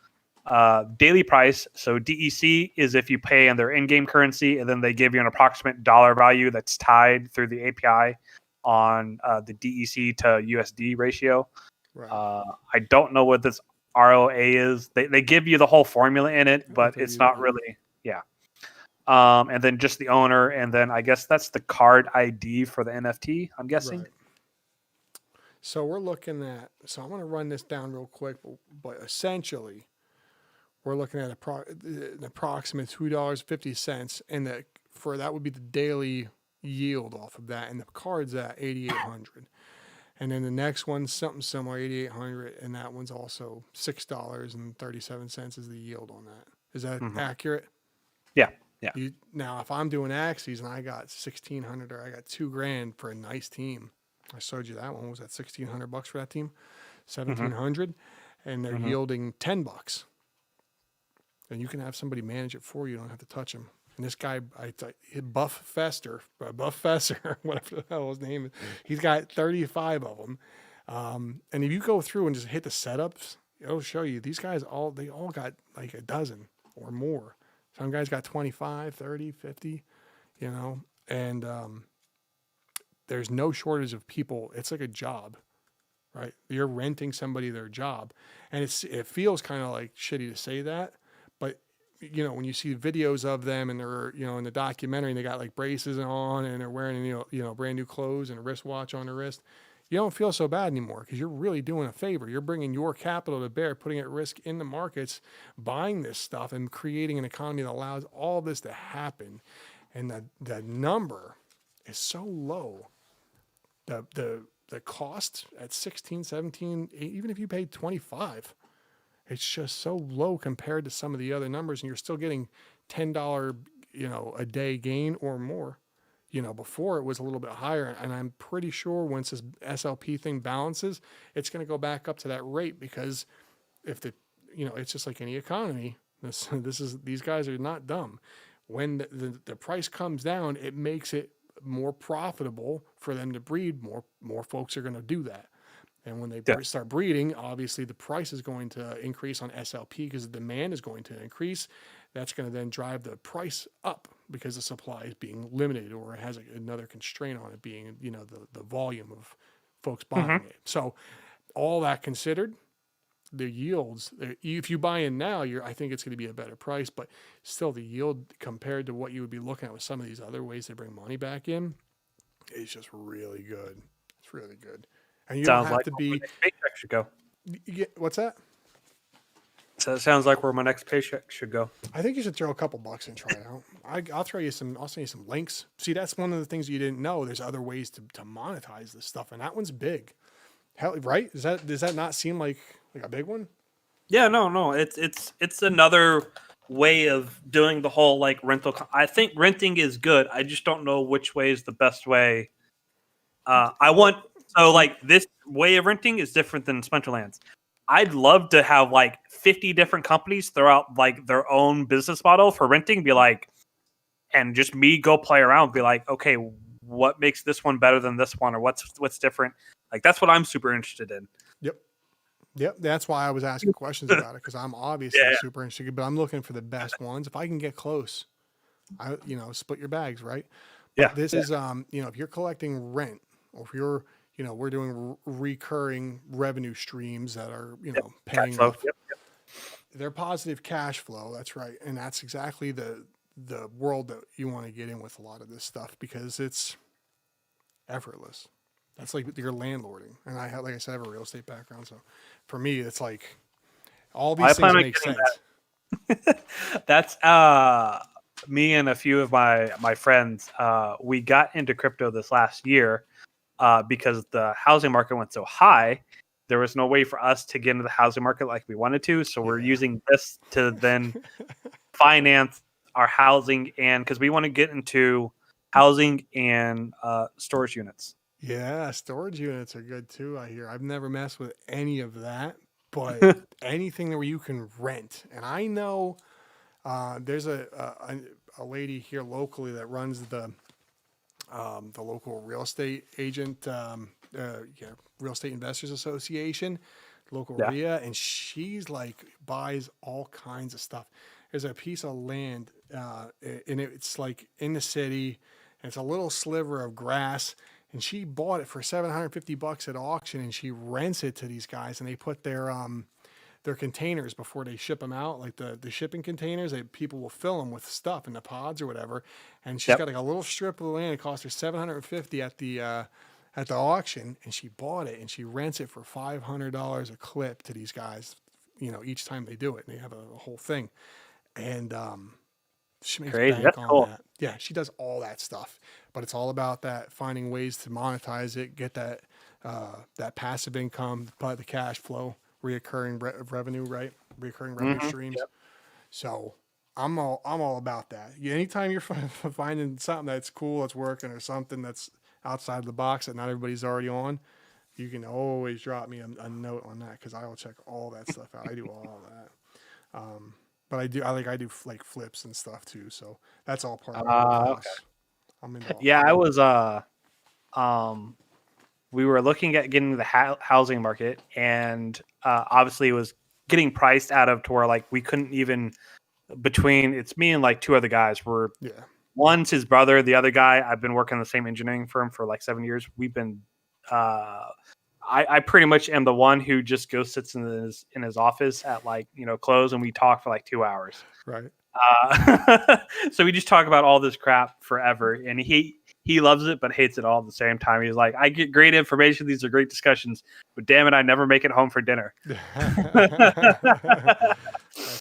Daily price, so DEC is if you pay in their in-game currency, and then they give you an approximate dollar value that's tied through the API on the DEC to USD ratio. Right. I don't know what this ROA is. They give you the whole formula in it, but it's not really, and then just the owner, and then I guess that's the card ID for the NFT, I'm guessing. Right. So we're looking at, so I'm going to run this down real quick, but essentially we're looking at an approximate $2.50, and that would be the daily yield off of that, and the card's at 8,800. And then the next one's something similar, 8,800, and that one's also $6.37 is the yield on that. Is that accurate? Yeah. Yeah. Now, if I'm doing Axies and I got 1,600 or I got $2,000 for a nice team, I showed you that one. Was that $1,600 for that team? 1,700, and they're yielding $10. And you can have somebody manage it for you. You don't have to touch them. And this guy, Buff Fester, whatever the hell his name is, he's got 35 of them. And if you go through and just hit the setups, it'll show you these guys they all got like a dozen or more. Some guys got 25, 30, 50, and there's no shortage of people. It's like a job, right? You're renting somebody their job. And it feels kind of like shitty to say that, but when you see videos of them and they're, in the documentary and they got like braces on and they're wearing, brand new clothes and a wristwatch on their wrist, you don't feel so bad anymore because you're really doing a favor. You're bringing your capital to bear, putting at risk in the markets, buying this stuff and creating an economy that allows all this to happen. And the number is so low. The cost at 16, 17, even if you paid 25, it's just so low compared to some of the other numbers, and you're still getting $10, a day gain or more. Before it was a little bit higher, and I'm pretty sure once this SLP thing balances, it's going to go back up to that rate because if it's just like any economy. These guys are not dumb. When the price comes down, it makes it more profitable for them to breed. More folks are going to do that. And when they start breeding, obviously the price is going to increase on SLP because the demand is going to increase. That's going to then drive the price up because the supply is being limited or it has another constraint on it being, the volume of folks buying it. So all that considered, the yields, if you buy in now, I think it's going to be a better price, but still the yield compared to what you would be looking at with some of these other ways to bring money back in is just really good. It's really good. And you Sounds don't have like to where be. my next paycheck should go. What's that? So it sounds like where my next paycheck should go. I think you should throw a couple bucks and try it out. I'll throw you some. I'll send you some links. See, that's one of the things you didn't know. There's other ways to monetize this stuff, and that one's big. Hell, right? Does that not seem like a big one? Yeah, no. It's another way of doing the whole like rental. I think renting is good. I just don't know which way is the best way. This way of renting is different than Spencerlands. I'd love to have like 50 different companies throw out like their own business model for renting. Be like, and just me go play around. Be like, okay, what makes this one better than this one, or what's different? Like that's what I'm super interested in. Yep. That's why I was asking questions about it because I'm obviously super interested, but I'm looking for the best ones. If I can get close, split your bags, right? But this is, if you're collecting rent or if you're, we're doing recurring revenue streams that are, paying off. They're positive cash flow. That's right. And that's exactly the world that you want to get in with a lot of this stuff because it's effortless. That's like your landlording. And like I said, I have a real estate background. So for me, it's like all these things make sense. That's me and a few of my friends. We got into crypto this last year because the housing market went so high. There was no way for us to get into the housing market like we wanted to. So we're using this to then finance our housing, and because we want to get into housing and storage units. Yeah, storage units are good too, I hear. I've never messed with any of that, but anything where you can rent. And I know there's a lady here locally that runs the local real estate agent, Real Estate Investors Association, local RIA, and she's like buys all kinds of stuff. There's a piece of land, and it's like in the city, and it's a little sliver of grass. And she bought it for $750 at auction, and she rents it to these guys, and they put their containers before they ship them out, like the shipping containers. People will fill them with stuff in the pods or whatever. And she's got like a little strip of land. It cost her $750 at the auction, and she bought it and she rents it for $500 a clip to these guys. Each time they do it, and they have a whole thing, and she makes bank on that. Yeah, she does all that stuff, but it's all about that finding ways to monetize it, get that passive income, by the cash flow, reoccurring revenue, right? Reoccurring revenue streams. Yep. So I'm all about that. Anytime you're finding something that's cool, that's working, or something that's outside the box that not everybody's already on, you can always drop me a note on that because I will check all that stuff out. I do all that. But I do like flips and stuff too. So that's all part of the house. Okay. I'm into all I was we were looking at getting the housing market, and obviously it was getting priced out of to where like we couldn't even it's me and like two other guys. One's his brother, the other guy I've been working in the same engineering firm for like 7 years. We've been I pretty much am the one who just goes sits in his office at like close, and we talk for like 2 hours. Right. So we just talk about all this crap forever, and he loves it but hates it all at the same time. He's like, I get great information, these are great discussions, but damn it, I never make it home for dinner. That's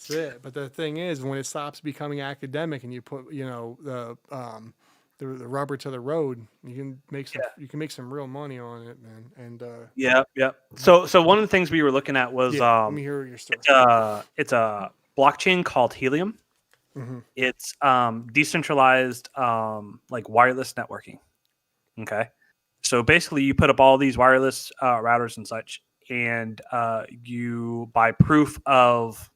it. But the thing is, when it stops becoming academic and you put, the rubber to the road, you can make some real money on it, man. And Yeah. So one of the things we were looking at was let me hear your story. it's a blockchain called Helium. Mm-hmm. It's decentralized like wireless networking. Okay. So basically you put up all these wireless routers and such, and you buy proof of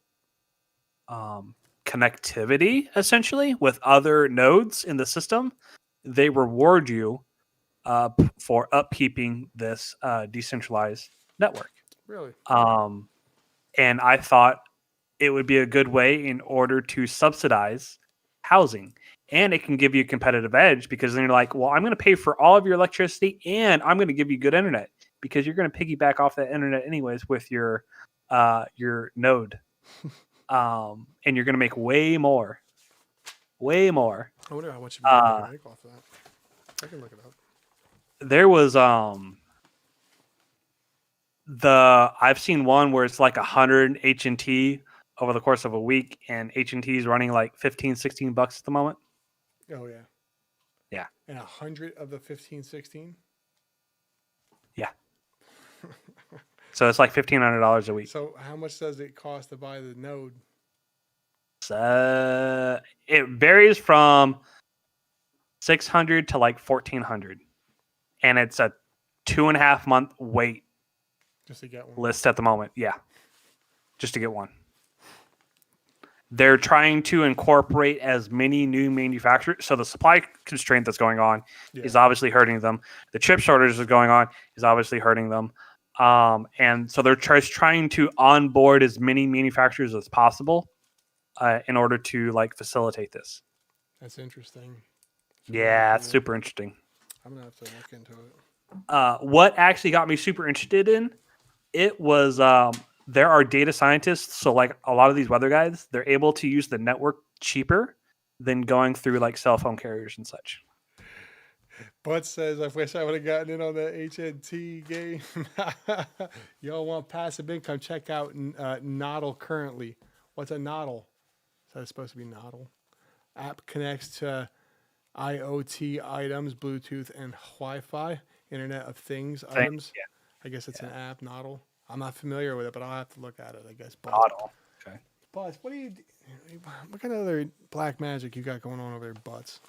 connectivity essentially with other nodes in the system. They reward you for upkeeping this decentralized network. Really? And I thought it would be a good way in order to subsidize housing. And it can give you a competitive edge because then you're like, well, I'm going to pay for all of your electricity and I'm going to give you good internet because you're going to piggyback off that internet anyways with your node. And you're going to make way more. Way more. I wonder how much you can make off that. I can look it up. There was I've seen one where it's like 100 H&T over the course of a week, and H&T is running like $15-16 at the moment. Oh yeah. Yeah. And 100 of the 15-16? Yeah. So it's like $1,500 a week. So how much does it cost to buy the node? It varies from 600 to like 1,400, and it's a 2.5 month wait just to get one list at the moment. Yeah, just to get one. They're trying to incorporate as many new manufacturers. So the supply constraint that's going on is obviously hurting them. The chip shortage that's going on is obviously hurting them. And so they're trying to onboard as many manufacturers as possible in order to like facilitate this. That's interesting. Yeah, it's super interesting. I'm gonna have to look into it. What actually got me super interested in it was there are data scientists. So like a lot of these weather guys, they're able to use the network cheaper than going through like cell phone carriers and such. Bud says, I wish I would have gotten in on the HNT game. Y'all want passive income? Check out Nodl currently. What's a Nodl? Is that supposed to be Nodl? App connects to IoT items, Bluetooth, and Wi-Fi, Internet of Things items. Yeah. I guess it's an app, Nodl. I'm not familiar with it, but I'll have to look at it, I guess. Nodl. Okay. Butts, what kind of other black magic you got going on over there, Butts?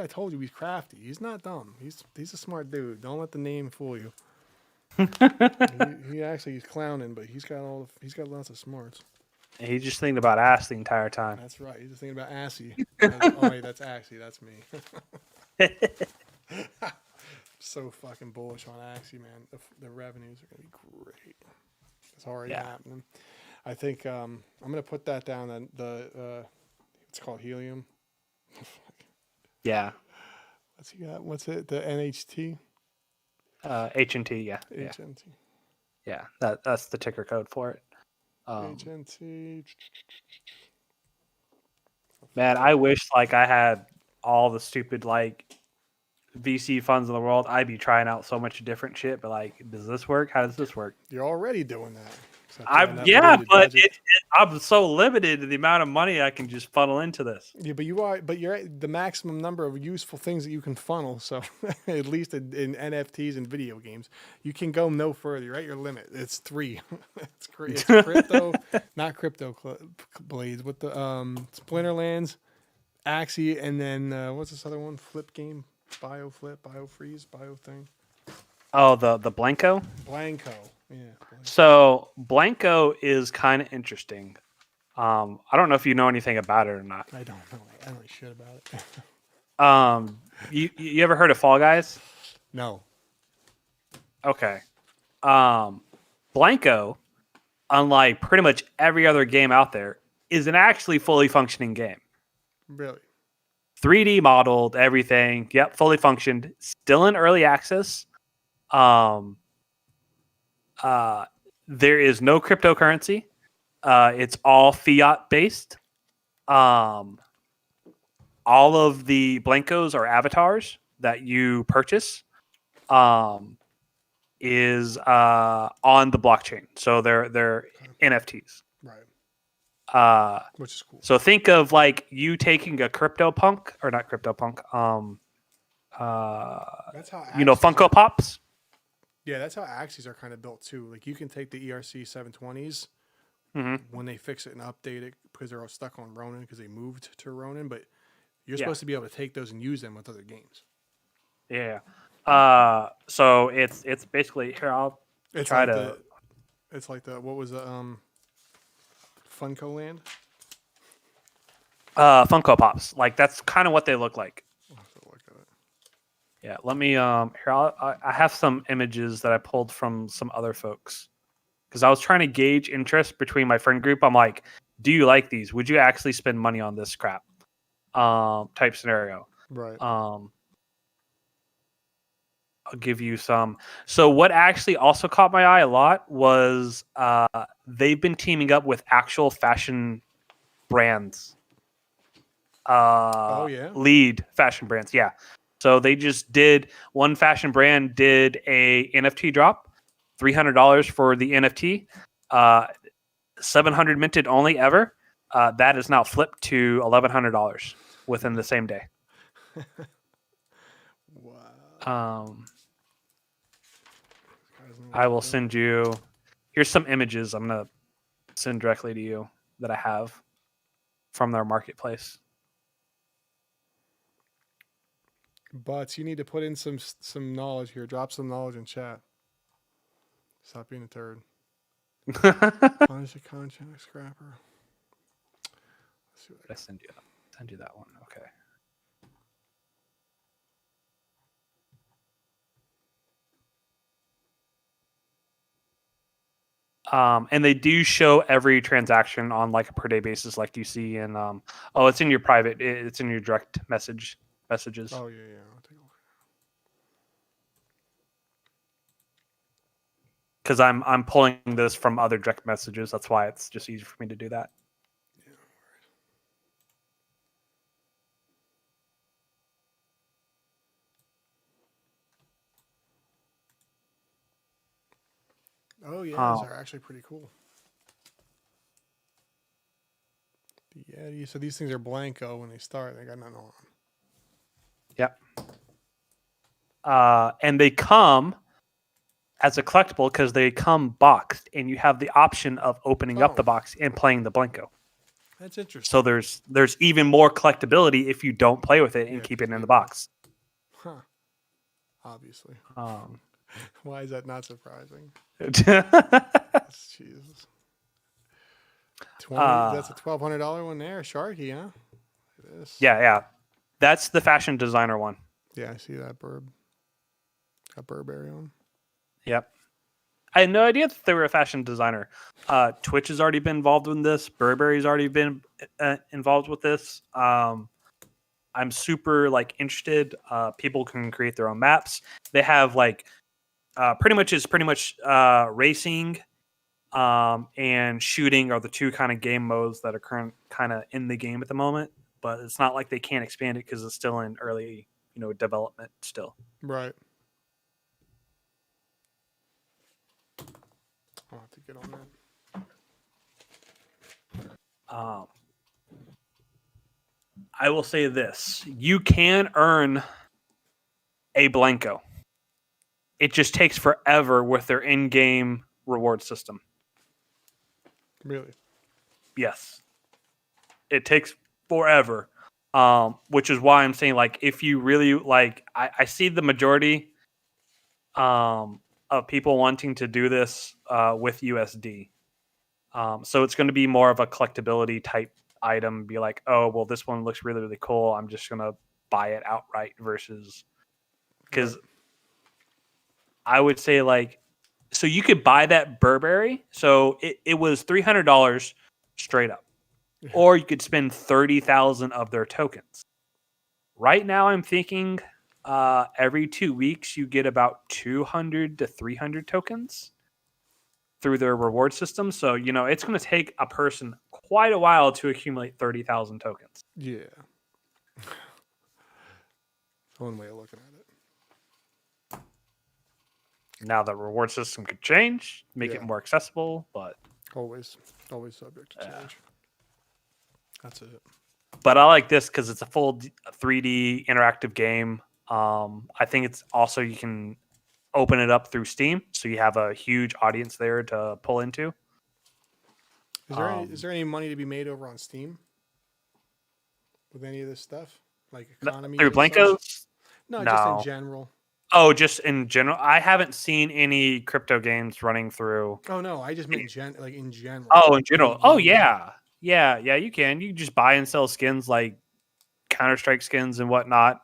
I told you he's crafty. He's not dumb. He's a smart dude. Don't let the name fool you. He's clowning, but he's got lots of smarts. He's just thinking about ass the entire time. That's right. He's just thinking about assy. Oh wait, that's Axie. That's me. So fucking bullish on Axie, man. The revenues are gonna be great. It's already happening. I think I'm gonna put that down. It's called Helium. Yeah. What's it? The NHT? HNT, yeah. HNT. Yeah, that's the ticker code for it. HNT. Man, I wish like I had all the stupid like VC funds in the world. I'd be trying out so much different shit, but like, does this work? How does this work? You're already doing that. But I'm so limited to the amount of money I can just funnel into this. Yeah, but you're at the maximum number of useful things that you can funnel. So at least in NFTs and video games, you can go no further. You're at your limit. It's 3. It's crypto, not crypto blades. With the Splinterlands, Axie, and then what's this other one? Flip game, BioFlip, BioFreeze, BioThing. Oh, the Blanco. Blanco. Yeah. So Blanco is kind of interesting. I don't know if you know anything about it or not. I don't know. I don't know shit about it. You ever heard of Fall Guys? No. Okay. Blanco, unlike pretty much every other game out there, is an actually fully functioning game. Really? 3D modeled, everything. Yep, fully functioned. Still in early access. There is no cryptocurrency. It's all fiat based. all of the blankos or avatars that you purchase is on the blockchain. So they're NFTs. Right. Which is cool. So think of like you taking a CryptoPunk or not CryptoPunk. That's how Funko Pops. Yeah, that's how Axies are kind of built too. Like you can take the ERC 720s when they fix it and update it because they're all stuck on Ronin because they moved to Ronin, but you're supposed to be able to take those and use them with other games. Yeah. So it's basically here. It's like the what was the Funko Land? Funko Pops. Like that's kind of what they look like. I'll have to look at it. Yeah. Let me here. I have some images that I pulled from some other folks because I was trying to gauge interest between my friend group. I'm like, do you like these? Would you actually spend money on this crap? Type scenario. Right. I'll give you some. So what actually also caught my eye a lot was they've been teaming up with actual fashion brands. Lead fashion brands. Yeah. So they just did one fashion brand did a NFT drop, $300 for the NFT, 700 minted only ever. That is now flipped to $1,100 within the same day. Wow. I will send you. Here's some images I'm gonna send directly to you that I have from their marketplace. But you need to put in some knowledge here. Drop some knowledge in chat. Stop being a turd. Punish a content scrapper. Let's see what I send you that one. Okay. And they do show every transaction on like a per day basis, like you see in it's in your private, it's in your direct messages. Oh yeah. I'll take a look. Because I'm pulling this from other direct messages. That's why it's just easy for me to do that. Oh yeah, these are actually pretty cool. Yeah, so these things are blanco when they start. They got nothing on. Yep. And they come as a collectible because they come boxed, and you have the option of opening up the box and playing the blanco. That's interesting. So there's even more collectability if you don't play with it and keep it in the box. Huh. Obviously. Why is that not surprising? Jesus. That's a $1,200 one there, Sharky, huh? Yeah. That's the fashion designer one. Yeah, I see that Burb. Got Burberry on. Yep. I had no idea that they were a fashion designer. Twitch has already been involved in this. Burberry's already been involved with this. I'm super interested. People can create their own maps. They have pretty much racing and shooting are the two kind of game modes that are kind of in the game at the moment. But it's not like they can't expand it because it's still in early development still. Right. I'll have to get on that. I will say this. You can earn a Blanco. It just takes forever with their in-game reward system. Really? Yes. It takes forever. Which is why I'm saying, if you really I see the majority of people wanting to do this with USD. So it's going to be more of a collectability type item. Be like, oh, well, this one looks really, really cool. I'm just going to buy it outright versus because I would say so you could buy that Burberry. So it was $300 straight up, or you could spend 30,000 of their tokens. Right now, I'm thinking every 2 weeks you get about 200 to 300 tokens through their reward system. So, it's going to take a person quite a while to accumulate 30,000 tokens. Yeah. One way of looking at it. Now the reward system could change, make it Yeah. more accessible, but Always subject to change. That's it. But I like this because it's a full 3D interactive game. I think it's also you can open it up through Steam, so you have a huge audience there to pull into. Is there any money to be made over on Steam with any of this stuff, like economy through Blankos? No, just in general. Oh, just in general. I haven't seen any crypto games running through. Oh no, I just meant in general. Oh, in general. Oh yeah. You can. You just buy and sell skins like Counter-Strike skins and whatnot.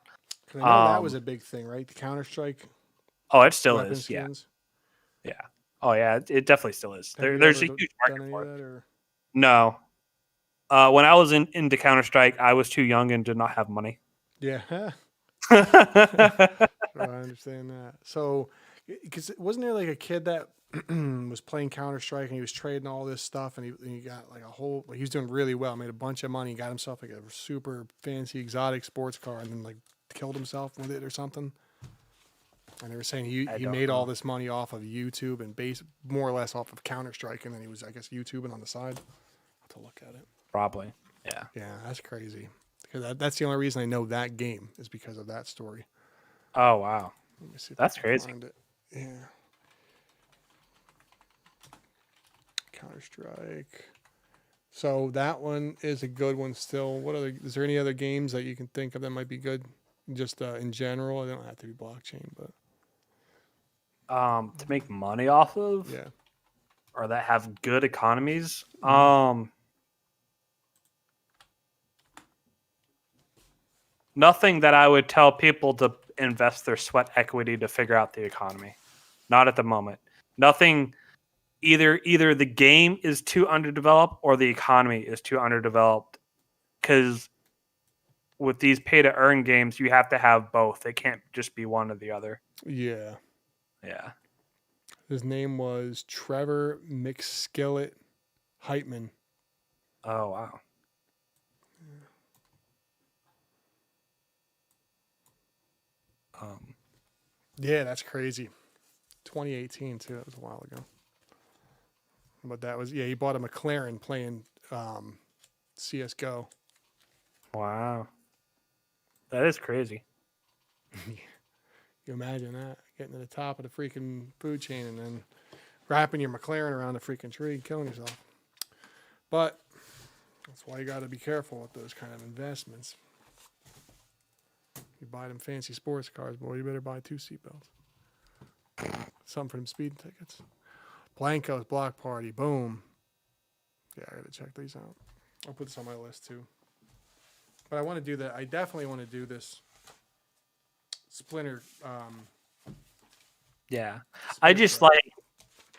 I know that was a big thing, right? The Counter-Strike. Oh, it still weapon is. Skins. Yeah. Oh yeah, it definitely still is. There's a huge market for it. No. When I was into Counter-Strike, I was too young and did not have money. Yeah. I understand that. So, because wasn't there like a kid that was playing Counter-Strike and he was trading all this stuff and he got like he was doing really well, made a bunch of money, got himself like a super fancy exotic sports car and then like killed himself with it or something. And they were saying he made all this money off of YouTube and more or less off of Counter-Strike, and then he was, I guess, YouTubing on the side. I'll have to look at it. Probably. Yeah. Yeah, that's crazy. Because that's the only reason I know that game is because of that story. Oh, wow. Let me see if that's I can crazy. Find it. Yeah. Counter-Strike. So that one is a good one still. Is there any other games that you can think of that might be good? Just in general? They don't have to be blockchain, but... to make money off of, or that have good economies. Nothing that I would tell people to invest their sweat equity to figure out the economy. Not at the moment. Nothing. Either the game is too underdeveloped or the economy is too underdeveloped. Because with these pay-to-earn games, you have to have both. It can't just be one or the other. Yeah. Yeah. His name was Trevor McSkillet Heitman. Oh, wow. Yeah, that's crazy. 2018, too. That was a while ago. But that was, he bought a McLaren playing CSGO. Wow. That is crazy. You imagine that, getting to the top of the freaking food chain and then wrapping your McLaren around the freaking tree and killing yourself. But that's why you got to be careful with those kind of investments. You buy them fancy sports cars, boy, you better buy 2 seatbelts. Something for them speeding tickets. Blanco's Block Party, boom. Yeah, I got to check these out. I'll put this on my list too. But I want to do that. I definitely want to do this Splinter. I just like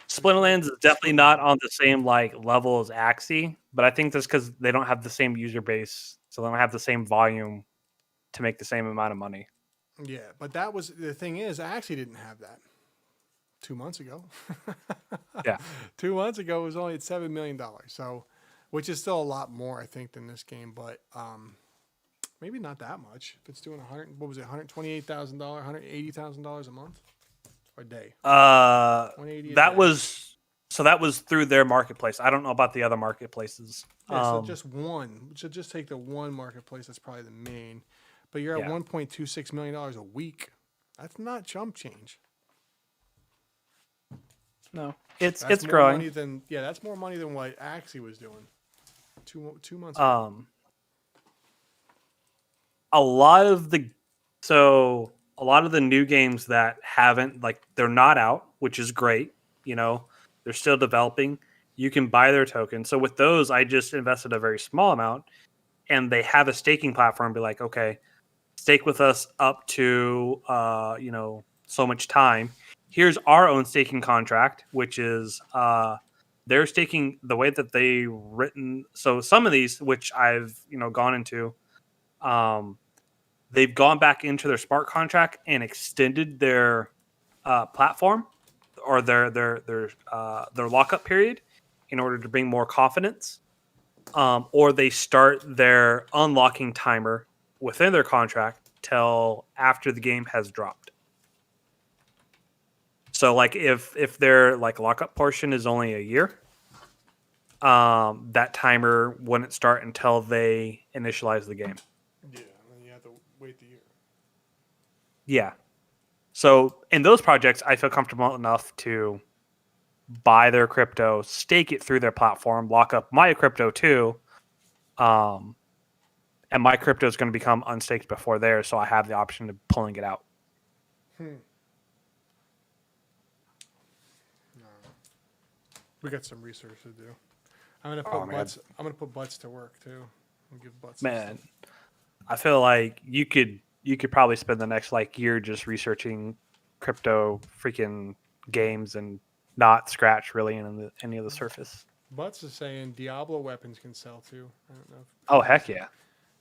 Splinterlands is definitely not on the same level as Axie, but I think that's because they don't have the same user base, so they don't have the same volume to make the same amount of money. Yeah, but that was the thing is Axie didn't have that 2 months ago. Yeah, 2 months ago it was only at $7 million, so which is still a lot more I think than this game, but maybe not that much. If it's doing $128,000, $180,000 a month or a day. That was through their marketplace. I don't know about the other marketplaces. Yeah, so just one. So just take the one marketplace. That's probably the main. But you're at $1.26 million a week. That's not chump change. No, it's more growing. Money than, that's more money than what Axie was doing 2 months ago. ago. A lot of the new games that haven't they're not out, which is great. They're still developing. You can buy their tokens. So with those, I just invested a very small amount, and they have a staking platform. Be like, okay, stake with us up to so much time. Here's our own staking contract, which is they're staking the way that they written. So some of these, which I've gone into, they've gone back into their smart contract and extended their platform or their lockup period in order to bring more confidence, or they start their unlocking timer within their contract till after the game has dropped. So like if their like lockup portion is only a year, that timer wouldn't start until they initialize the game. Yeah, and then you have to wait the year. Yeah. So in those projects, I feel comfortable enough to buy their crypto, stake it through their platform, lock up my crypto too. And my crypto is going to become unstaked before theirs, so I have the option of pulling it out. No. We got some research to do. I'm gonna put butts to work too. And give butts. Man, I feel like you could probably spend the next like year just researching crypto freaking games and not scratch really any of the surface. Butts is saying Diablo weapons can sell too. I don't know. Oh heck yeah!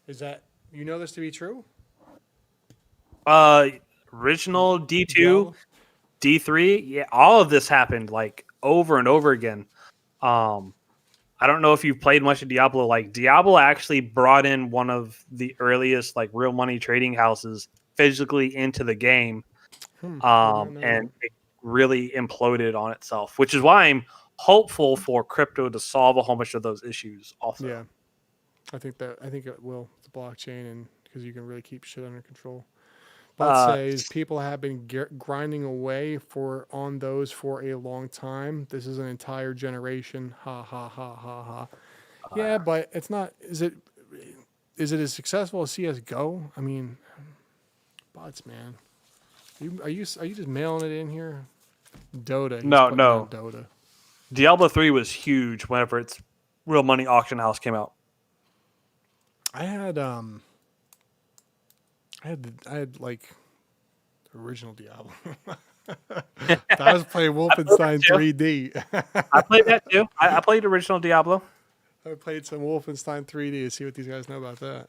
Is that you know this to be true? Original D2, Diablo? D3, yeah, all of this happened like over and over again. I don't know if you've played much of Diablo. Like Diablo actually brought in one of the earliest like real money trading houses physically into the game, and it really imploded on itself. Which is why I'm hopeful for crypto to solve a whole bunch of those issues. Also, Yeah, I think it will. The blockchain and because you can really keep shit under control. But says people have been grinding away on those for a long time. This is an entire generation. Ha ha ha ha ha. Yeah, but it's not. Is it as successful as CS:GO? I mean, bots, man. Are you just mailing it in here? Dota. He's no. Dota. Diablo 3 was huge whenever its real money auction house came out. I had like the original Diablo. I was playing Wolfenstein 3D. I played that too. I played original Diablo. I played some Wolfenstein 3D to see what these guys know about that.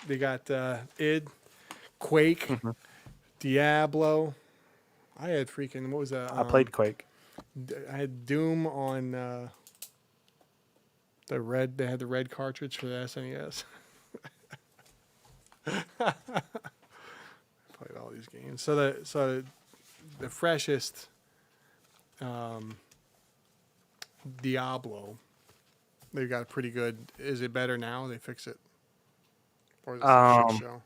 They got id, Quake, Diablo. I had freaking what was that? I played Quake. I had Doom on the red. They had the red cartridge for the SNES. Played all these games. So the freshest Diablo, they've got a pretty good. Is it better now? They fix it, or is it a shit show?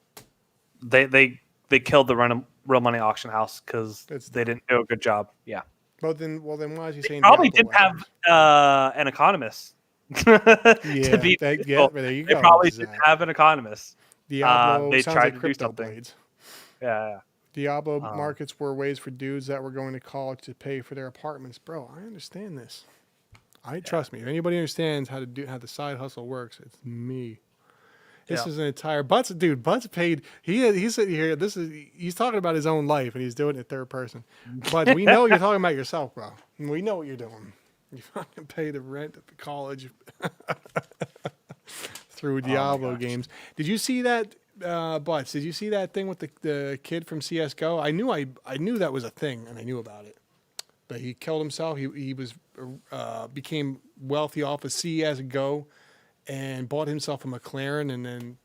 They killed the real money auction house because they didn't do a good job. Yeah. Well then, why is he saying? Probably Diablo didn't have an economist. There you go. They probably didn't have an economist. Diablo they sounds tried like to do crypto something. blades. Yeah. Diablo markets were ways for dudes that were going to college to pay for their apartments. Bro, I understand this. Trust me. If anybody understands how the side hustle works, it's me. This is an entire Butts paid. He's sitting here. He's talking about his own life and he's doing it in third person. But we know you're talking about yourself, bro. We know what you're doing. You fucking pay the rent at the college through Diablo games. Did you see that, Butts? Did you see that thing with the kid from CS:GO? I knew that was a thing, and I knew about it. But he killed himself. He was became wealthy off of CS:GO, and bought himself a McLaren, and then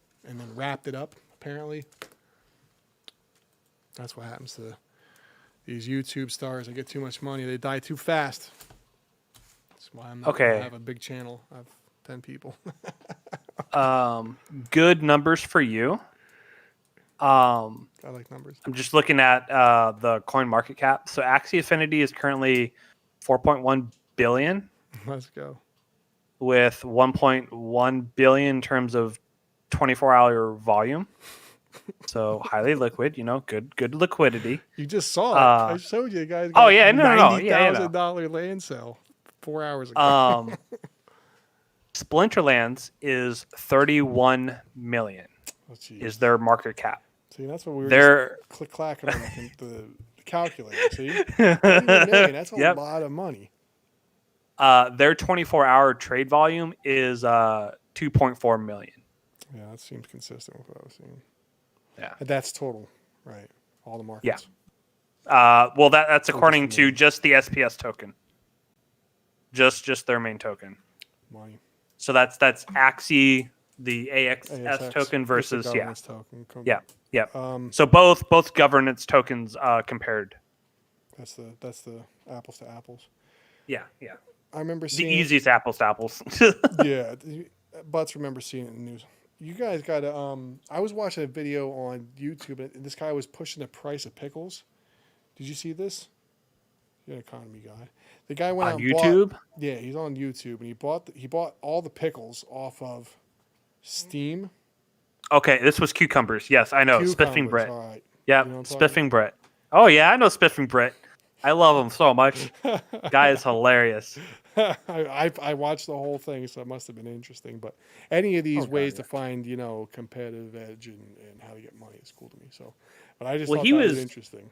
wrapped it up. Apparently, that's what happens to these YouTube stars. They get too much money. They die too fast. That's why I'm not gonna have a big channel. I have 10 people. Good numbers for you. I like numbers. I'm just looking at the coin market cap. So Axie Infinity is currently 4.1 billion. Let's go. With 1.1 billion in terms of 24-hour volume. So highly liquid, good liquidity. You just saw it. I showed you guys. Oh yeah, no. $90,000 land sale 4 hours ago. Splinterlands is 31 million. Oh, is their market cap. See, that's what we were just clacking on the calculator. See, 30 million, that's a lot of money. Their 24-hour trade volume is 2.4 million. Yeah, that seems consistent with what I was seeing. Yeah, That's total, right? All the markets. Yeah. Well, that's according just to money? just the SPS token, just their main token. Money. So that's Axie, the AXS ASX. token It's the versus governance token. yeah, yeah. Um, So both governance tokens compared. that's the apples to apples. Yeah, yeah. I remember The seeing. easiest apples to apples. Yeah, Butts remember seeing it in the news. You guys got to. I was watching a video on YouTube, and this guy was pushing the price of pickles. Did you see this? You're an economy guy. The guy went On out and bought. YouTube? Yeah, he's on YouTube, and he bought all the pickles off of Steam. Okay, this was cucumbers. Yes, I know. Spiffing Cucumbers, Brit. all right. Yep, You know what I'm Spiffing Brit. Oh yeah, I know Spiffing Brit. I love him so much. Guy is hilarious. I watched the whole thing, so it must have been interesting. But any of these Oh, God, ways yeah. to find, competitive edge and how to get money is cool to me. So, but I just Well, thought he that was was interesting.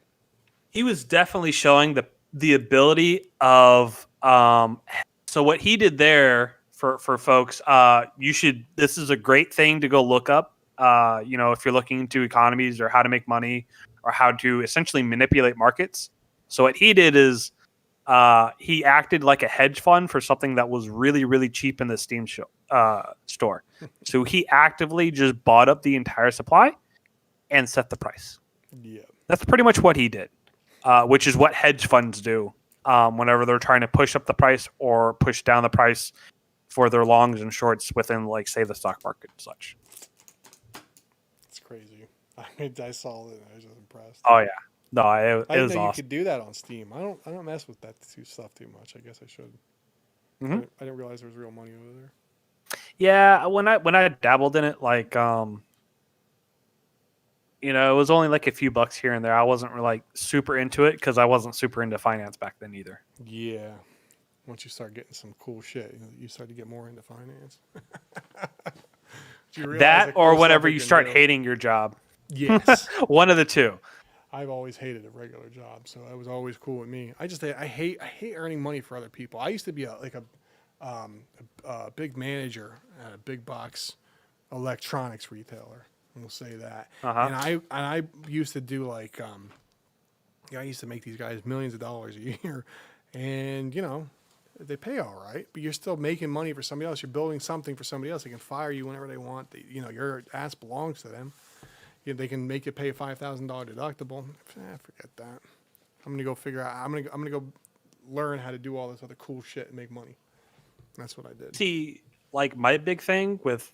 he was definitely showing the ability of so what he did there for folks, this is a great thing to go look up, if you're looking into economies or how to make money or how to essentially manipulate markets. So what he did is he acted like a hedge fund for something that was really, really cheap in the Steam store. So he actively just bought up the entire supply and set the price. Yeah. That's pretty much what he did, which is what hedge funds do whenever they're trying to push up the price or push down the price for their longs and shorts within, like, say, the stock market and such. It's crazy. I saw it and I was just impressed. Oh, yeah. No, I it didn't was know you awesome. could do that on Steam. I don't mess with that stuff too much. I guess I should. Mm-hmm. I didn't realize there was real money over there. Yeah, when I dabbled in it, like, it was only like a few bucks here and there. I wasn't really, like, super into it because I wasn't super into finance back then either. Yeah. Once you start getting some cool shit, you start to get more into finance. That or whenever you start hating your job. Yes. One of the two. I've always hated a regular job, so that was always cool with me. I hate earning money for other people. I used to be a big manager at a big box electronics retailer. We'll say that. Uh-huh. And I used to do I used to make these guys millions of dollars a year, and they pay all right, but you're still making money for somebody else. You're building something for somebody else. They can fire you whenever they want. Your ass belongs to them. They can make you pay a $5,000 deductible. Forget that. I'm gonna go figure out. I'm gonna go learn how to do all this other cool shit and make money. That's what I did. See, like, my big thing with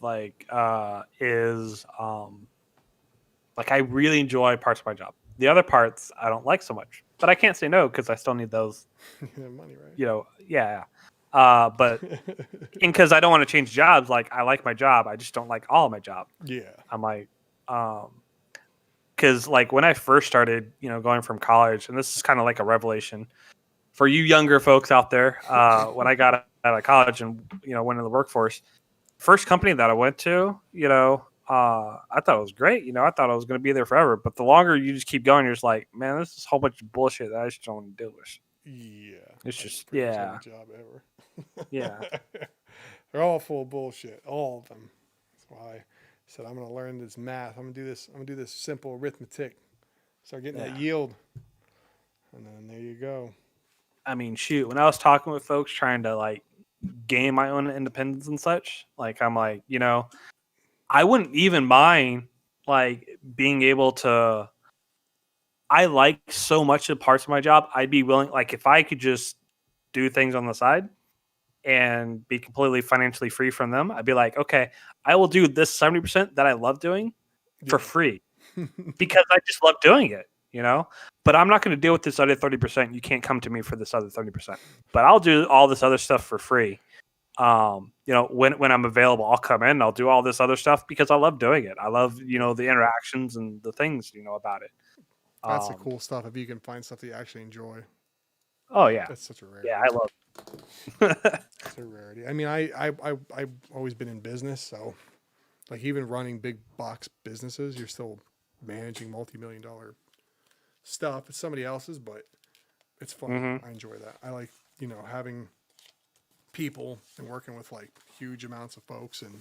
is I really enjoy parts of my job. The other parts I don't like so much, but I can't say no because I still need those. Money, right? Yeah. But because I don't want to change jobs, like, I like my job, I just don't like all of my job. Yeah. I'm like, because, like, when I first started, going from college, and this is kind of like a revelation for you younger folks out there. When I got out of college and went into the workforce, first company that I went to, I thought it was great. I thought I was going to be there forever. But the longer you just keep going, you're just like, man, this is a whole bunch of bullshit that I just don't want to deal with. Yeah. It's just pretty much every job ever. Yeah. They're all full of bullshit. All of them. That's why I said I'm gonna learn this math. I'm gonna do this simple arithmetic. Start getting that yield. And then there you go. I mean, shoot, when I was talking with folks trying to, like, gain my own independence and such, like, I'm like, I wouldn't even mind, like, being able to. I like so much of parts of my job. I'd be willing, like, if I could just do things on the side and be completely financially free from them, I'd be like, okay, I will do this 70% that I love doing for free because I just love doing it, But I'm not going to deal with this other 30%. You can't come to me for this other 30%. But I'll do all this other stuff for free. When I'm available, I'll come in. I'll do all this other stuff because I love doing it. I love, the interactions and the things, about it. That's the cool stuff. If you can find stuff that you actually enjoy. Oh yeah, that's such a rarity. Yeah, I love. It's a rarity. I mean, I've always been in business, so like even running big box businesses, you're still managing multi-million-dollar stuff. It's somebody else's, but it's fun. Mm-hmm. I enjoy that. I like having people and working with like huge amounts of folks, and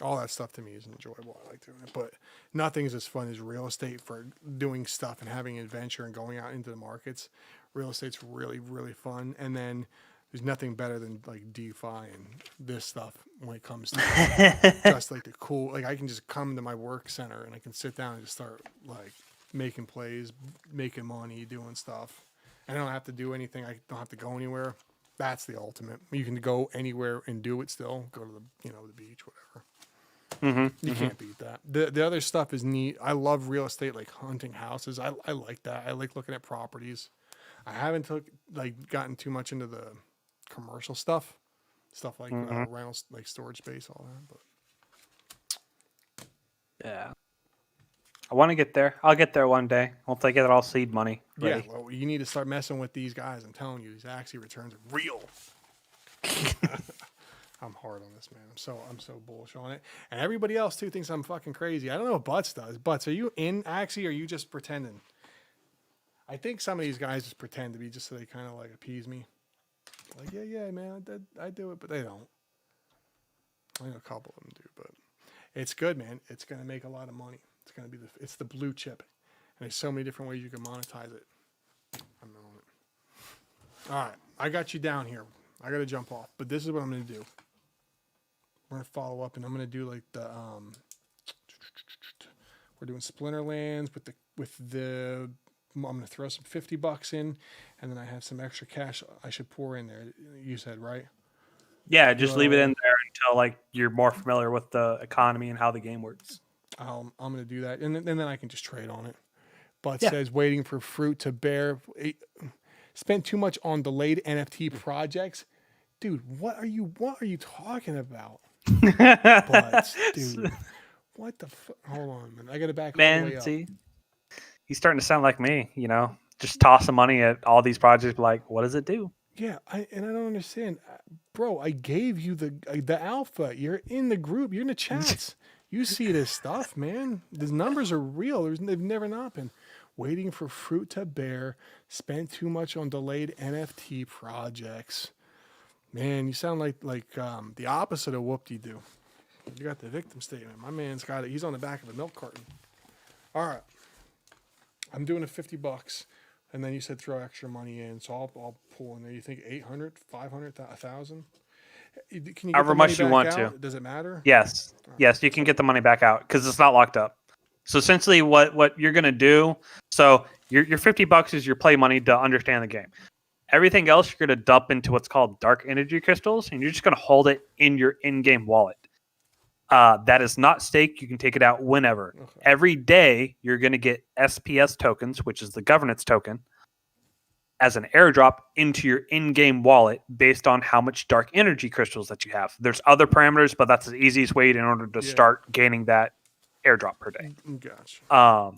All that stuff to me is enjoyable. I like doing it, but nothing's as fun as real estate for doing stuff and having adventure and going out into the markets. Real estate's really, really fun. And then there's nothing better than like DeFi and this stuff when it comes to just like the cool, like I can just come to my work center and I can sit down and just start like making plays, making money, doing stuff. I don't have to do anything. I don't have to go anywhere. That's the ultimate. You can go anywhere and do it still. Go to the beach, whatever. You can't beat that. The other stuff is neat. I love real estate, like hunting houses. I like that. I like looking at properties. I haven't gotten too much into the commercial stuff like rental, like storage space, all that. But yeah, I want to get there. I'll get there one day once I get all seed money ready. yeah, well, you need to start messing with these guys. I'm telling you, these Axie returns are real. I'm hard on this, man. I'm so bullish on it. And everybody else too thinks I'm fucking crazy. I don't know what Butts does. Butts, are you in Axie or are you just pretending? I think some of these guys just pretend to be just so they kind of like appease me. Like, yeah, man, I do it, but they don't. I know a couple of them do, but it's good, man. It's gonna make a lot of money. It's the blue chip, and there's so many different ways you can monetize it. I'm on it. All right, I got you down here. I gotta jump off, but this is what I'm gonna do. We're gonna follow up, and I'm gonna do like the we're doing Splinterlands with the. I'm gonna throw some $50 in, and then I have some extra cash I should pour in there. You said right? Yeah, just leave it in there until like you're more familiar with the economy and how the game works. I'm gonna do that, and then I can just trade on it. But says waiting for fruit to bear. Spent too much on delayed NFT projects, dude. What are you talking about? But dude, what the fuck? Hold on, man. I gotta back all the way up. See, he's starting to sound like me. Just tossing money at all these projects. Like, what does it do? Yeah, I don't understand, bro. I gave you the alpha. You're in the group. You're in the chats. You see this stuff, man. The numbers are real. They've never not been. Waiting for fruit to bear. Spent too much on delayed NFT projects. Man, you sound like the opposite of whoop-de-doo. You got the victim statement. My man's got it. He's on the back of a milk carton. All right. I'm doing it $50. And then you said throw extra money in. So I'll pull in there. You think 800, 500, 1,000? Can you get however much you want to. Does it matter? Yes. Yes, you can get the money back out because it's not locked up. So essentially what you're going to do, so your $50 is your play money to understand the game. Everything else you're going to dump into what's called dark energy crystals, and you're just going to hold it in your in-game wallet. That is not staked. You can take it out whenever. Okay. Every day, you're going to get SPS tokens, which is the governance token, as an airdrop into your in-game wallet based on how much dark energy crystals that you have. There's other parameters, but that's the easiest way in order to start gaining that airdrop per day. Gotcha.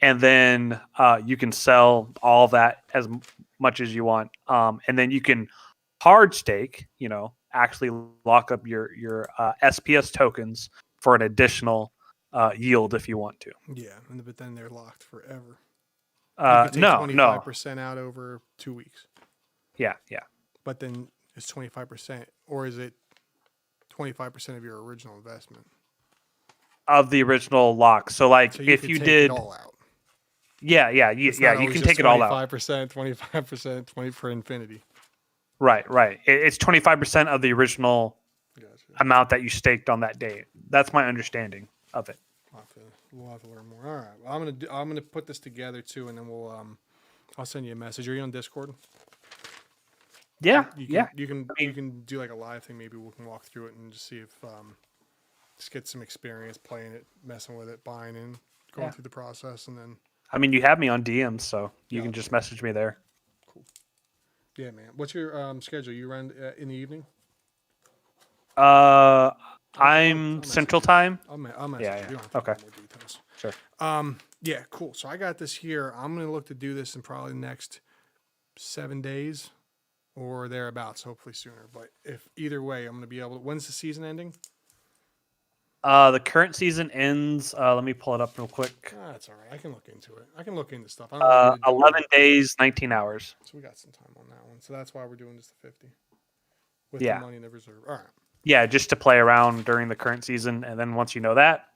And then you can sell all that as much as you want. And then you can hard stake, actually lock up your SPS tokens for an additional yield if you want to. Yeah, but then they're locked forever. No, 25% out over 2 weeks. Yeah. But then it's 25%, or is it 25% of your original investment? Of the original lock. So like if you did it all out. Yeah, you can take it all out. 25%, 20 for infinity. Right. It's 25% of the original amount that you staked on that day. That's my understanding of it. We'll have to learn more. All right. Well, I'm gonna put this together too, and then I'll send you a message. Are you on Discord? Yeah. You can do like a live thing. Maybe we can walk through it and just see if just get some experience playing it, messing with it, buying in, going through the process, and then. I mean, you have me on DMs, so you can just message me there. Cool. Yeah, man. What's your schedule? You run in the evening? I'm Central Time. I'll message you. You don't have to okay. more details. Sure. Yeah, cool. So I got this here. I'm going to look to do this in probably the next 7 days or thereabouts, hopefully sooner. But if either way, I'm going to be able to. When's the season ending? The current season ends. Let me pull it up real quick. That's all right. I can look into it. I can look into stuff. 11 days, 19 hours. So we got some time on that one. So that's why we're doing just the 50 with the money in the reserve. All right. Yeah, just to play around during the current season, and then once you know that,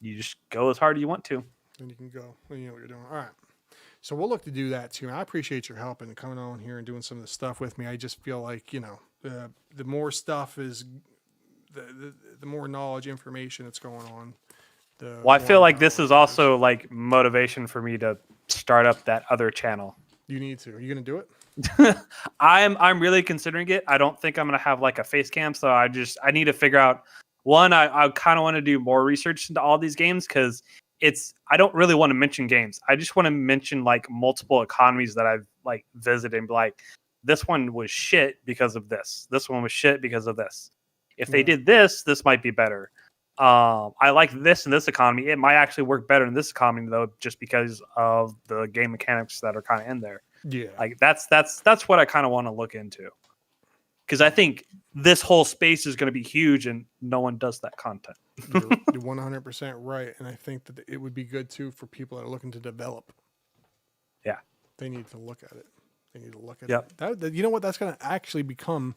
you just go as hard as you want to. Then you can go. Then you know what you're doing. All right. So we'll look to do that too. And I appreciate your help and coming on here and doing some of the stuff with me. I just feel like, the more stuff is, the more knowledge, information that's going on. Well, I feel like this is also like motivation for me to start up that other channel. You need to. Are you going to do it? I'm really considering it. I don't think I'm gonna have like a face cam, so I need to figure out one. I kind of want to do more research into all these games because I don't really want to mention games. I just want to mention like multiple economies that I've like visited and be like, this one was shit because of this. This one was shit because of this. If they did this might be better. I like this in this economy. It might actually work better in this economy though, just because of the game mechanics that are kind of in there. Yeah, like that's what I kind of want to look into, because I think this whole space is going to be huge, and no one does that content. You're 100% right, and I think that it would be good too for people that are looking to develop. Yeah, they need to look at it. They need to look at Yep. it. You know what? That's going to actually become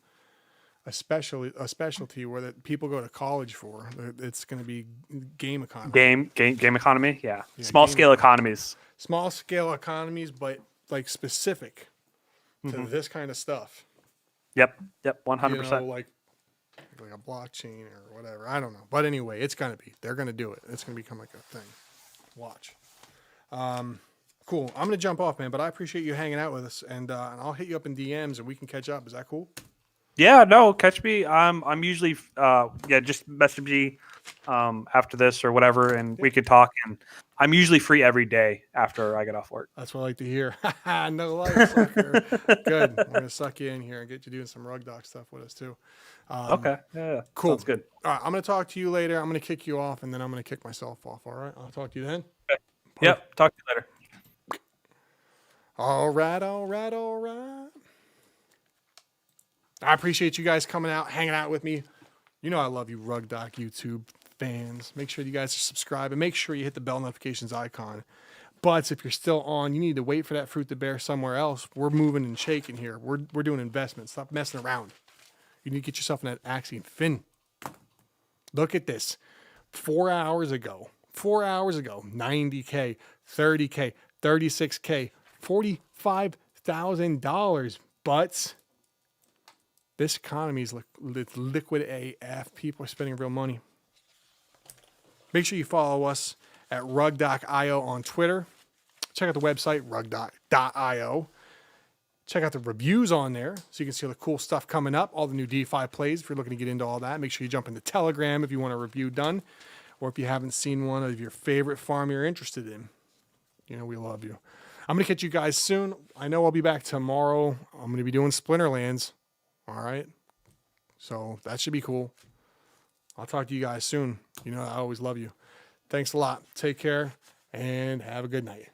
a specialty where that people go to college for. It's going to be game economy. Game economy. Yeah, small scale economies. Small scale economies, but like specific to this kind of stuff. Yep, 100%. Like a blockchain or whatever. I don't know, but anyway, it's gonna be. They're gonna do it. It's gonna become like a thing. Watch. Cool. I'm gonna jump off, man. But I appreciate you hanging out with us, and I'll hit you up in DMs and we can catch up. Is that cool? Yeah, no, catch me. I'm usually just message me after this or whatever, and we could talk. And I'm usually free every day after I get off work. That's what I like to hear. No life, sucker. Good. I'm gonna suck you in here and get you doing some RugDoc stuff with us too. Okay. Yeah. Cool. Sounds good. All right. I'm gonna talk to you later. I'm gonna kick you off, and then I'm gonna kick myself off. All right. I'll talk to you then. Okay. Yep. Talk to you later. All right. I appreciate you guys coming out, hanging out with me. You know I love you, RugDoc YouTube fans. Make sure you guys are subscribed and make sure you hit the bell notifications icon. But if you're still on, you need to wait for that fruit to bear somewhere else. We're moving and shaking here. We're doing investments. Stop messing around. You need to get yourself in that Axie Infinity. Look at this. 4 hours ago, 90K, 30K, 36K, $45,000. But this economy is liquid AF. People are spending real money. Make sure you follow us at RugDoc.io on Twitter. Check out the website, RugDoc.io. Check out the reviews on there so you can see all the cool stuff coming up, all the new DeFi plays. If you're looking to get into all that, make sure you jump into Telegram if you want a review done, or if you haven't seen one of your favorite farm you're interested in. You know, we love you. I'm going to catch you guys soon. I know I'll be back tomorrow. I'm going to be doing Splinterlands. All right. So that should be cool. I'll talk to you guys soon. You know, I always love you. Thanks a lot. Take care and have a good night.